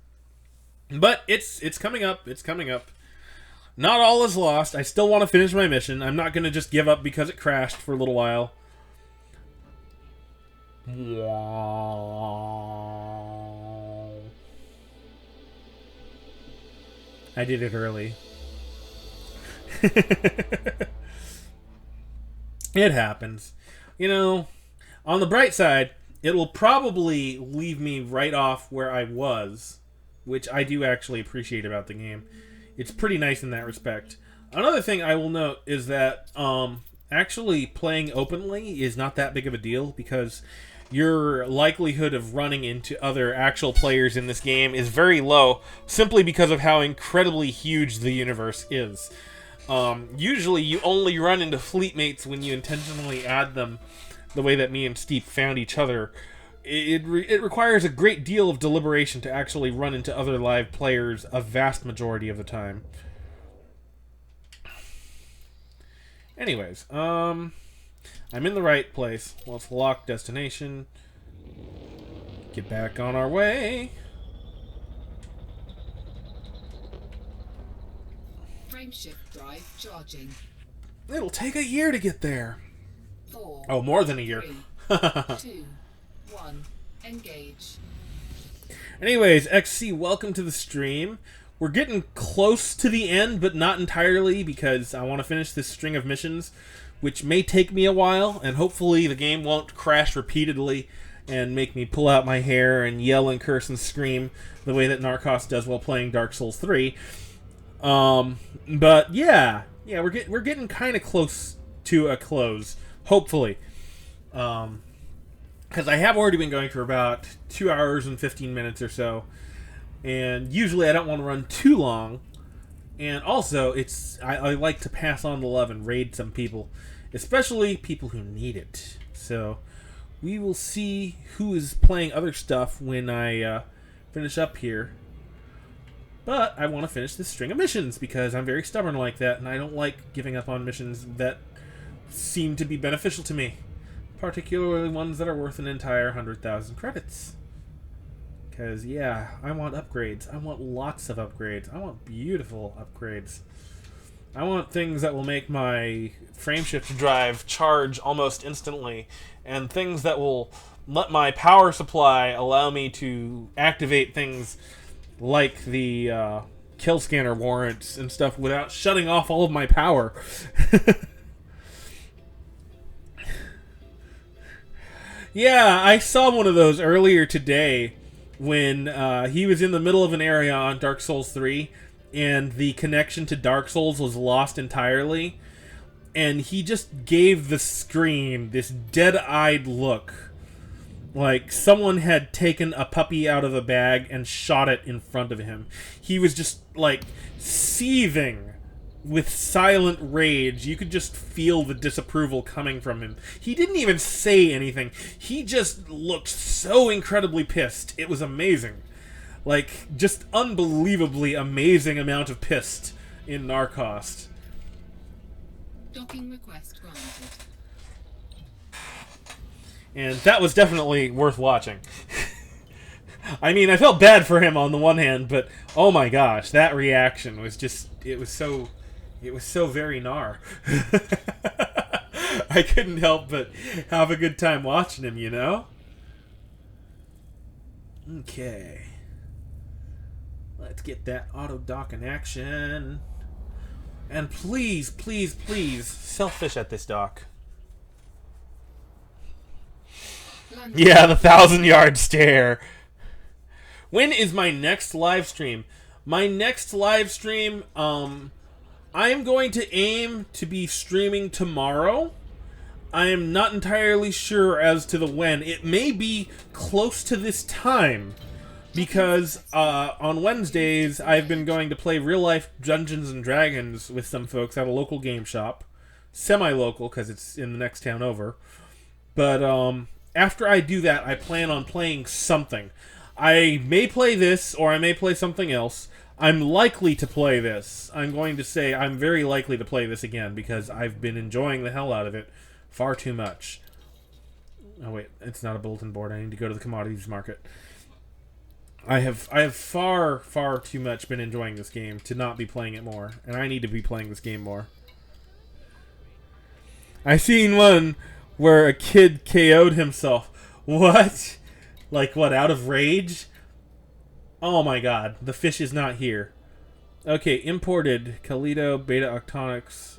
But it's coming up. It's coming up. Not all is lost. I still want to finish my mission. I'm not going to just give up because it crashed for a little while. I did it early. It happens. You know, on the bright side, it will probably leave me right off where I was, which I do actually appreciate about the game. It's pretty nice in that respect. Another thing I will note is that actually playing openly is not that big of a deal, because your likelihood of running into other actual players in this game is very low, simply because of how incredibly huge the universe is. Usually you only run into fleet mates when you intentionally add them, the way that me and Steve found each other. It requires a great deal of deliberation to actually run into other live players a vast majority of the time. Anyways, I'm in the right place. Let's lock destination. Get back on our way. Frameshift drive charging. It'll take a year to get there. 4. Oh, more than a year. 3, 2, 1, engage. Anyways, XC, welcome to the stream. We're getting close to the end, but not entirely, because I want to finish this string of missions, which may take me a while, and hopefully the game won't crash repeatedly and make me pull out my hair and yell and curse and scream the way that Narcos does while playing Dark Souls 3. But yeah, we're getting kind of close to a close, hopefully. Because I have already been going for about 2 hours and 15 minutes or so, and usually I don't want to run too long. And also, I like to pass on the love and raid some people, especially people who need it. So we will see who is playing other stuff when I finish up here. But I want to finish this string of missions because I'm very stubborn like that, and I don't like giving up on missions that seem to be beneficial to me. Particularly ones that are worth an entire 100,000 credits. Because, yeah, I want upgrades. I want lots of upgrades. I want beautiful upgrades. I want things that will make my frameshift drive charge almost instantly, and things that will let my power supply allow me to activate things like the kill scanner warrants and stuff without shutting off all of my power. Yeah, I saw one of those earlier today when he was in the middle of an area on Dark Souls 3 and the connection to Dark Souls was lost entirely, and he just gave the screen this dead-eyed look like someone had taken a puppy out of a bag and shot it in front of him. He was just like seething with silent rage. You could just feel the disapproval coming from him. He didn't even say anything. He just looked so incredibly pissed. It was amazing. Like, just unbelievably amazing amount of pissed in Narcost. Docking request granted. And that was definitely worth watching. I mean, I felt bad for him on the one hand, but oh my gosh, that reaction was just, it was so very gnar. I couldn't help but have a good time watching him, you know? Okay. Let's get that auto dock in action. And please, please, please, selfish at this dock. Yeah, the 1,000-yard stare. When is my next live stream? My next live stream, I am going to aim to be streaming tomorrow. I am not entirely sure as to the when. It may be close to this time, because on Wednesdays I've been going to play real-life Dungeons and Dragons with some folks at a local game shop. Semi-local, because it's in the next town over. But after I do that, I plan on playing something. I may play this, or I may play something else. I'm likely to play this. I'm going to say I'm very likely to play this again, because I've been enjoying the hell out of it far too much. Oh wait, it's not a bulletin board. I need to go to the commodities market. I have far too much been enjoying this game to not be playing it more, and I need to be playing this game more. I seen one where a kid KO'd himself. What? Like what, out of rage? Oh my god, the fish is not here. Okay, imported Kalido Beta Octonics.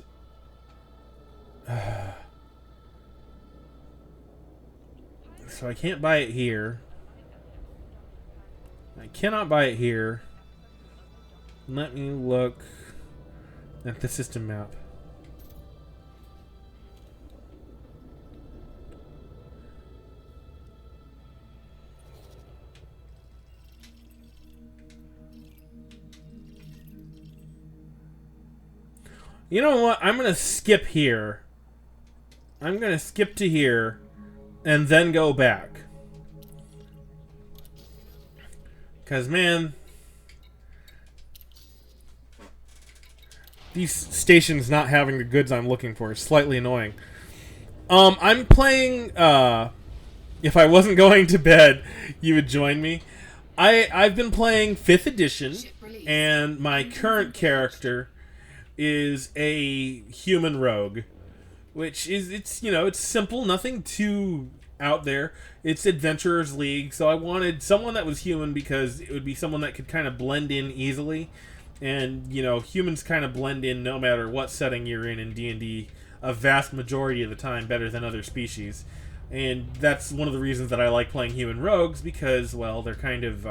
So I can't buy it here. I cannot buy it here. Let me look at the system map. You know what? I'm going to skip here. I'm going to skip to here and then go back. Because, man, these stations not having the goods I'm looking for is slightly annoying. I'm playing, if I wasn't going to bed, you would join me. I've been playing 5th edition, and my current character is a human rogue, which is, it's simple, nothing too out there. It's Adventurers League, so I wanted someone that was human because it would be someone that could kind of blend in easily. And, humans kind of blend in no matter what setting you're in D&D a vast majority of the time better than other species. And that's one of the reasons that I like playing human rogues, because, well, they're kind of,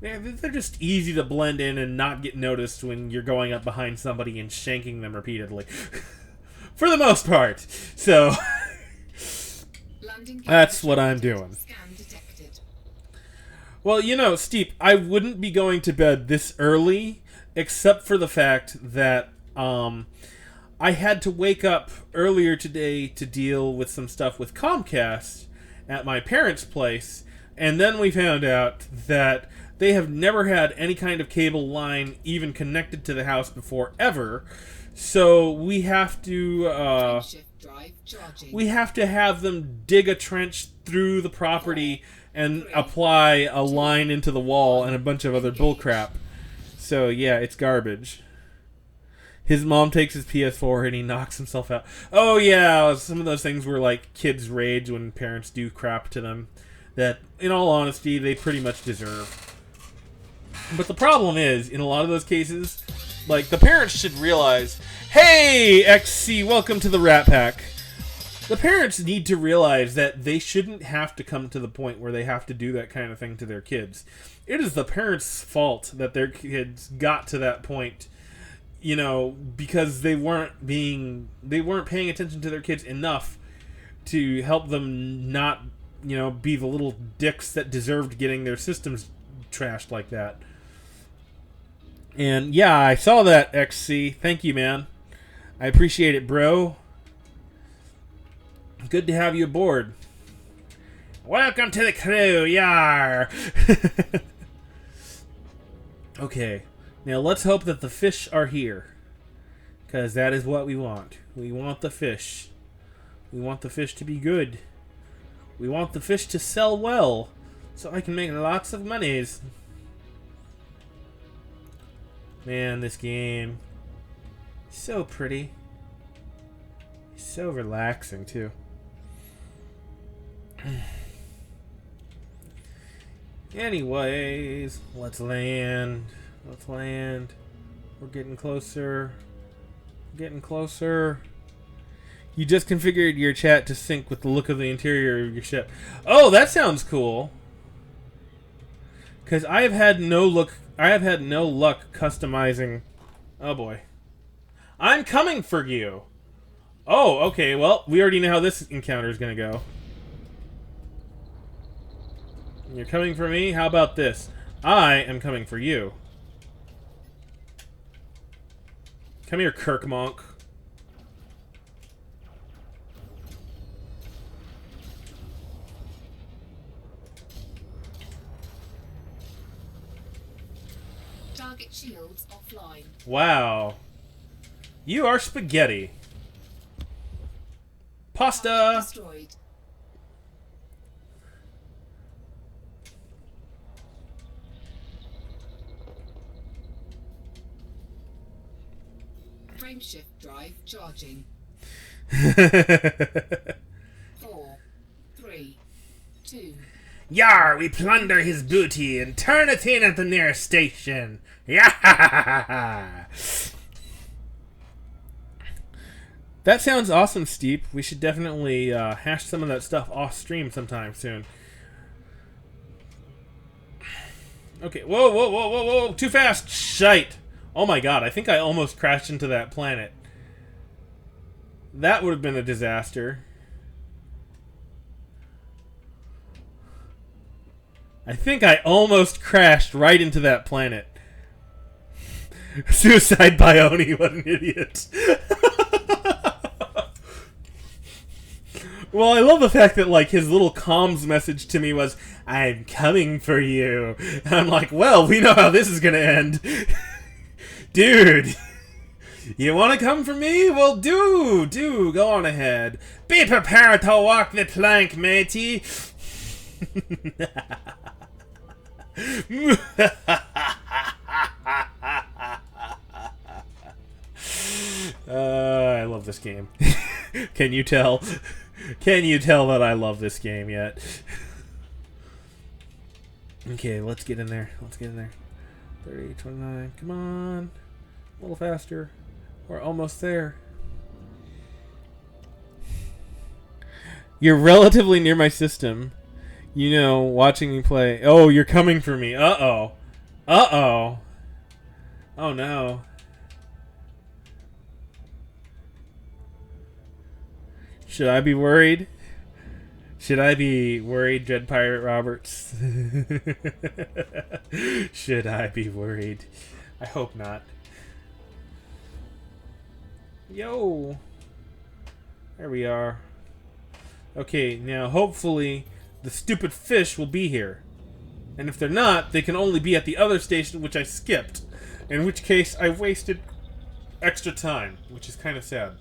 they're just easy to blend in and not get noticed when you're going up behind somebody and shanking them repeatedly. For the most part. So, that's what I'm doing. Well, Steve, I wouldn't be going to bed this early, except for the fact that I had to wake up earlier today to deal with some stuff with Comcast at my parents' place, and then we found out that they have never had any kind of cable line even connected to the house before, ever. So we have to have them dig a trench through the property and apply a line into the wall and a bunch of other bullcrap. So yeah, it's garbage. His mom takes his PS4 and he knocks himself out. Oh yeah, some of those things where like kids rage when parents do crap to them that, in all honesty, they pretty much deserve. But the problem is, in a lot of those cases, like, the parents should realize, hey, XC, welcome to the Rat Pack. The parents need to realize that they shouldn't have to come to the point where they have to do that kind of thing to their kids. It is the parents' fault that their kids got to that point, because they weren't paying attention to their kids enough to help them not, be the little dicks that deserved getting their systems trashed like that. And yeah, I saw that, XC. Thank you, man. I appreciate it, bro. Good to have you aboard. Welcome to the crew, yar! Okay, now let's hope that the fish are here. Because that is what we want. We want the fish. We want the fish to be good. We want the fish to sell well. So I can make lots of monies. Man, this game. So pretty. So relaxing, too. Anyways, let's land. Let's land. We're getting closer. Getting closer. You just configured your chat to sync with the look of the interior of your ship. Oh, that sounds cool. Because I have had no luck customizing. Oh boy. I'm coming for you. Oh, okay. Well, we already know how this encounter is going to go. You're coming for me? How about this? I am coming for you. Come here, Kirk Monk. Target shields offline. Wow. You are spaghetti. Pasta! Target destroyed. Frameshift drive charging. 4, 3, 2. Yar, we plunder his booty and turn it in at the nearest station. Yeah. That sounds awesome, Steep. We should definitely hash some of that stuff off stream sometime soon. Okay, whoa, whoa, whoa, whoa, whoa, too fast. Shite. Oh my god, I think I almost crashed into that planet. That would have been a disaster. I think I almost crashed right into that planet. Suicide by Oni, what an idiot. Well, I love the fact that, like, his little comms message to me was, I'm coming for you. And I'm like, well, we know how this is gonna end. Dude, you want to come for me? Well, do, go on ahead. Be prepared to walk the plank, matey. I love this game. Can you tell? Can you tell that I love this game yet? Okay, let's get in there. Let's get in there. 30, 29, come on. A little faster. We're almost there. You're relatively near my system. You know, watching me play. Oh, you're coming for me. Uh-oh. Uh-oh. Oh, no. Should I be worried? Should I be worried, Dread Pirate Roberts? Should I be worried? I hope not. Yo! There we are. Okay, now hopefully the stupid fish will be here. And if they're not, they can only be at the other station, which I skipped. In which case, I wasted extra time, which is kind of sad.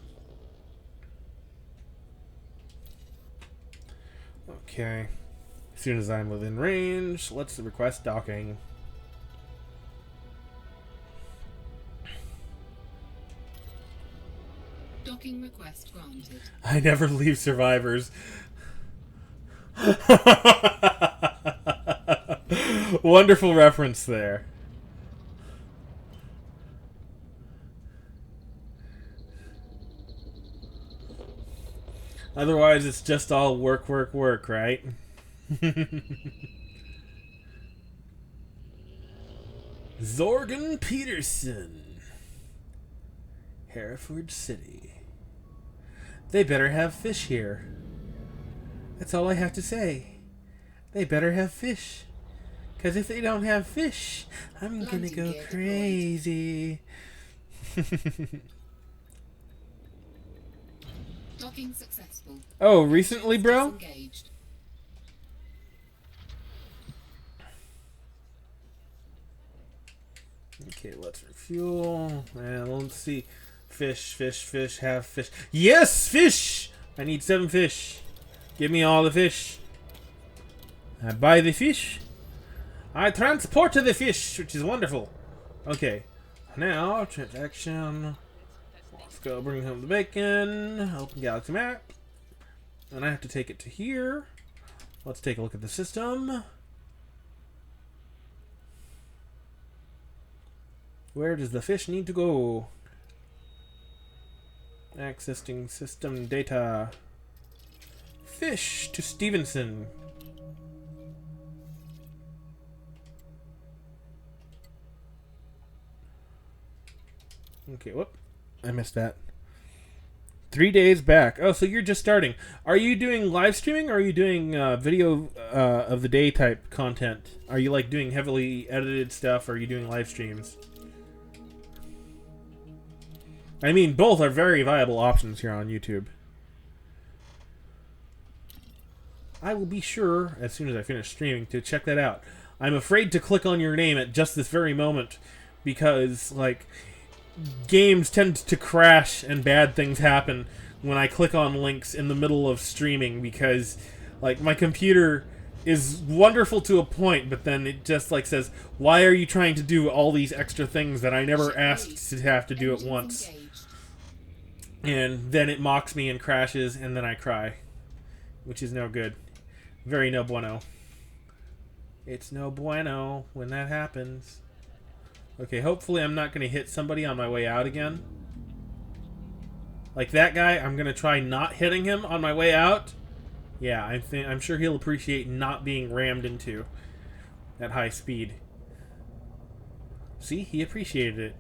Okay. As soon as I'm within range, let's request docking. Docking request granted. I never leave survivors. Wonderful reference there. Otherwise, it's just all work, work, work, right? Zorgan Peterson. Hereford City. They better have fish here. That's all I have to say. They better have fish. Because if they don't have fish, I'm gonna Landing go gear crazy. Docking successful. Oh, recently, bro? Disengaged. Okay, let's refuel. And let's see. Fish, fish, fish, have fish. Yes, fish! I need 7 fish. Give me all the fish. I buy the fish. I transport the fish, which is wonderful. Okay. Now, transaction. Let's go bring home the bacon. Open galaxy map. And I have to take it to here. Let's take a look at the system. Where does the fish need to go? Accessing system data. Fish to Stevenson. Okay, whoop. I missed that. 3 days back. Oh, so you're just starting. Are you doing live streaming or are you doing video of the day type content? Are you like doing heavily edited stuff or are you doing live streams? I mean, both are very viable options here on YouTube. I will be sure, as soon as I finish streaming, to check that out. I'm afraid to click on your name at just this very moment because, like, games tend to crash and bad things happen when I click on links in the middle of streaming because, like, my computer is wonderful to a point, but then it just, like, says, why are you trying to do all these extra things that I never asked to have to do at once? And then it mocks me and crashes, and then I cry. Which is no good. Very no bueno. It's no bueno when that happens. Okay, hopefully I'm not going to hit somebody on my way out again. Like that guy, I'm going to try not hitting him on my way out. Yeah, I'm sure he'll appreciate not being rammed into at high speed. See, he appreciated it.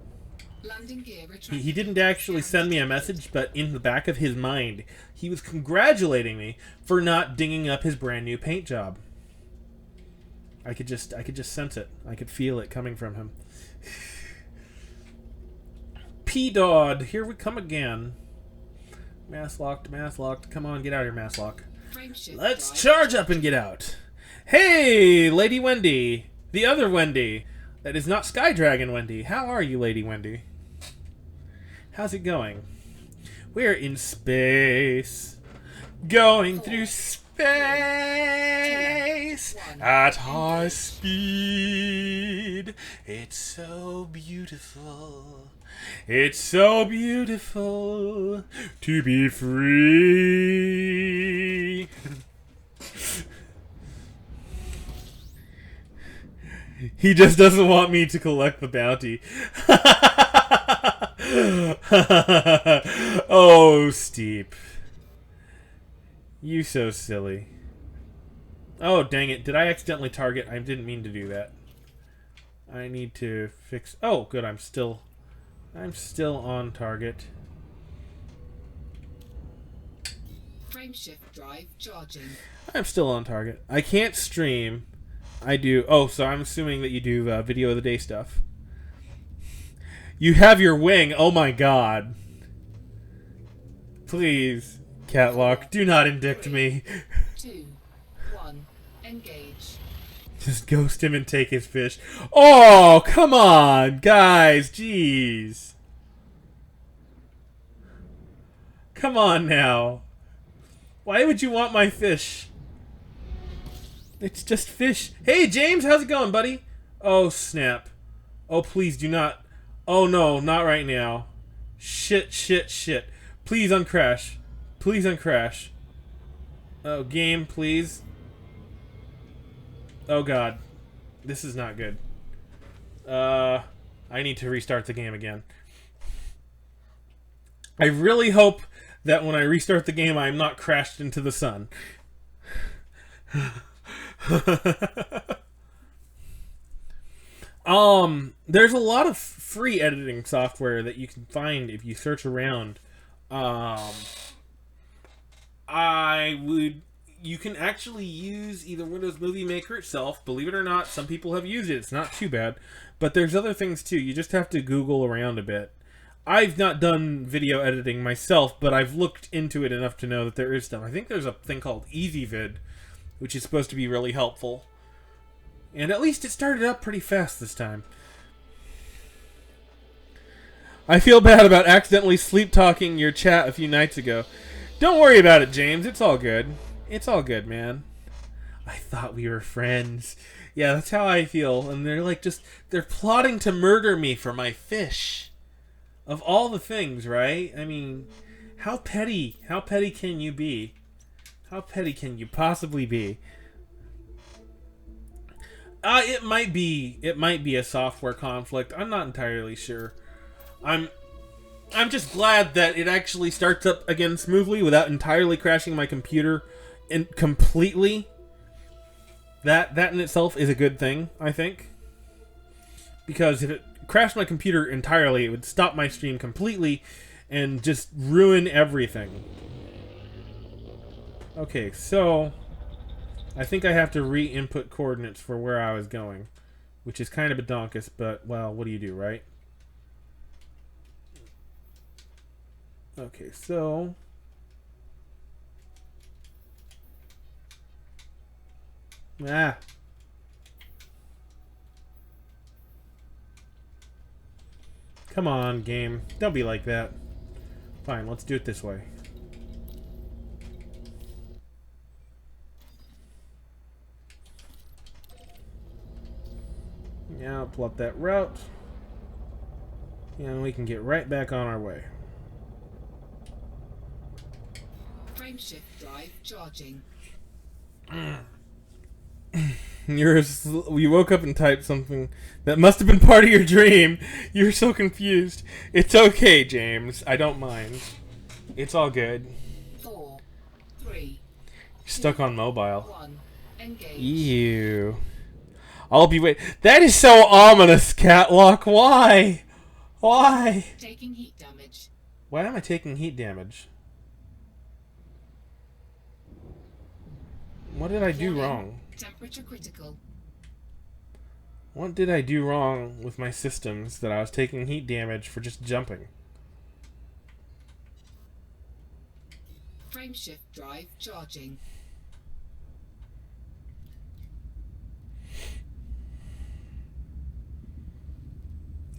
Landing gear He didn't actually send me a message, but in the back of his mind, he was congratulating me for not dinging up his brand new paint job. I could just sense it. I could feel it coming from him. P-Dod, here we come again. Mass locked, mass locked. Come on, get out of here, mass lock. Let's charge up and get out. Hey, Lady Wendy. The other Wendy. That is not Sky Dragon Wendy. How are you, Lady Wendy? How's it going? We're in space. Going through space at high speed. It's so beautiful. It's so beautiful to be free. He just doesn't want me to collect the bounty. Oh, Steep. You so silly. Oh, dang it. Did I accidentally target? I didn't mean to do that. I need to fix... Oh, good. I'm still on target. Frameshift drive charging. I'm still on target. I can't stream. I do... Oh, so I'm assuming that you do video of the day stuff. You have your wing. Oh my god. Please, Catlock, do not indict me. 2, 1, engage. Just ghost him and take his fish. Oh, come on, guys. Jeez. Come on now. Why would you want my fish? It's just fish. Hey, James, how's it going, buddy? Oh, snap. Oh, please do not... Oh, no, not right now. Shit, shit, shit. Please uncrash. Please uncrash. Oh, game, please. Oh, God. This is not good. I need to restart the game again. I really hope that when I restart the game, I'm not crashed into the sun. There's a lot of free editing software that you can find if you search around. I would you can actually use either Windows Movie Maker itself. Believe it or not, some people have used it. It's not too bad. But there's other things too. You just have to Google around a bit. I've not done video editing myself, but I've looked into it enough to know that there is stuff. I think there's a thing called EasyVid, which is supposed to be really helpful. And at least it started up pretty fast this time. I feel bad about accidentally sleep-talking your chat a few nights ago. Don't worry about it, James. It's all good. It's all good, man. I thought we were friends. Yeah, that's how I feel. And they're like they're plotting to murder me for my fish. Of all the things, right? I mean, how petty can you be? How petty can you possibly be? It might be a software conflict. I'm not entirely sure. I'm just glad that it actually starts up again smoothly without entirely crashing my computer completely. That in itself is a good thing, I think. Because if it crashed my computer entirely, it would stop my stream completely and just ruin everything. Okay, so I think I have to re-input coordinates for where I was going, which is kind of a donkus, but, well, what do you do, right? Okay, so come on, game. Don't be like that. Fine, let's do it this way. Now pull up that route. And we can get right back on our way. Frameshift drive charging. You woke up and typed something that must have been part of your dream. You're so confused. It's okay, James. I don't mind. It's all good. 4, 3. You're stuck on mobile. 1. Engage. Ew. I'll be wait. That is so ominous, Catlock. Why? Why? Taking heat damage. Why am I taking heat damage? What did I do wrong? Temperature critical. What did I do wrong with my systems that I was taking heat damage for just jumping? Frameshift drive charging.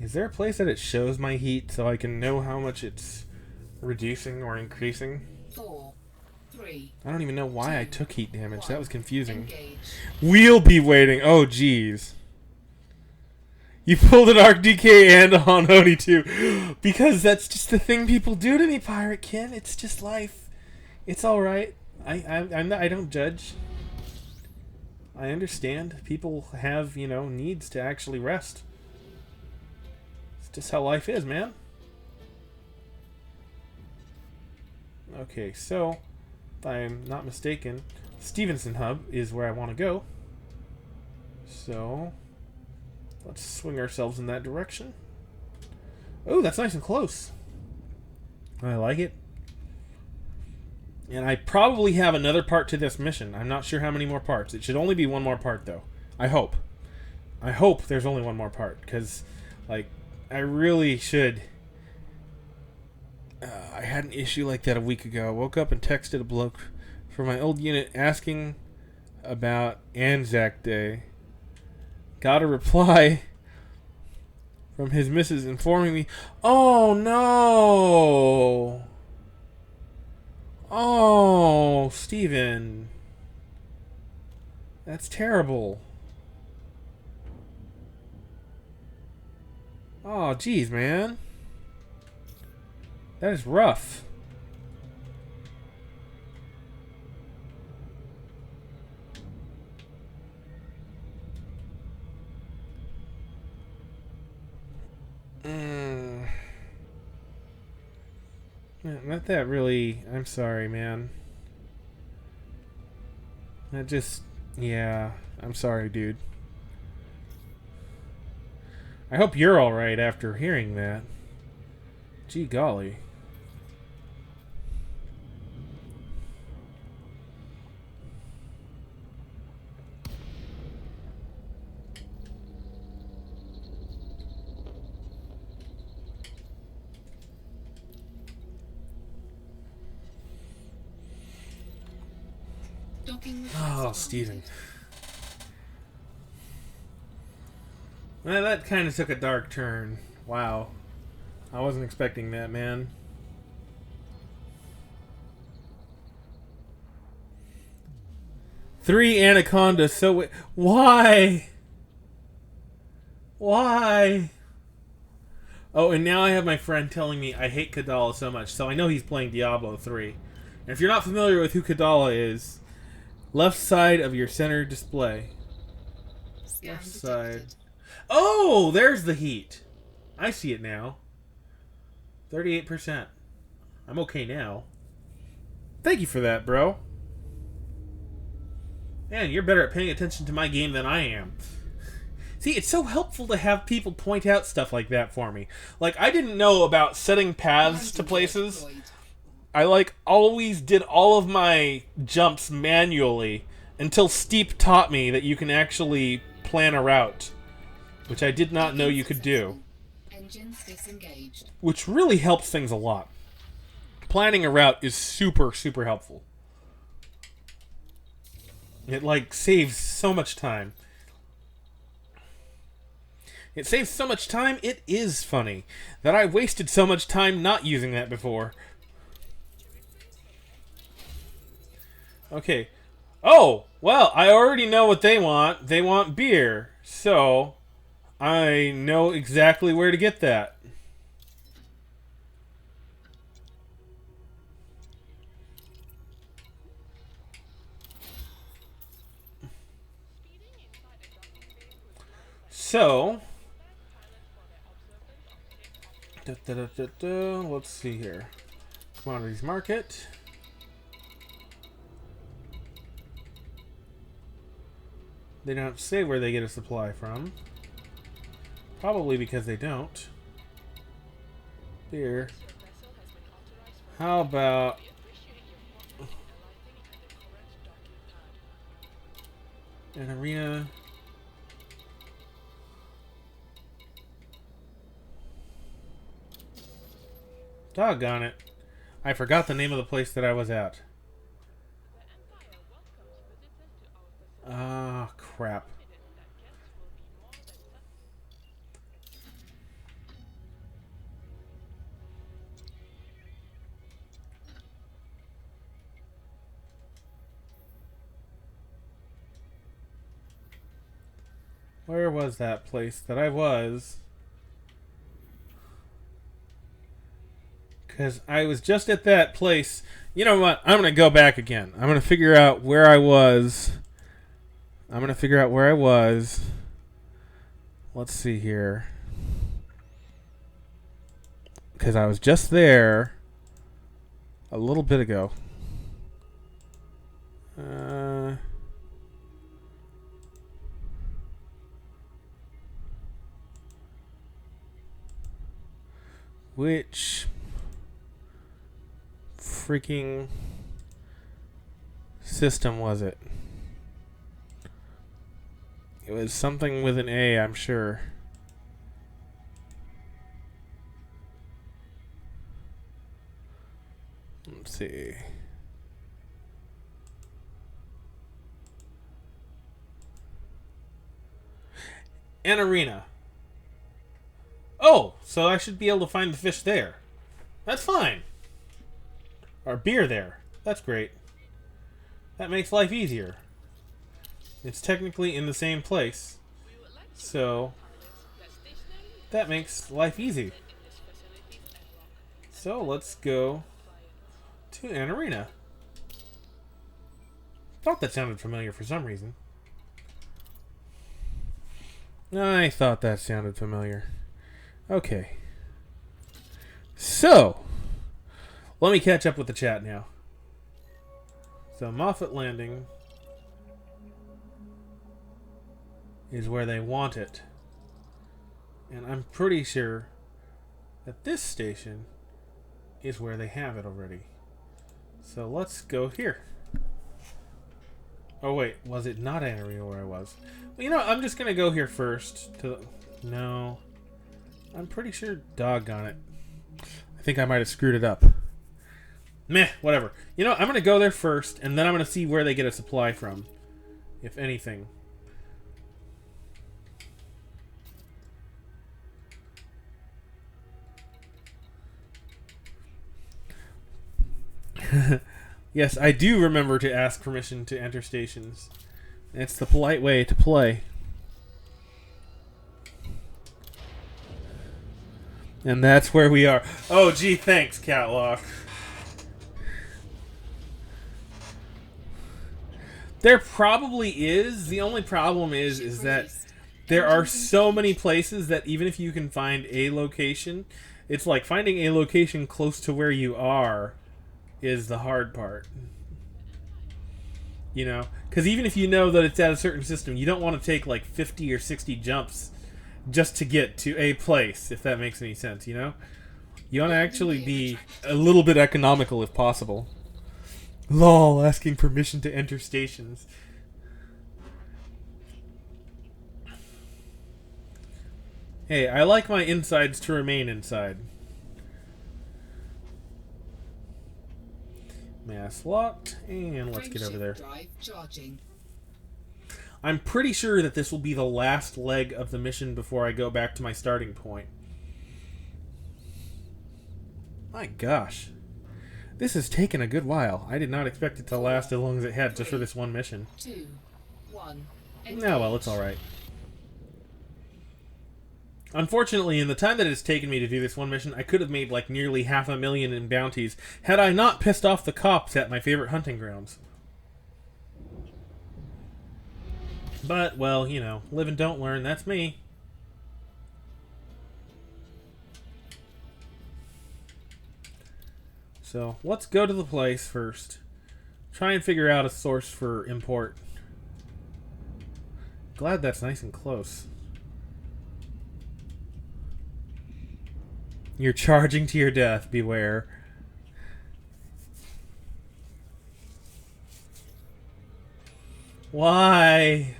Is there a place that it shows my heat so I can know how much it's reducing or increasing? 4, 3. I don't even know why I took heat damage. That was confusing. Engage. We'll be waiting. Oh, jeez. You pulled an Ark DK and a Hanoni too. Because that's just the thing people do to me, Pirate Kin. It's just life. It's alright. I don't judge. I understand. People have, needs to actually rest. It's just how life is, man. Okay, so, if I'm not mistaken, Stevenson Hub is where I want to go. So, let's swing ourselves in that direction. Oh, that's nice and close. I like it. And I probably have another part to this mission. I'm not sure how many more parts. It should only be one more part, though. I hope. I hope there's only one more part, because, I really should. I had an issue like that a week ago. I woke up and texted a bloke from my old unit asking about Anzac Day. Got a reply from his missus informing me, "Oh no! Oh, Steven. That's terrible. Oh, geez, man. That is rough." Not that really. I'm sorry, man. That just. Yeah. I'm sorry, dude. I hope you're alright after hearing that. Gee golly. Docking request Oh, granted. Steven. Well, that kind of took a dark turn. Wow. I wasn't expecting that, man. Three anacondas, so... Why? Why? Oh, and now I have my friend telling me I hate Kadala so much, so I know he's playing Diablo 3. And if you're not familiar with who Kadala is, left side of your center display. Scan Left detected. side. Oh, there's the heat. I see it now. 38%. I'm okay now. Thank you for that, bro. Man, you're better at paying attention to my game than I am. See, it's so helpful to have people point out stuff like that for me. Like, I didn't know about setting paths to places. Deployed. I, always did all of my jumps manually until Steep taught me that you can actually plan a route, which I did not know you could do, Engines disengaged. which really helps things a lot. Planning a route is super, super helpful. It, saves so much time. It saves so much time, it is funny that I wasted so much time not using that before. Okay. Oh, well, I already know what they want. They want beer. So, I know exactly where to get that. So, let's see here. Commodities market. They don't say where they get a supply from. Probably because they don't. Beer. How about... an arena... Doggone it. I forgot the name of the place that I was at. Ah, crap. Where was that place that I was? Because I was just at that place. You know what? I'm going to go back again. I'm going to figure out where I was. Let's see here. Because I was just there a little bit ago. Which freaking system was it? It was something with an A, I'm sure. Let's see. An arena. Oh, so I should be able to find the fish there. That's fine. Or beer there. That's great. That makes life easier. It's technically in the same place. So, that makes life easy. So, let's go to an arena. Thought that sounded familiar for some reason. I thought that sounded familiar. Okay. So, let me catch up with the chat now. So, Moffat Landing is where they want it. And I'm pretty sure that this station is where they have it already. So, let's go here. Oh, wait. Was it not an arena where I was? Well, you know, I'm just going to go here first. No. I'm pretty sure, doggone it. I think I might have screwed it up. Meh, whatever. You know, I'm going to go there first, and then I'm going to see where they get a supply from. If anything. Yes, I do remember to ask permission to enter stations. It's the polite way to play. And that's where we are. Oh, gee, thanks, Catlock. There probably is. The only problem is that there are so many places that even if you can find a location, it's like finding a location close to where you are is the hard part. You know? Because even if you know that it's at a certain system, you don't want to take like 50 or 60 jumps just to get to a place, if that makes any sense, you know? You want to actually be a little bit economical if possible. Lol, asking permission to enter stations. Hey, I like my insides to remain inside. Mass locked, and let's get over there. Drive charging. I'm pretty sure that this will be the last leg of the mission before I go back to my starting point. My gosh. This has taken a good while. I did not expect it to last as long as it had just for this one mission. 2, 1. No, well, it's alright. Unfortunately, in the time that it's taken me to do this one mission, I could have made like nearly 500,000 in bounties had I not pissed off the cops at my favorite hunting grounds. But, well, you know, live and don't learn, that's me. So, let's go to the place first. Try and figure out a source for import. Glad that's nice and close. You're charging to your death, beware. Why?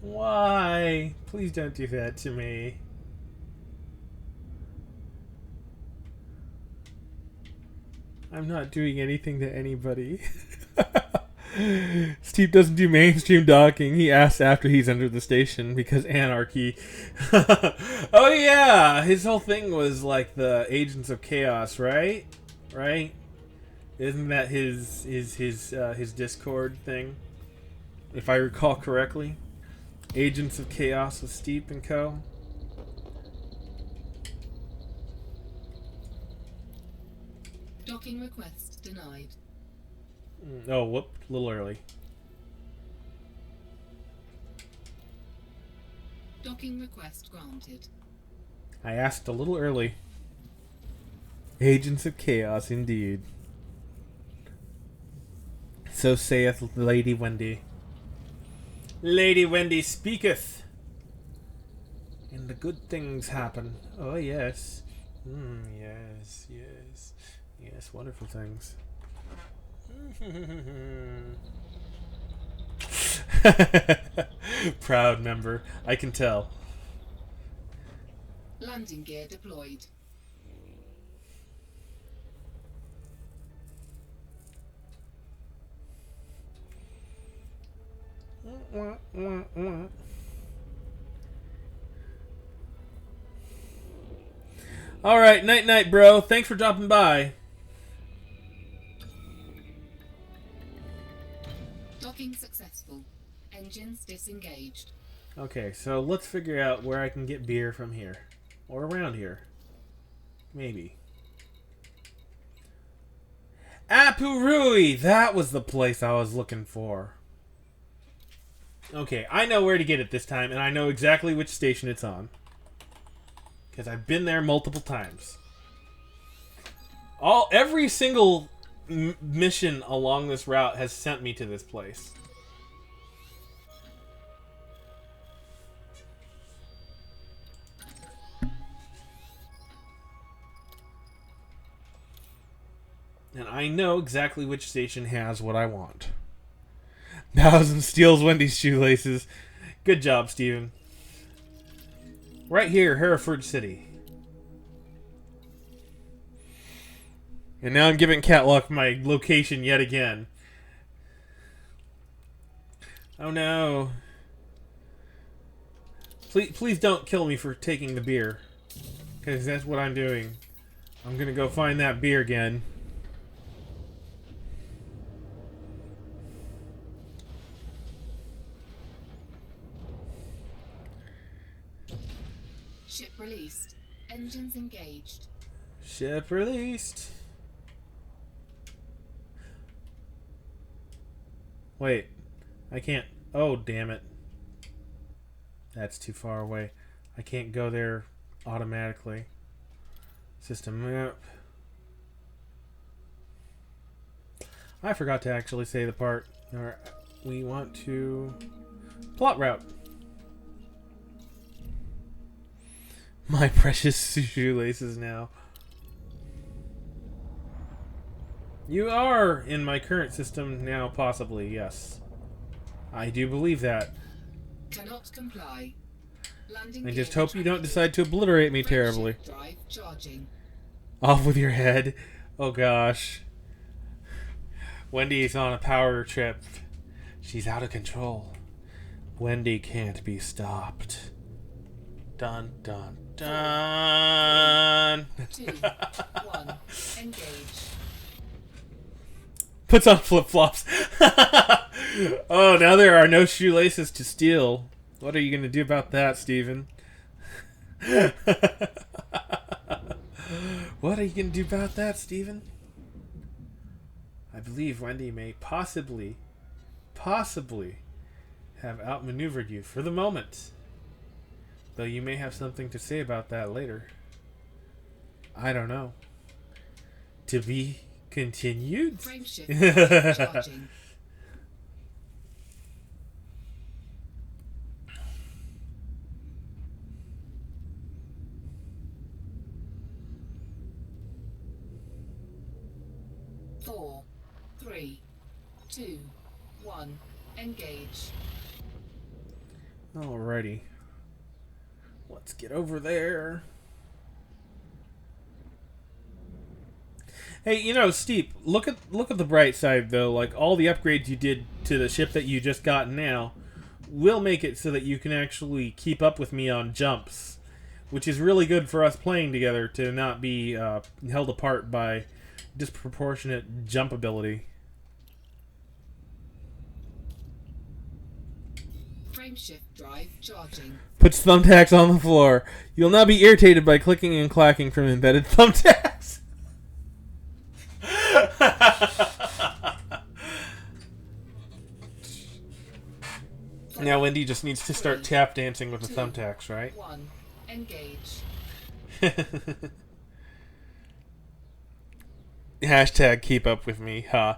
Why? Please don't do that to me. I'm not doing anything to anybody. Steve doesn't do mainstream docking. He asks after he's entered the station because anarchy. Oh yeah, his whole thing was like the Agents of Chaos, right? Right? Isn't that his Discord thing? If I recall correctly, Agents of Chaos with Steep and Co. Docking request denied. Oh, whoop, a little early. Docking request granted. I asked a little early. Agents of Chaos, indeed. So saith Lady Wendy. Lady Wendy speaketh, and the good things happen. Oh, yes. Yes, yes. Yes, wonderful things. Proud member. I can tell. Landing gear deployed. Alright, night night, bro. Thanks for dropping by. Docking successful. Engines disengaged. Okay, so let's figure out where I can get beer from here. Or around here. Maybe. Apurui! That was the place I was looking for. Okay, I know where to get it this time, and I know exactly which station it's on. Because I've been there multiple times. Every single mission along this route has sent me to this place. And I know exactly which station has what I want. Thousand steals Wendy's shoelaces. Good job, Steven. Right here, Hereford City. And now I'm giving Catlock my location yet again. Oh no. Please don't kill me for taking the beer. Because that's what I'm doing. I'm gonna go find that beer again. Ship released. Engines engaged. Ship released. Wait. I can't... Oh, damn it. That's too far away. I can't go there automatically. System map. I forgot to actually say the part. Alright, we want to... Plot route. My precious shoelaces now. You are in my current system now, possibly, yes. I do believe that. Cannot comply. Landing I gear just hope you don't retracted. decide to obliterate me Frameshift terribly. drive charging. Off with your head. Oh gosh. Wendy's on a power trip. She's out of control. Wendy can't be stopped. Dun dun dun. 2, 1, engage. Puts on flip-flops. Oh, now there are no shoelaces to steal. What are you going to do about that, Steven? What are you going to do about that, Steven? I believe Wendy may possibly have outmaneuvered you for the moment. Though you may have something to say about that later. I don't know. To be continued? Frameshift drive charging. Four, 3, 2, 1, engage. Alrighty. Let's get over there. Hey, you know, Steep, look at the bright side though. Like all the upgrades you did to the ship that you just got now will make it so that you can actually keep up with me on jumps, which is really good for us playing together to not be held apart by disproportionate jump ability. Frameshift drive charging. Puts thumbtacks on the floor. You'll now be irritated by clicking and clacking from embedded thumbtacks. Now Wendy just needs to start tap dancing with the thumbtacks, right? 1, engage. Hashtag keep up with me, huh?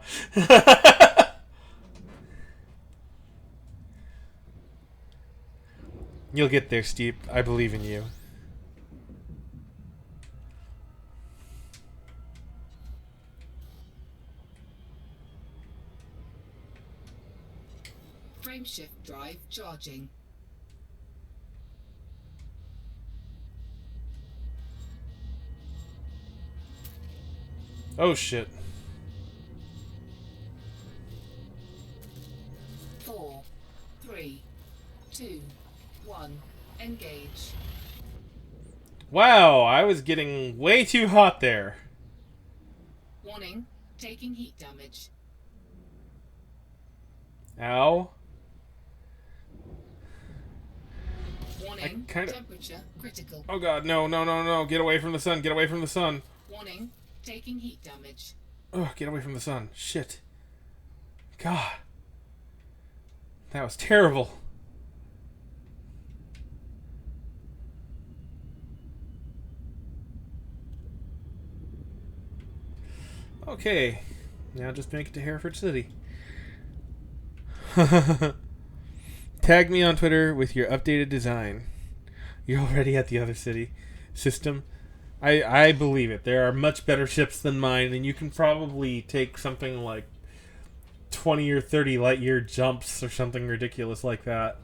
You'll get there, Steep. I believe in you. Frameshift drive charging. Oh shit. 4, 3, 2, 1, engage. Wow, I was getting way too hot there. Warning, taking heat damage. Ow. Warning, kinda- temperature critical. Oh god, no, no, no, no. Get away from the sun, get away from the sun. Warning, taking heat damage. Oh, get away from the sun. Shit. God. That was terrible. Okay. Now just make it to Hereford City. Tag me on Twitter with your updated design. You're already at the other city. System. I believe it. There are much better ships than mine, and you can probably take something like 20 or 30 light year jumps or something ridiculous like that.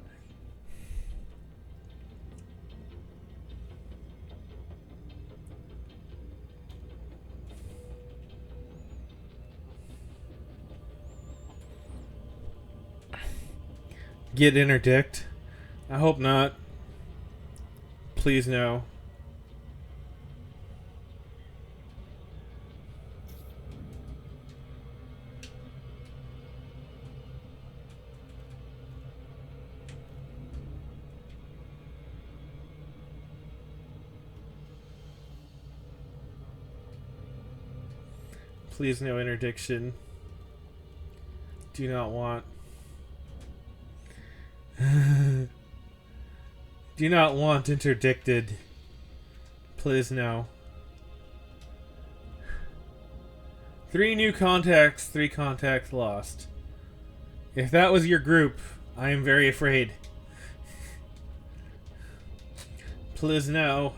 Get interdict? I hope not. Please no. Please no interdiction. Do not want. Do not want interdicted. Please no. 3 new contacts, 3 contacts lost. If that was your group, I am very afraid. Please no.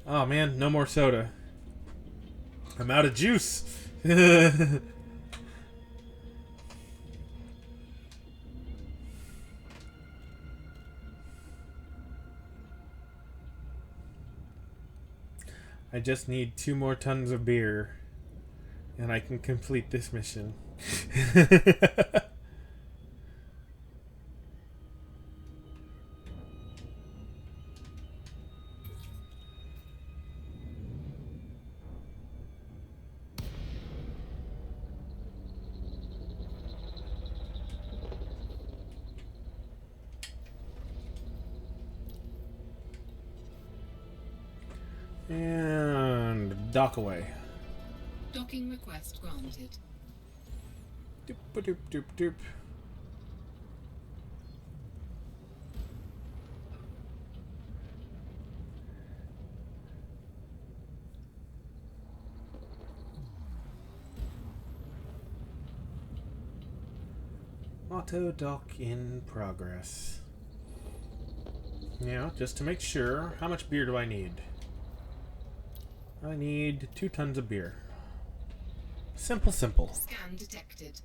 Oh man, no more soda. I'm out of juice. I just need 2 more tons of beer, and I can complete this mission. And dock away. Docking request granted. Doop doop doop doop. Auto dock in progress. Now, just to make sure, how much beer do I need? I need 2 tons of beer. Simple, simple. Scan detected.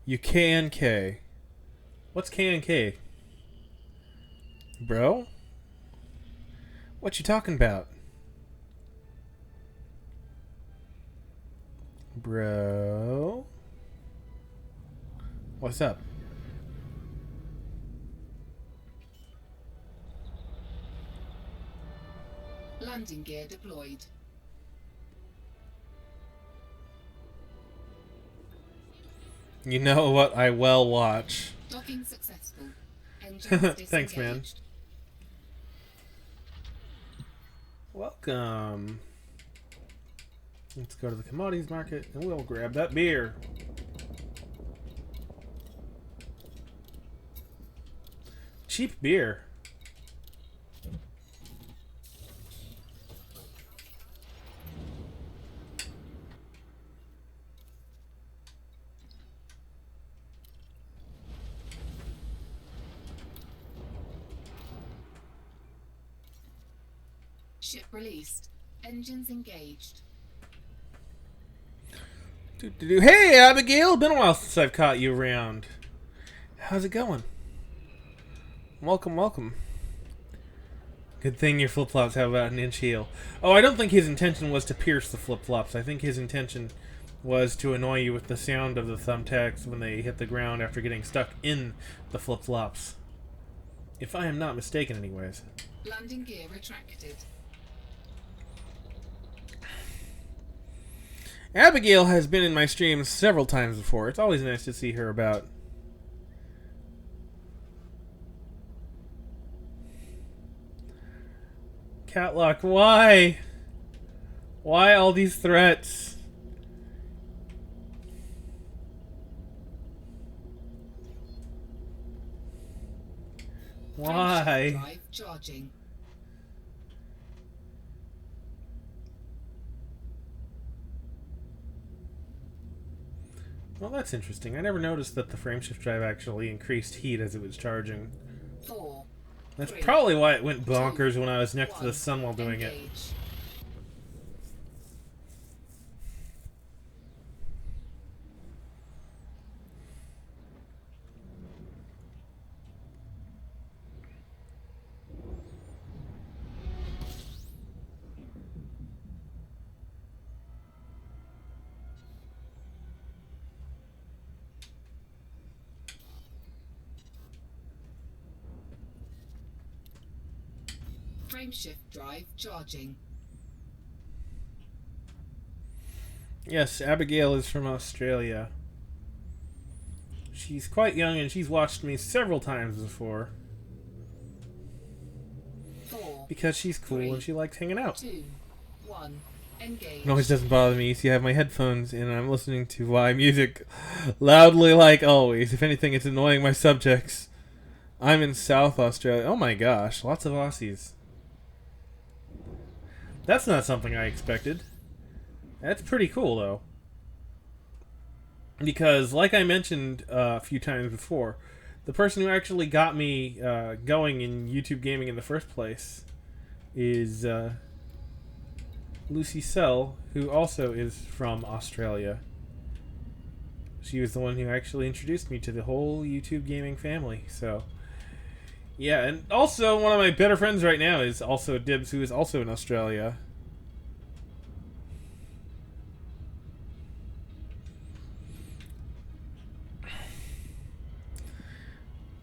You K&K. What's K&K? Bro? What you talking about? Bro? What's up? Landing gear deployed. You know what? I well watch. Docking successful. Engines Thanks, man. disengaged. Welcome. Let's go to the commodities market and we'll grab that beer. Cheap beer. Ship released. Engines engaged. Hey, Abigail! Been a while since I've caught you around. How's it going? Welcome, welcome. Good thing your flip-flops have about an inch heel. Oh, I don't think his intention was to pierce the flip-flops. I think his intention was to annoy you with the sound of the thumbtacks when they hit the ground after getting stuck in the flip-flops. If I am not mistaken, anyways. Landing gear retracted. Abigail has been in my streams several times before. It's always nice to see her about. Catlock, why? Why all these threats? Why? Drive charging. Well, that's interesting. I never noticed that the frameshift drive actually increased heat as it was charging. 4. That's 3, probably why it went bonkers 2, when I was next to the 1, sun while doing it. engage. Frameshift drive charging. Yes, Abigail is from Australia. She's quite young and she's watched me several times before. 4, Because she's cool 3, and she likes hanging out. 2, 1. Engage. It always doesn't bother me. See, I have my headphones in and I'm listening to live music loudly like always. If anything, it's annoying my subjects. I'm in South Australia. Oh my gosh, lots of Aussies. That's not something I expected. That's pretty cool, though. Because, like I mentioned a few times before, the person who actually got me going in YouTube gaming in the first place is Lucy Sell, who also is from Australia. She was the one who actually introduced me to the whole YouTube gaming family, so... Yeah, and also one of my better friends right now is also Dibbs, who is also in Australia.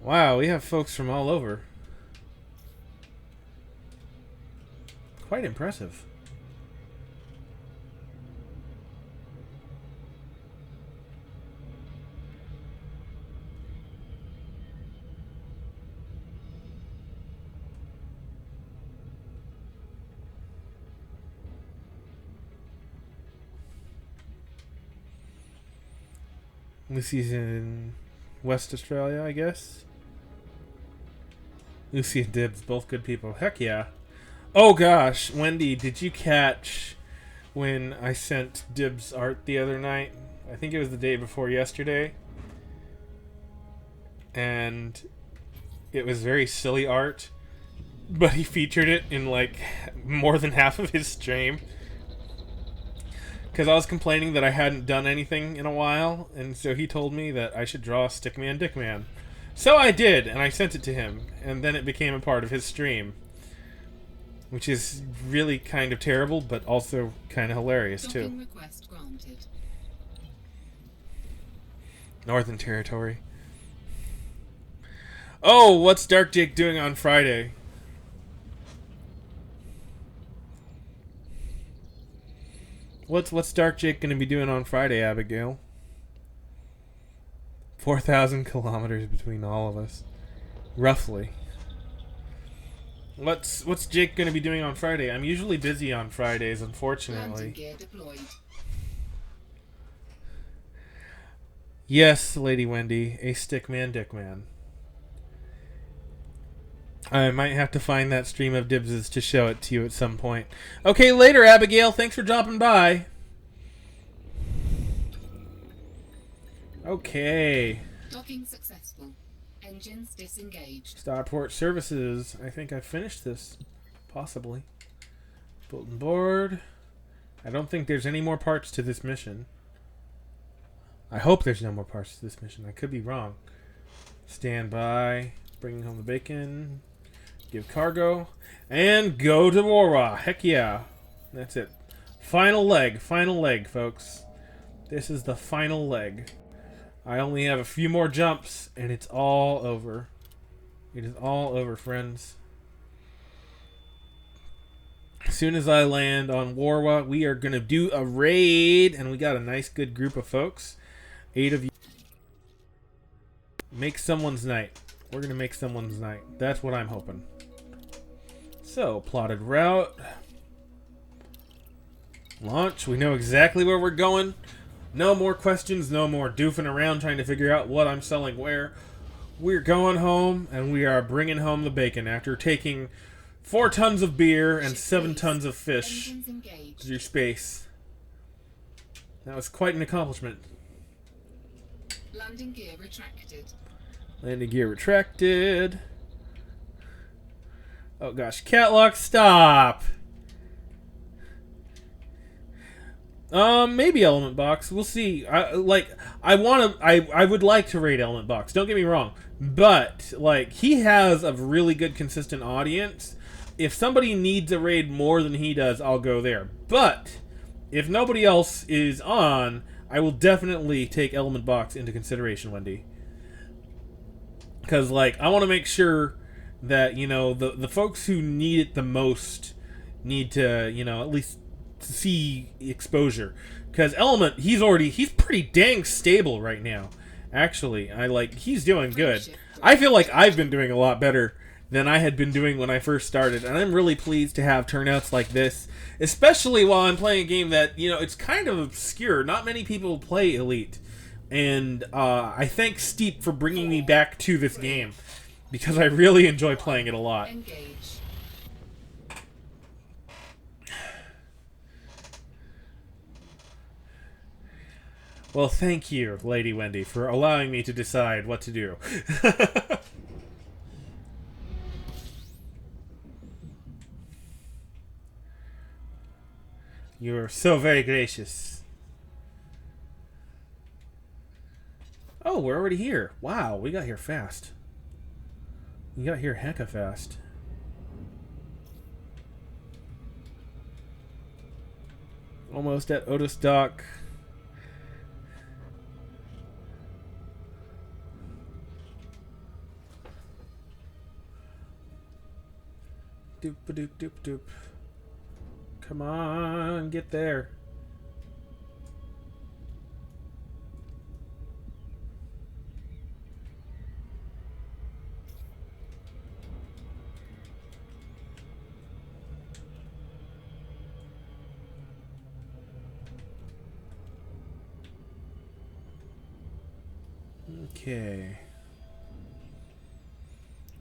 Wow, we have folks from all over. Quite impressive. Lucy's in West Australia, I guess. Lucy and Dibbs, both good people. Heck yeah. Oh gosh, Wendy, did you catch when I sent Dibbs art the other night? I think it was the day before yesterday. And it was very silly art, but he featured it in like more than half of his stream. Because I was complaining that I hadn't done anything in a while, and so he told me that I should draw Stickman Dickman. So I did, and I sent it to him, and then it became a part of his stream. Which is really kind of terrible, but also kind of hilarious, too. Docking request granted. Northern Territory. Oh, what's Dark Jake doing on Friday? What's Dark Jake going to be doing on Friday, Abigail? 4,000 kilometers between all of us. Roughly. What's Jake going to be doing on Friday? I'm usually busy on Fridays, Landing unfortunately. gear deployed. Yes, Lady Wendy, a Stickman Dickman. I might have to find that stream of Dibbs's to show it to you at some point. Okay, later, Abigail. Thanks for dropping by. Okay. Docking successful. Engines disengaged. Starport services. I think I finished this. Possibly. Bulletin board. I don't think there's any more parts to this mission. I hope there's no more parts to this mission. I could be wrong. Stand by. Bringing home the bacon. Give cargo. And go to Warwa. Heck yeah. That's it. Final leg. Final leg, folks. This is the final leg. I only have a few more jumps, and it's all over. It is all over, friends. As soon as I land on Warwa, we are going to do a raid, and we got a nice, good group of folks. 8 of you. Make someone's night. We're going to make someone's night. That's what I'm hoping. So, plotted route. Launch. We know exactly where we're going. No more questions, no more doofing around trying to figure out what I'm selling where. We're going home, and we are bringing home the bacon after taking 4 tons of beer and 7 tons of fish Engines engaged. through space. That was quite an accomplishment. Landing gear retracted. Landing gear retracted. Oh gosh, Catlock, stop! Maybe Element Box. We'll see. I would like to raid Element Box. Don't get me wrong, but like he has a really good consistent audience. If somebody needs a raid more than he does, I'll go there. But if nobody else is on, I will definitely take Element Box into consideration, Wendy. Because like I want to make sure that, you know, the folks who need it the most need to, you know, at least see exposure. Because Element, he's pretty dang stable right now. Actually, he's doing good. I feel like I've been doing a lot better than I had been doing when I first started, and I'm really pleased to have turnouts like this, especially while I'm playing a game that, you know, it's kind of obscure. Not many people play Elite, and I thank Steep for bringing me back to this game, because I really enjoy playing it a lot. Engage. Well, thank you, Lady Wendy, for allowing me to decide what to do. You're so very gracious. Oh, we're already here. Wow, we got here fast. We got here hecka fast. Almost at Otis Dock. Doop a doop doop doop. Come on, get there. Okay.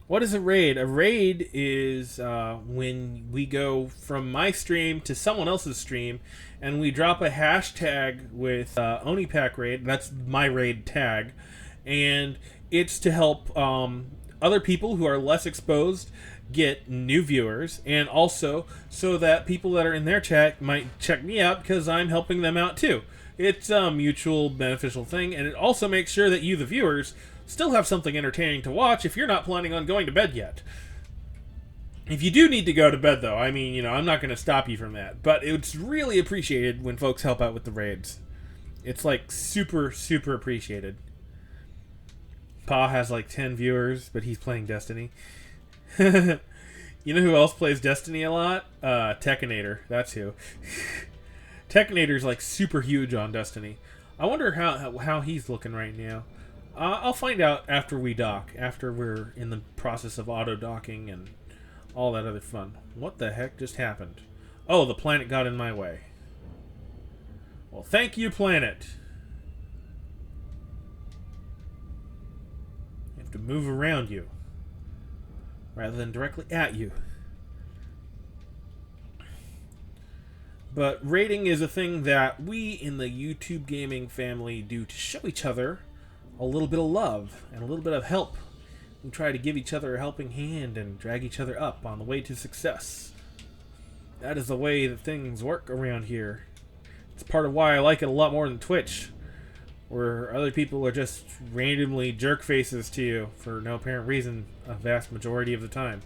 What is a raid? A raid is when we go from my stream to someone else's stream, and we drop a hashtag with Onipack raid. That's my raid tag, and it's to help other people who are less exposed get new viewers, and also so that people that are in their chat might check me out because I'm helping them out too. It's a mutual beneficial thing, and it also makes sure that you, the viewers, still have something entertaining to watch if you're not planning on going to bed yet. If you do need to go to bed, though, I mean, you know, I'm not going to stop you from that. But it's really appreciated when folks help out with the raids. It's, like, super, super appreciated. Pa has, like, 10 viewers, but he's playing Destiny. You know who else plays Destiny a lot? Tekinator. That's who. Tekinator's, like, super huge on Destiny. I wonder how he's looking right now. I'll find out after we dock, after we're in the process of auto-docking and all that other fun. What the heck just happened? Oh, the planet got in my way. Well, thank you, planet. You have to move around you, rather than directly at you. But rating is a thing that we in the YouTube gaming family do to show each other a little bit of love and a little bit of help. We try to give each other a helping hand and drag each other up on the way to success. That is the way that things work around here. It's part of why I like it a lot more than Twitch, where other people are just randomly jerk faces to you for no apparent reason a vast majority of the time.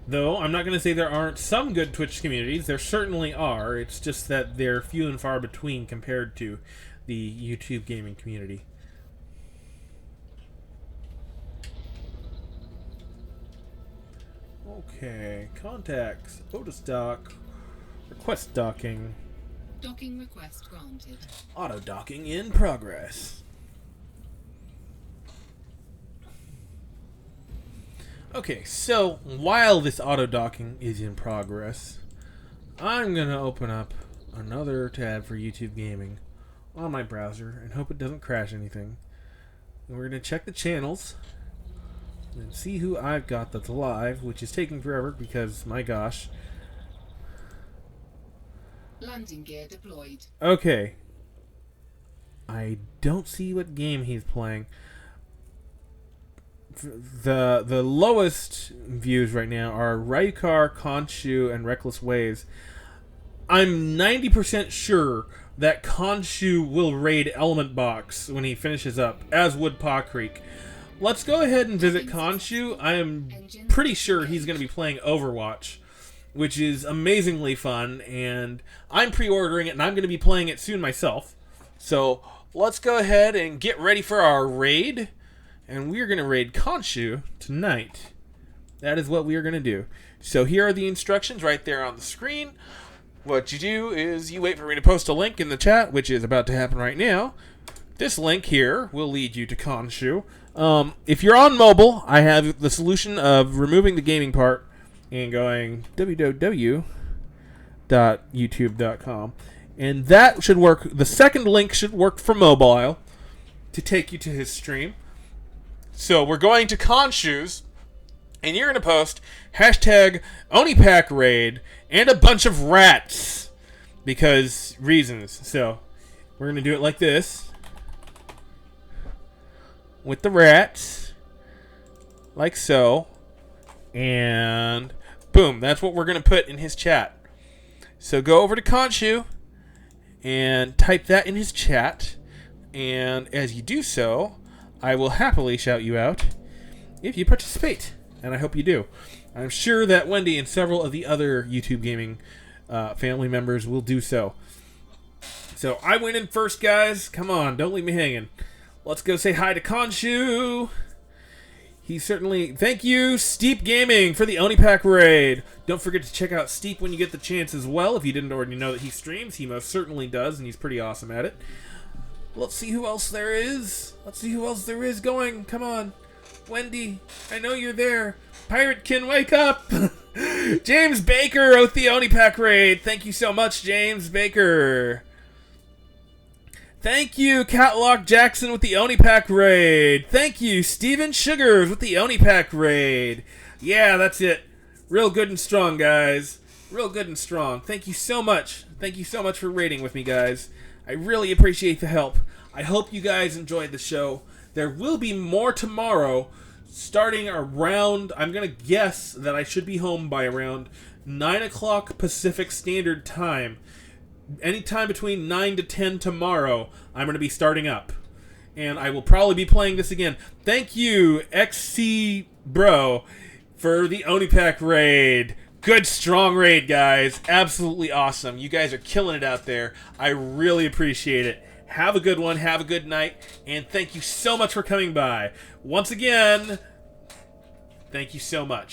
Though, I'm not going to say there aren't some good Twitch communities. There certainly are. It's just that they're few and far between compared to the YouTube gaming community. Okay, contacts, Otis Dock, request docking. Docking request granted. Auto docking in progress. Okay, so while this auto docking is in progress, I'm going to open up another tab for YouTube Gaming on my browser and hope it doesn't crash anything. And we're going to check the channels and see who I've got that's live, which is taking forever because, my gosh. Landing gear deployed. Okay. I don't see what game he's playing. The lowest views right now are Ryukar, Khonshu, and Reckless Ways. I'm 90% sure that Khonshu will raid Element Box when he finishes up, as would Paw Creek. Let's go ahead and visit Khonshu. I am pretty sure he's going to be playing Overwatch, which is amazingly fun, and I'm pre-ordering it, and I'm going to be playing it soon myself. So let's go ahead and get ready for our raid. And we're going to raid Khonshu tonight. That is what we are going to do. So here are the instructions right there on the screen. What you do is you wait for me to post a link in the chat, which is about to happen right now. This link here will lead you to Khonshu. If you're on mobile, I have the solution of removing the gaming part and going www.youtube.com. And that should work. The second link should work for mobile to take you to his stream. So we're going to Khonshu's, and you're going to post hashtag OniPack Raid and a bunch of rats. Because reasons. So we're going to do it like this. With the rats. Like so. And boom. That's what we're going to put in his chat. So go over to Khonshu and type that in his chat. And as you do so, I will happily shout you out if you participate. And I hope you do. I'm sure that Wendy and several of the other YouTube gaming family members will do so. So I went in first, guys. Come on, don't leave me hanging. Let's go say hi to Khonshu. He certainly... Thank you, Steep Gaming, for the OniPack Raid. Don't forget to check out Steep when you get the chance as well. If you didn't already know that he streams, he most certainly does, and he's pretty awesome at it. Let's see who else there is. Let's see who else there is going. Come on. Wendy, I know you're there. Piratekin, wake up. James Baker with the OniPack Raid. Thank you so much, James Baker. Thank you, Catlock Jackson with the OniPack Raid. Thank you, Steven Sugars with the OniPack Raid. Yeah, that's it. Real good and strong, guys. Real good and strong. Thank you so much. Thank you so much for raiding with me, guys. I really appreciate the help. I hope you guys enjoyed the show. There will be more tomorrow, starting around, I'm going to guess that I should be home by around 9 o'clock Pacific Standard Time. Anytime between 9 to 10 tomorrow, I'm going to be starting up. And I will probably be playing this again. Thank you, XC Bro, for the OniPack Raid. Good, strong raid, guys. Absolutely awesome. You guys are killing it out there. I really appreciate it. Have a good one. Have a good night. And thank you so much for coming by. Once again, thank you so much.